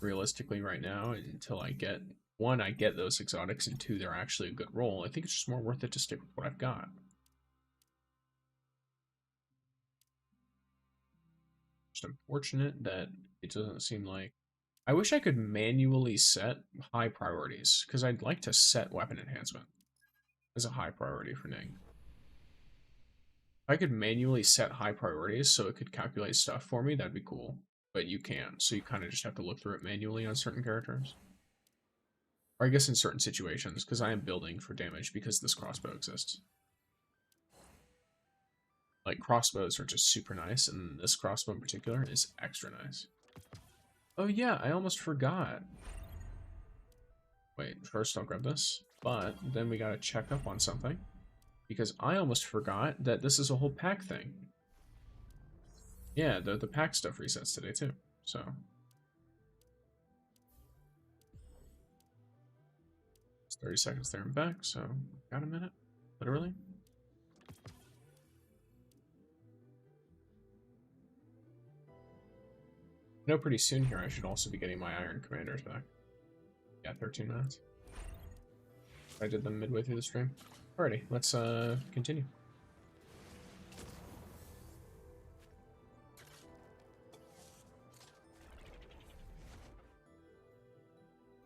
realistically right now, until I get, 1, I get those exotics, and 2, they're actually a good roll, I think it's just more worth it to stick with what I've got. Just unfortunate that it doesn't seem like... I wish I could manually set high priorities, because I'd like to set weapon enhancement as a high priority for Ning. If I could manually set high priorities so it could calculate stuff for me, that'd be cool. But you can't, so you kind of just have to look through it manually on certain characters. Or I guess in certain situations, because I am building for damage because this crossbow exists. Like, crossbows are just super nice, and this crossbow in particular is extra nice. Oh yeah, I almost forgot. Wait, first I'll grab this, but then we gotta check up on something. Because I almost forgot that this is a whole pack thing. Yeah, the pack stuff resets today too, so. It's 30 seconds there and back, so got a minute, literally. I know pretty soon here I should also be getting my Iron Commanders back. Yeah, 13 minutes. I did them midway through the stream. Alrighty, let's continue.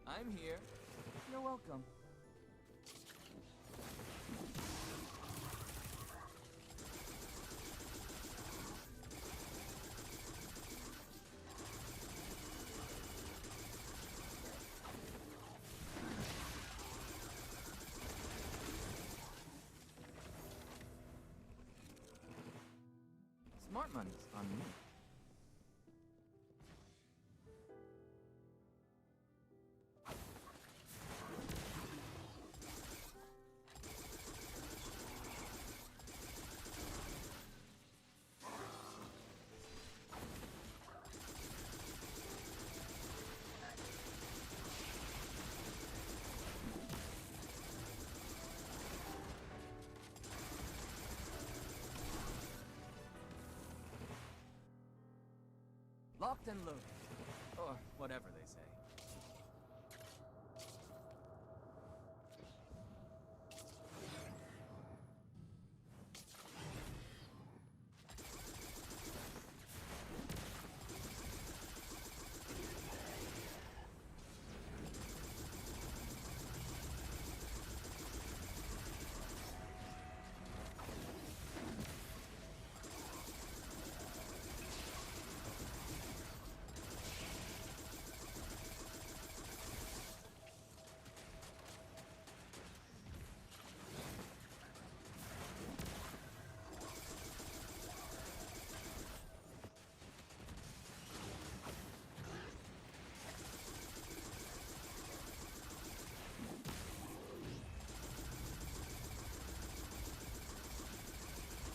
I'm here. You're welcome. Smart money's on me. Locked and loaded. Or whatever they say.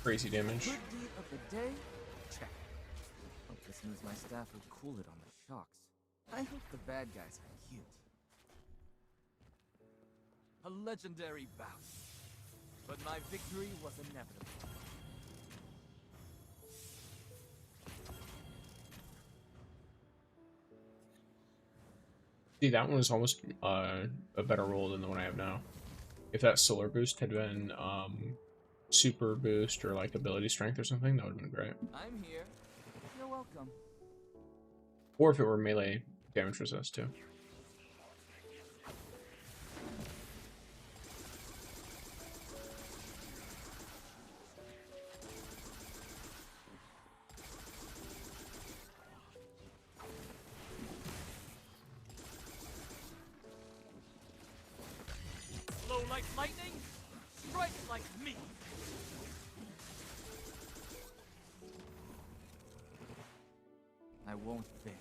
Crazy damage. Good deed of the day? Check. Hope this means my staff will cool it on the shocks. I hope the bad guys are cute. A legendary bout. But my victory was inevitable. See, that one was almost a better roll than the one I have now. If that solar boost had been super boost or like ability strength or something, that would have been great. I'm here. You're welcome. Or if it were melee damage resist too. Flow like lightning, strike like me. I won't fail.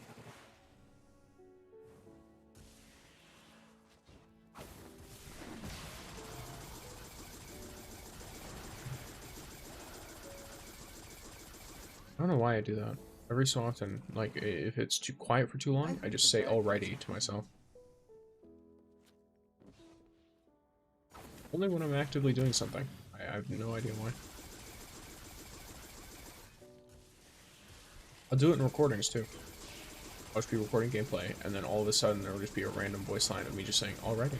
I don't know why I do that. Every so often, like, if it's too quiet for too long, I just say alrighty to myself. Only when I'm actively doing something. I have no idea why. I'll do it in recordings, too. I'll just be recording gameplay, and then all of a sudden there will just be a random voice line of me just saying, alrighty.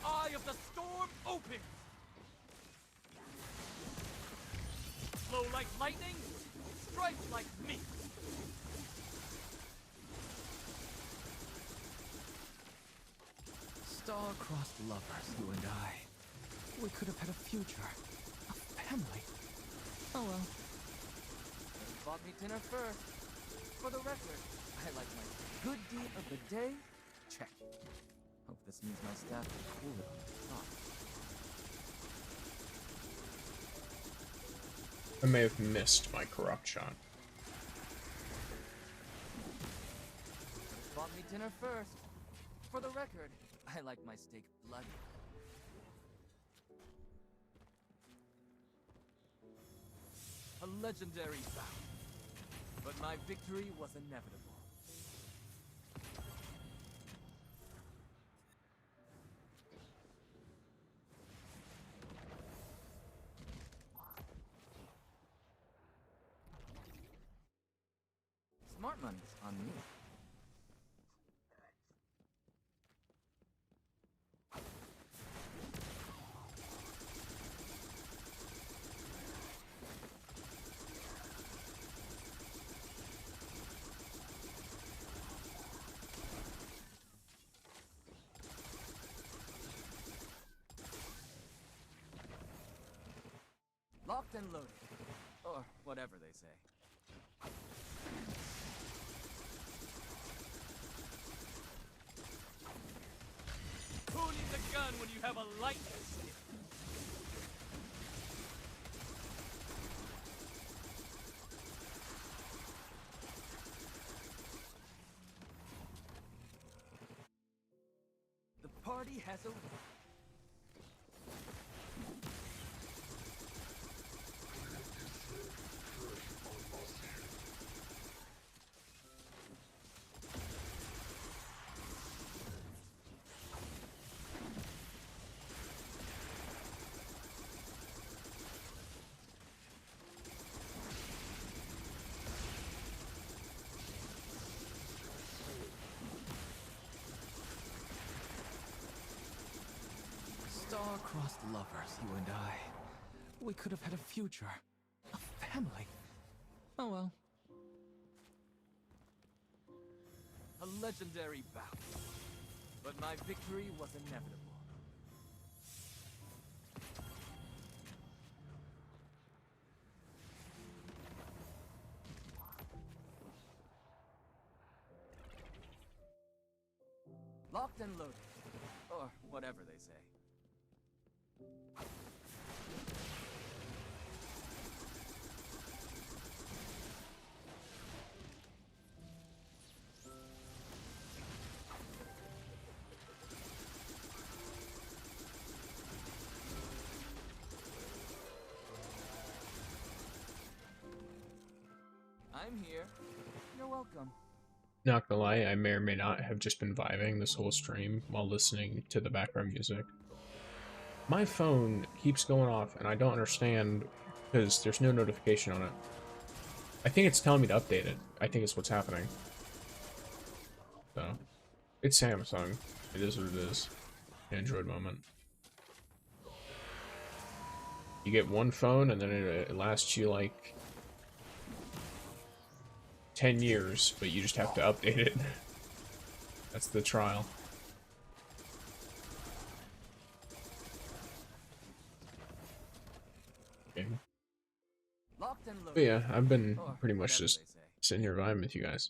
Eye of the storm opens! Flow like lightning, strike like me! Star-crossed lovers, you and I. We could have had a future. A family. Oh well. Bought me dinner first. For the record, I like my good deed of the day. Check. Hope this means my staff will cool it on the top. I may have missed my corrupt shot. Bought me dinner first. For the record, I like my steak bloody. A legendary bout. But my victory was inevitable. Smart money's on me. Locked and loaded. Or whatever they say. Who needs a gun when you have a lightning stick? The party has a... Star-crossed lovers, you and I. We could have had a future. A family. Oh well. A legendary bout. But my victory was inevitable. Locked and loaded. Or whatever they say. I'm here. You're welcome. Not gonna lie, I may or may not have just been vibing this whole stream while listening to the background music. My phone keeps going off, and I don't understand because there's no notification on it. I think it's telling me to update it. I think it's what's happening. So, it's Samsung. It is what it is. Android moment. You get one phone, and then it lasts you like 10 years, but you just have to update it. That's the trial. Okay. But yeah, I've been pretty much just sitting here vibing with you guys.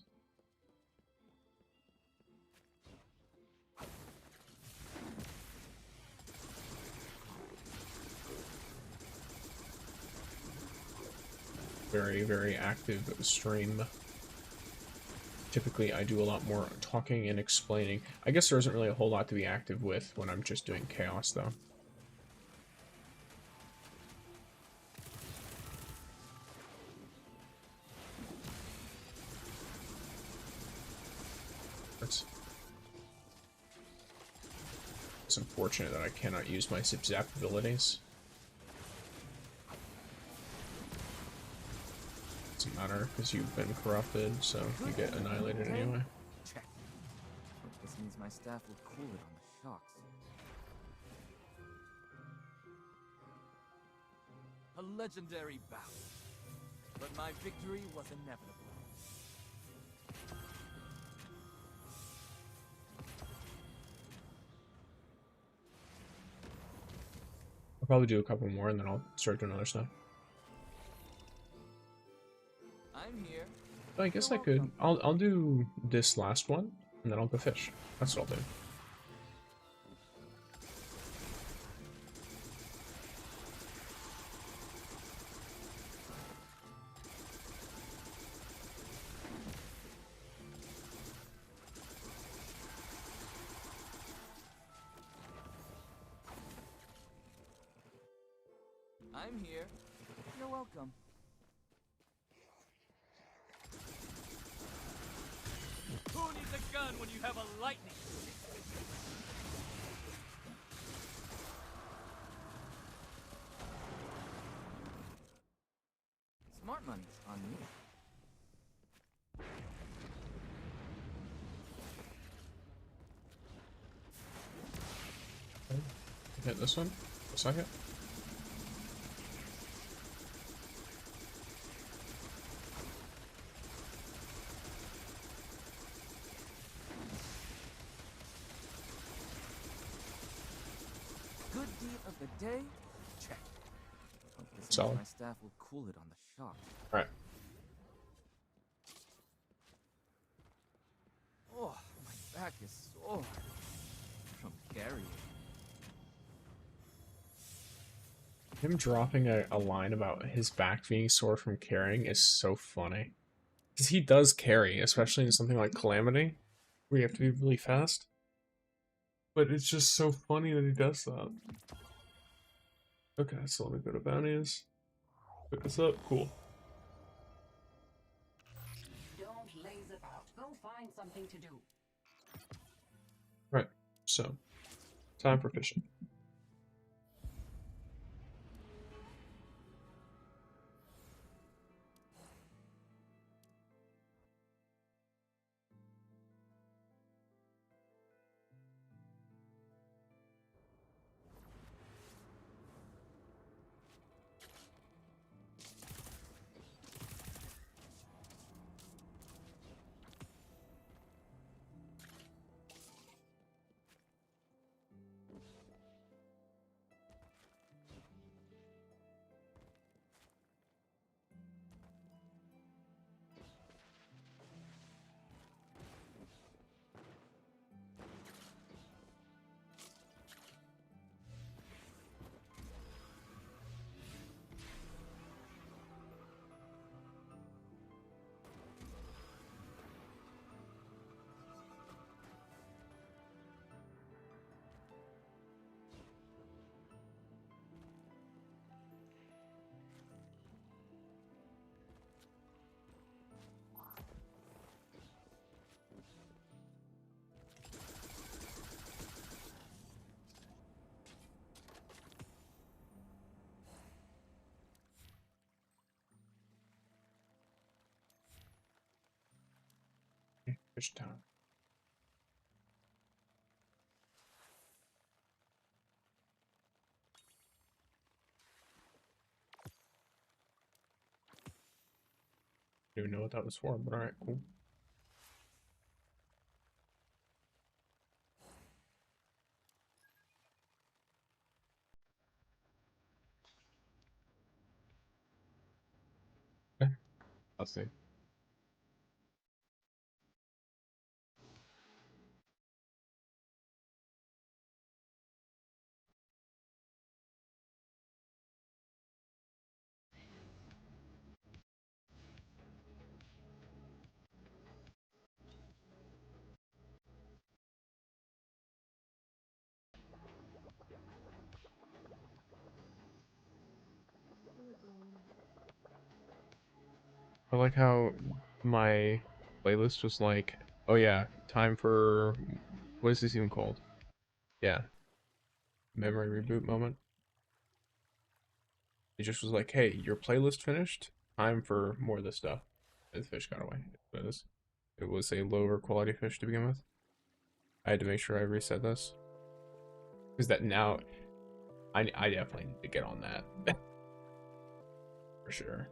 very, very active stream. Typically, I do a lot more talking and explaining. I guess there isn't really a whole lot to be active with when I'm just doing chaos, though. It's unfortunate that I cannot use my zip-zap abilities. Doesn't matter, because you've been corrupted, so you get annihilated anyway. Check. Hope this means my staff will cool it on the shocks. A legendary bout. But my victory was inevitable. I'll probably do a couple more and then I'll start doing other stuff. I'm here. I guess I could. I'll do this last one and then I'll go fish. That's what I'll do. I'm here. You're welcome. Who needs a gun when you have a lightning? Smart money's on me. Okay. Hit this one. A second. Good deed of the day? Check. Hope this means Solid. my staff will cool it on the shock. Alright. Oh, my back is sore from carrying. Him dropping a line about his back being sore from carrying is so funny. Because he does carry, especially in something like Calamity, where you have to be really fast. But it's just so funny that he does that. Okay, so let me go to bounties. Pick this up. Cool. Don't laze about. Go find something to do. Right, so time for fishing. Fish time. Don't even know what that was for, but alright, cool. Okay, let's see. I like how my playlist was like, oh yeah, time for, what is this even called? Yeah, memory reboot moment. It just was like, hey, your playlist finished. Time for more of this stuff. And the fish got away. It was a lower quality fish to begin with. I had to make sure I reset this. Because that now, I definitely need to get on that. For sure.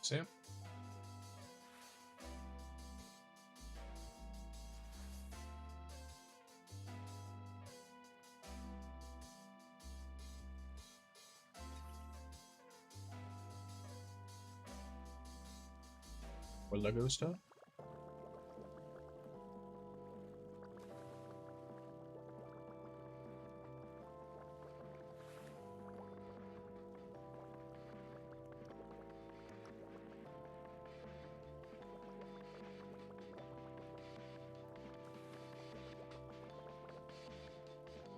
Sam? Or Lego stuff?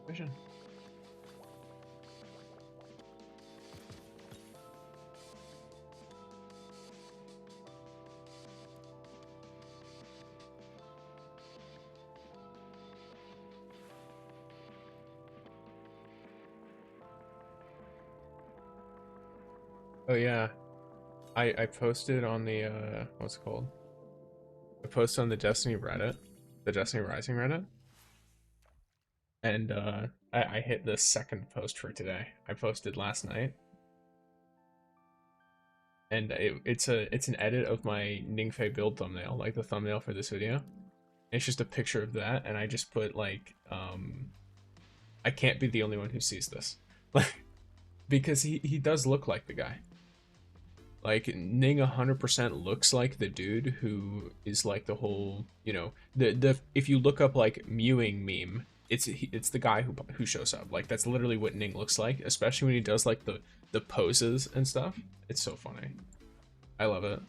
Vision. Oh yeah, I posted on the what's it called? I posted on the Destiny Reddit, the Destiny Rising Reddit, and I hit the second post for today. I posted last night, and it's an edit of my Ningfei build thumbnail, like the thumbnail for this video. It's just a picture of that, and I just put like I can't be the only one who sees this, like because he does look like the guy. Like Ning 100% looks like the dude who is like the whole, you know, the if you look up like mewing meme, it's the guy who shows up. Like that's literally what Ning looks like, especially when he does like the poses and stuff. It's so funny. I love it.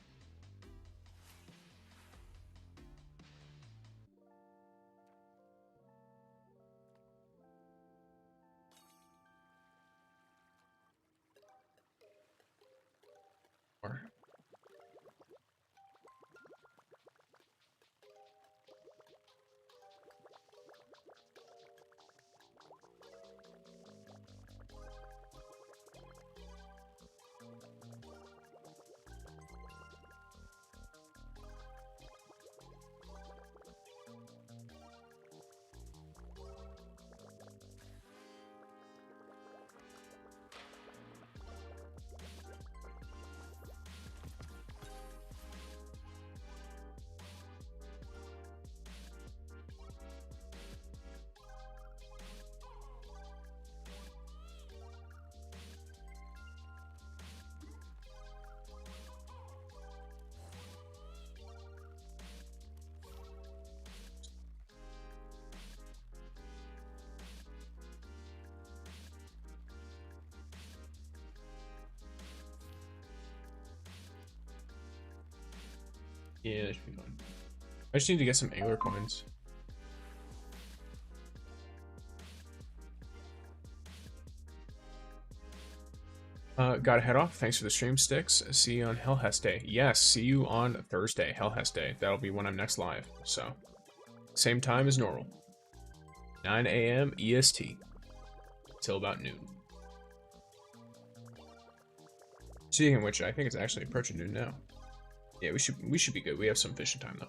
Yeah, that should be fun. I just need to get some angler coins. Gotta head off. Thanks for the stream, Sticks. See you on HELHEST Day. Yes, see you on Thursday, HELHEST Day. That'll be when I'm next live. So, same time as normal. 9 a.m. EST. Till about noon. Speaking of which, I think it's actually approaching noon now. Yeah, we should be good. We have some fishing time though.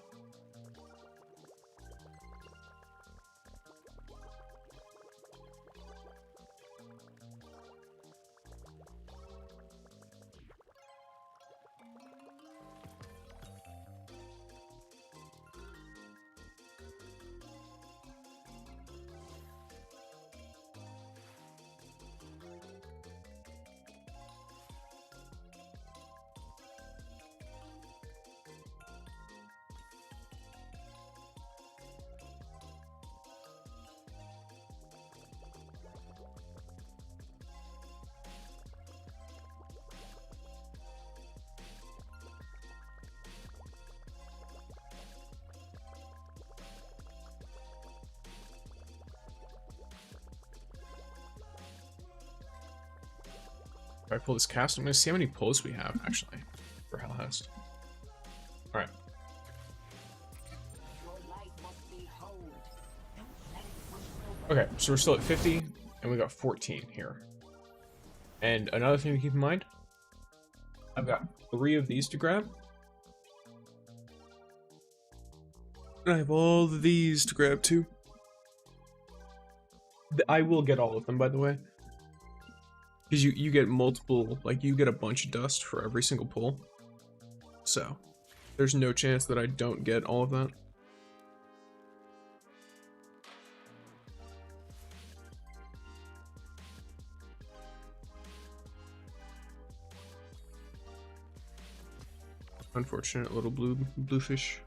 If I pull this cast, I'm going to see how many pulls we have, actually, for HELHEST. Alright. Okay, so we're still at 50, and we got 14 here. And another thing to keep in mind, I've got 3 of these to grab. And I have all of these to grab, too. I will get all of them, by the way. Because you get multiple, like, you get a bunch of dust for every single pull. So, there's no chance that I don't get all of that. Unfortunate little bluefish.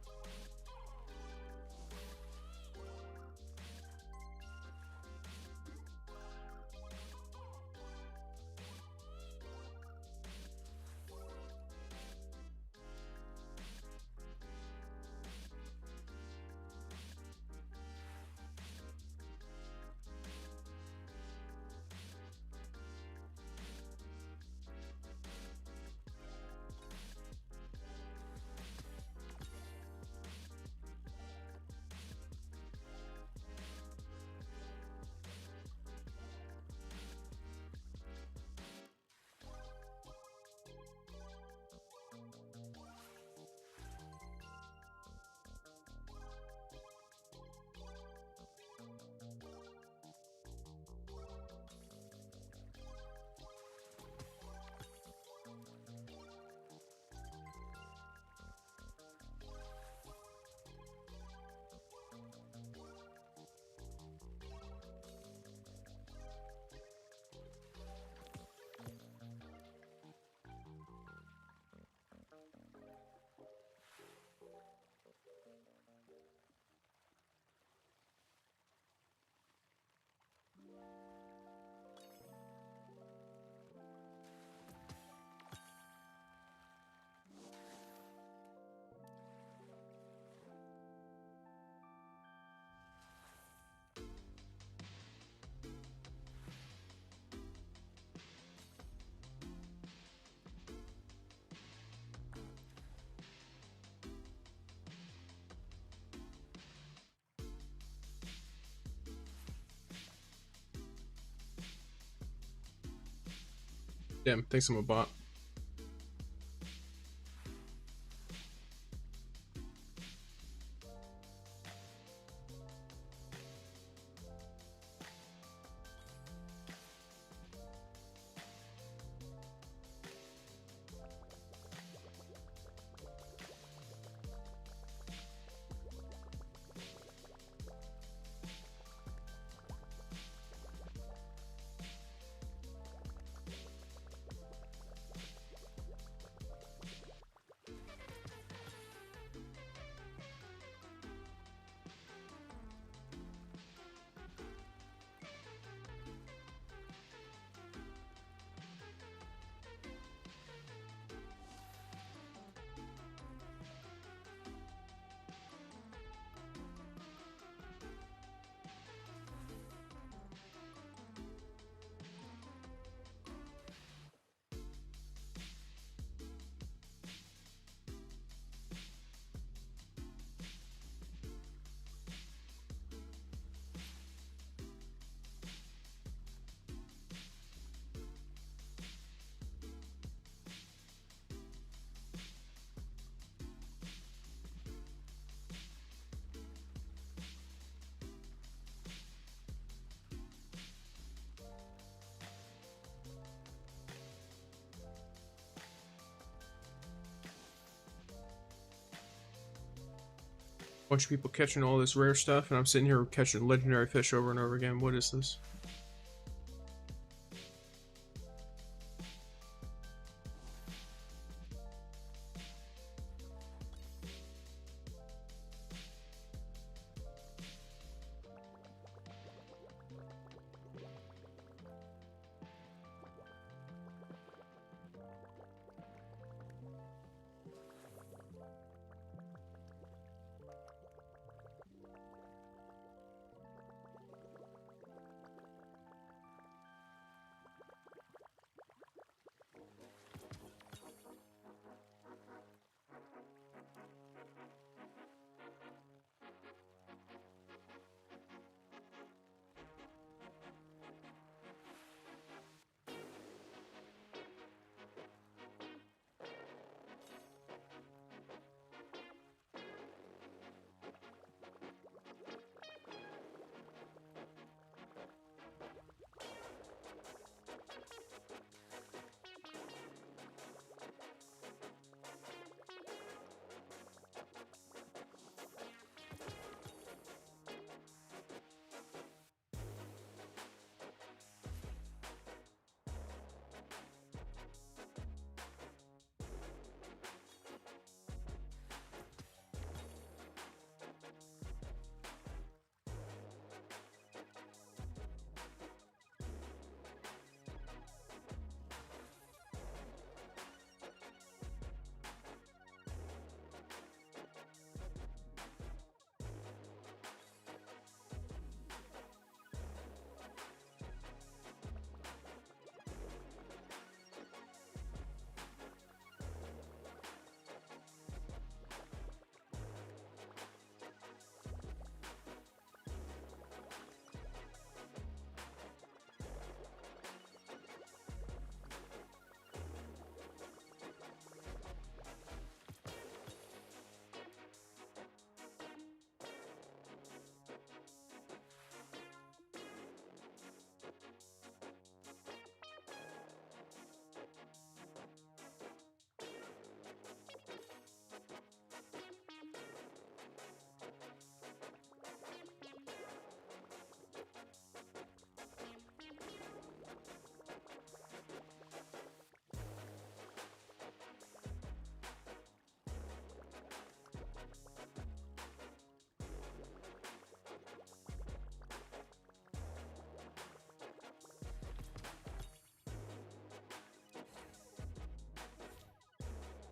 Damn, thanks I'm a bot. bunch of people catching all this rare stuff, and I'm sitting here catching legendary fish over and over again. What is this?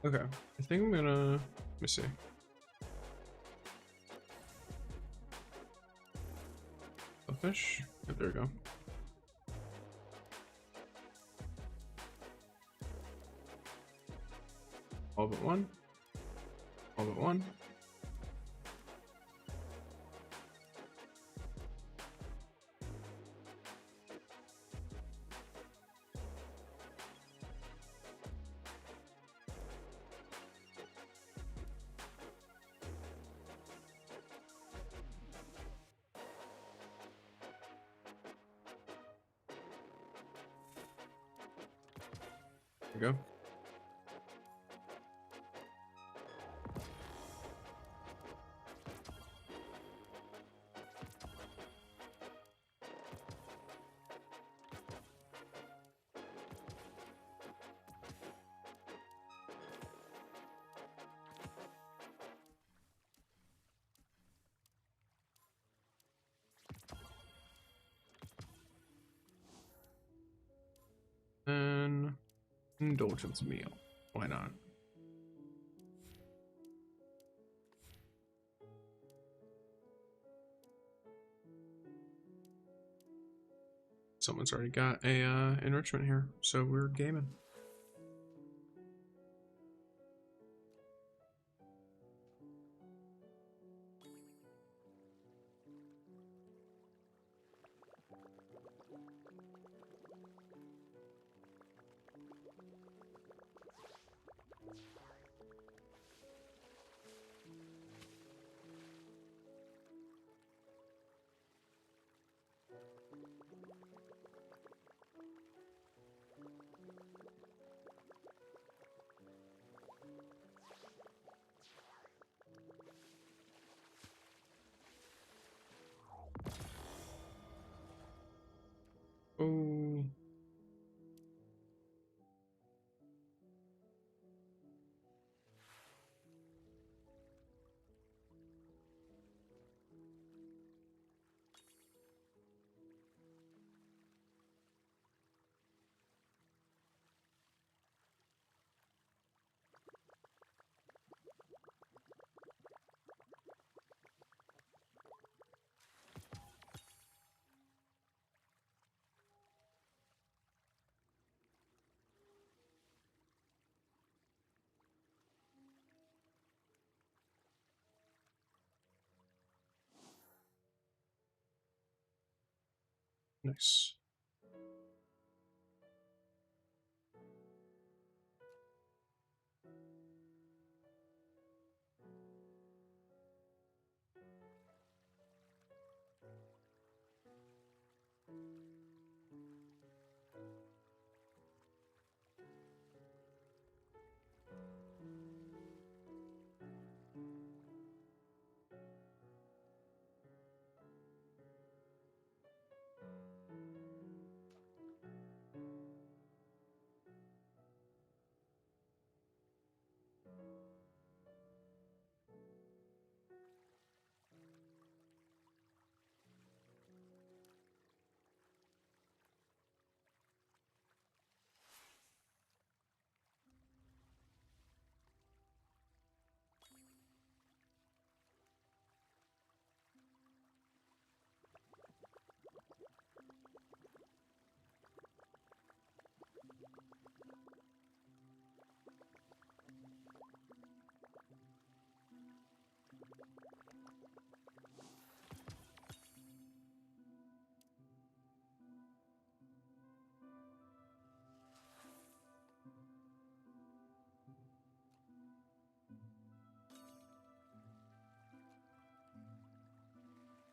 Okay, I think I'm gonna, let me see. A fish? Oh, there we go. All but one. All but one. There we go. And indulgence meal. Why not? Someone's already got a enrichment here, so we're gaming. Nice.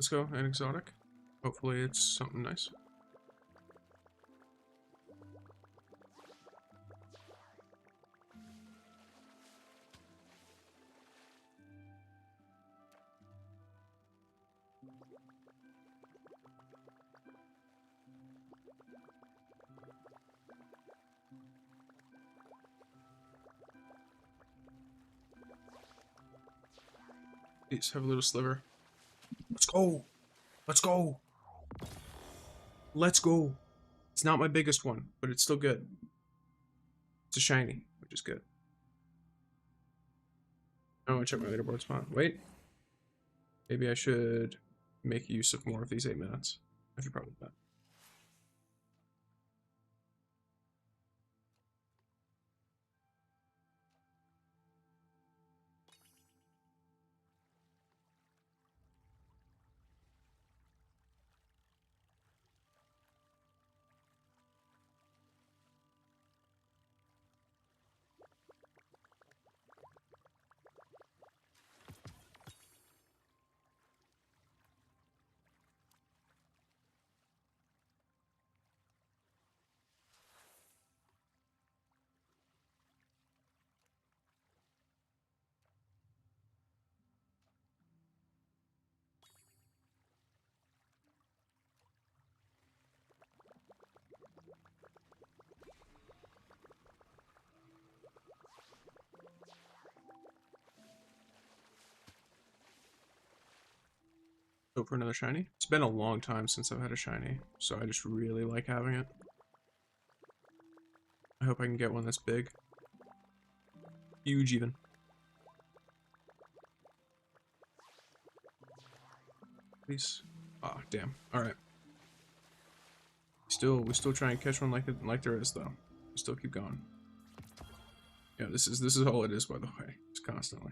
Let's go, an exotic. Hopefully it's something nice. Please have a little sliver. Let's go! Let's go! Let's go! It's not my biggest one, but it's still good. It's a shiny, which is good. I want to check my leaderboard spot. Wait. Maybe I should make use of more of these 8 minutes. I should probably do that. Go for another shiny. It's been a long time since I've had a shiny, so I just really like having it. I hope I can get one that's big. Huge even. Please. Ah, damn. Alright. We still try and catch one like there is though. We still keep going. Yeah, this is all it is, by the way. Just constantly.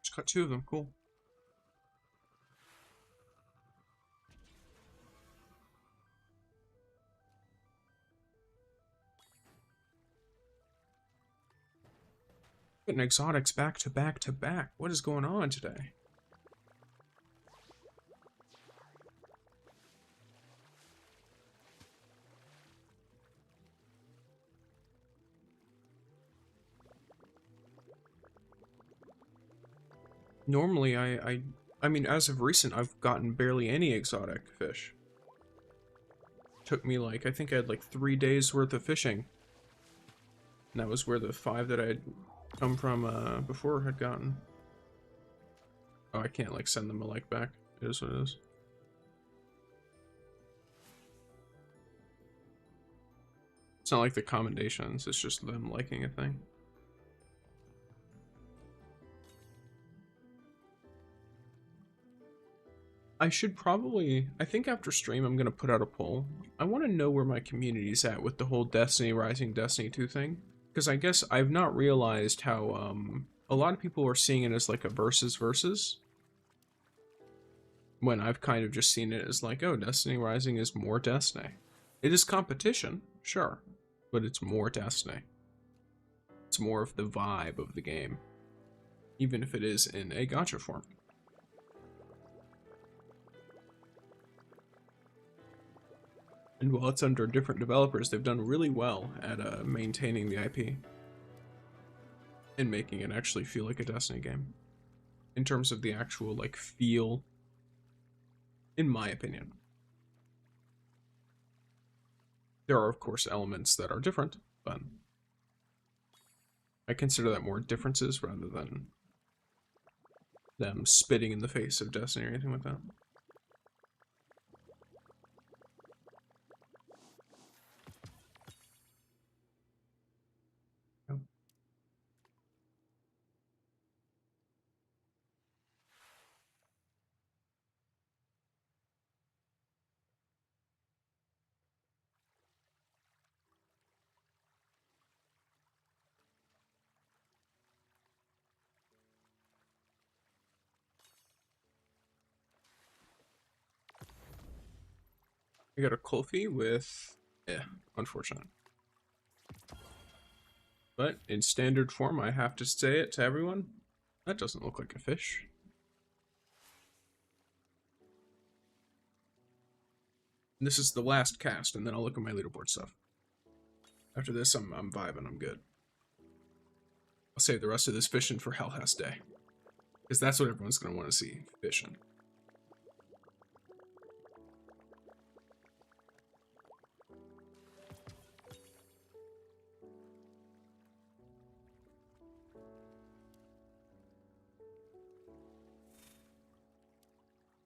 Just got 2 of them. Cool. Getting exotics back to back to back. What is going on today? Normally, I mean, as of recent, I've gotten barely any exotic fish. Took me like, I think I had like 3 days worth of fishing. And that was where the 5 that I'd come from before had gotten. Oh, I can't like send them a like back. It is what it is. It's not like the commendations, it's just them liking a thing. I should probably, I think after stream I'm going to put out a poll. I want to know where my community's at with the whole Destiny Rising Destiny 2 thing. Because I guess I've not realized how a lot of people are seeing it as like a versus. When I've kind of just seen it as like, oh, Destiny Rising is more Destiny. It is competition, sure. But it's more Destiny. It's more of the vibe of the game. Even if it is in a gacha form. And while it's under different developers, they've done really well at maintaining the IP. And making it actually feel like a Destiny game. In terms of the actual, like, feel. In my opinion. There are, of course, elements that are different, but I consider that more differences rather than them spitting in the face of Destiny or anything like that. I got a Lofi with, unfortunate. But in standard form, I have to say it to everyone. That doesn't look like a fish. And this is the last cast, and then I'll look at my leaderboard stuff. After this, I'm vibing, I'm good. I'll save the rest of this fishing for HELHEST Day. Because that's what everyone's going to want to see, fishing.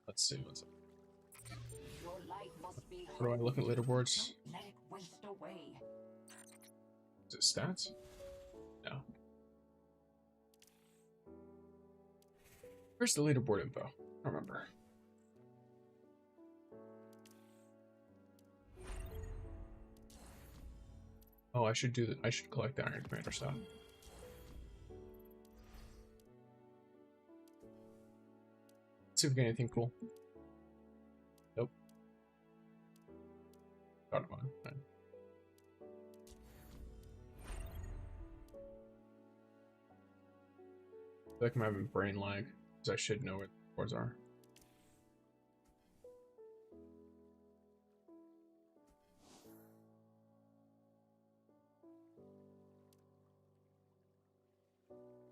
Let's see what's up. How do I look at leaderboards? Let it waste away. Is it stats? No. Where's the leaderboard info? I don't remember. Oh, I should do that. I should collect the Iron Commander stuff. Let's see if we get anything cool. Nope. Got it on. Right. I feel like I'm having brain lag, because I should know where the boards are.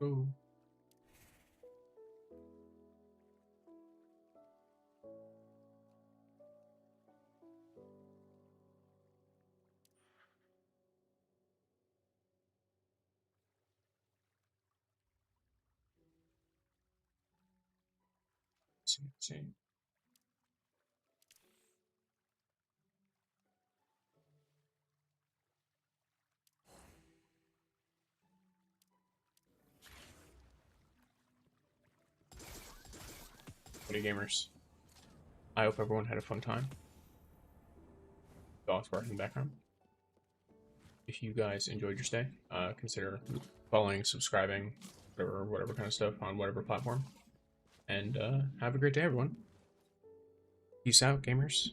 Ooh. See. Hey gamers. I hope everyone had a fun time. Dogs barking in the background. If you guys enjoyed your stay, consider following, subscribing, whatever kind of stuff on whatever platform. And have a great day, everyone. Peace out, gamers.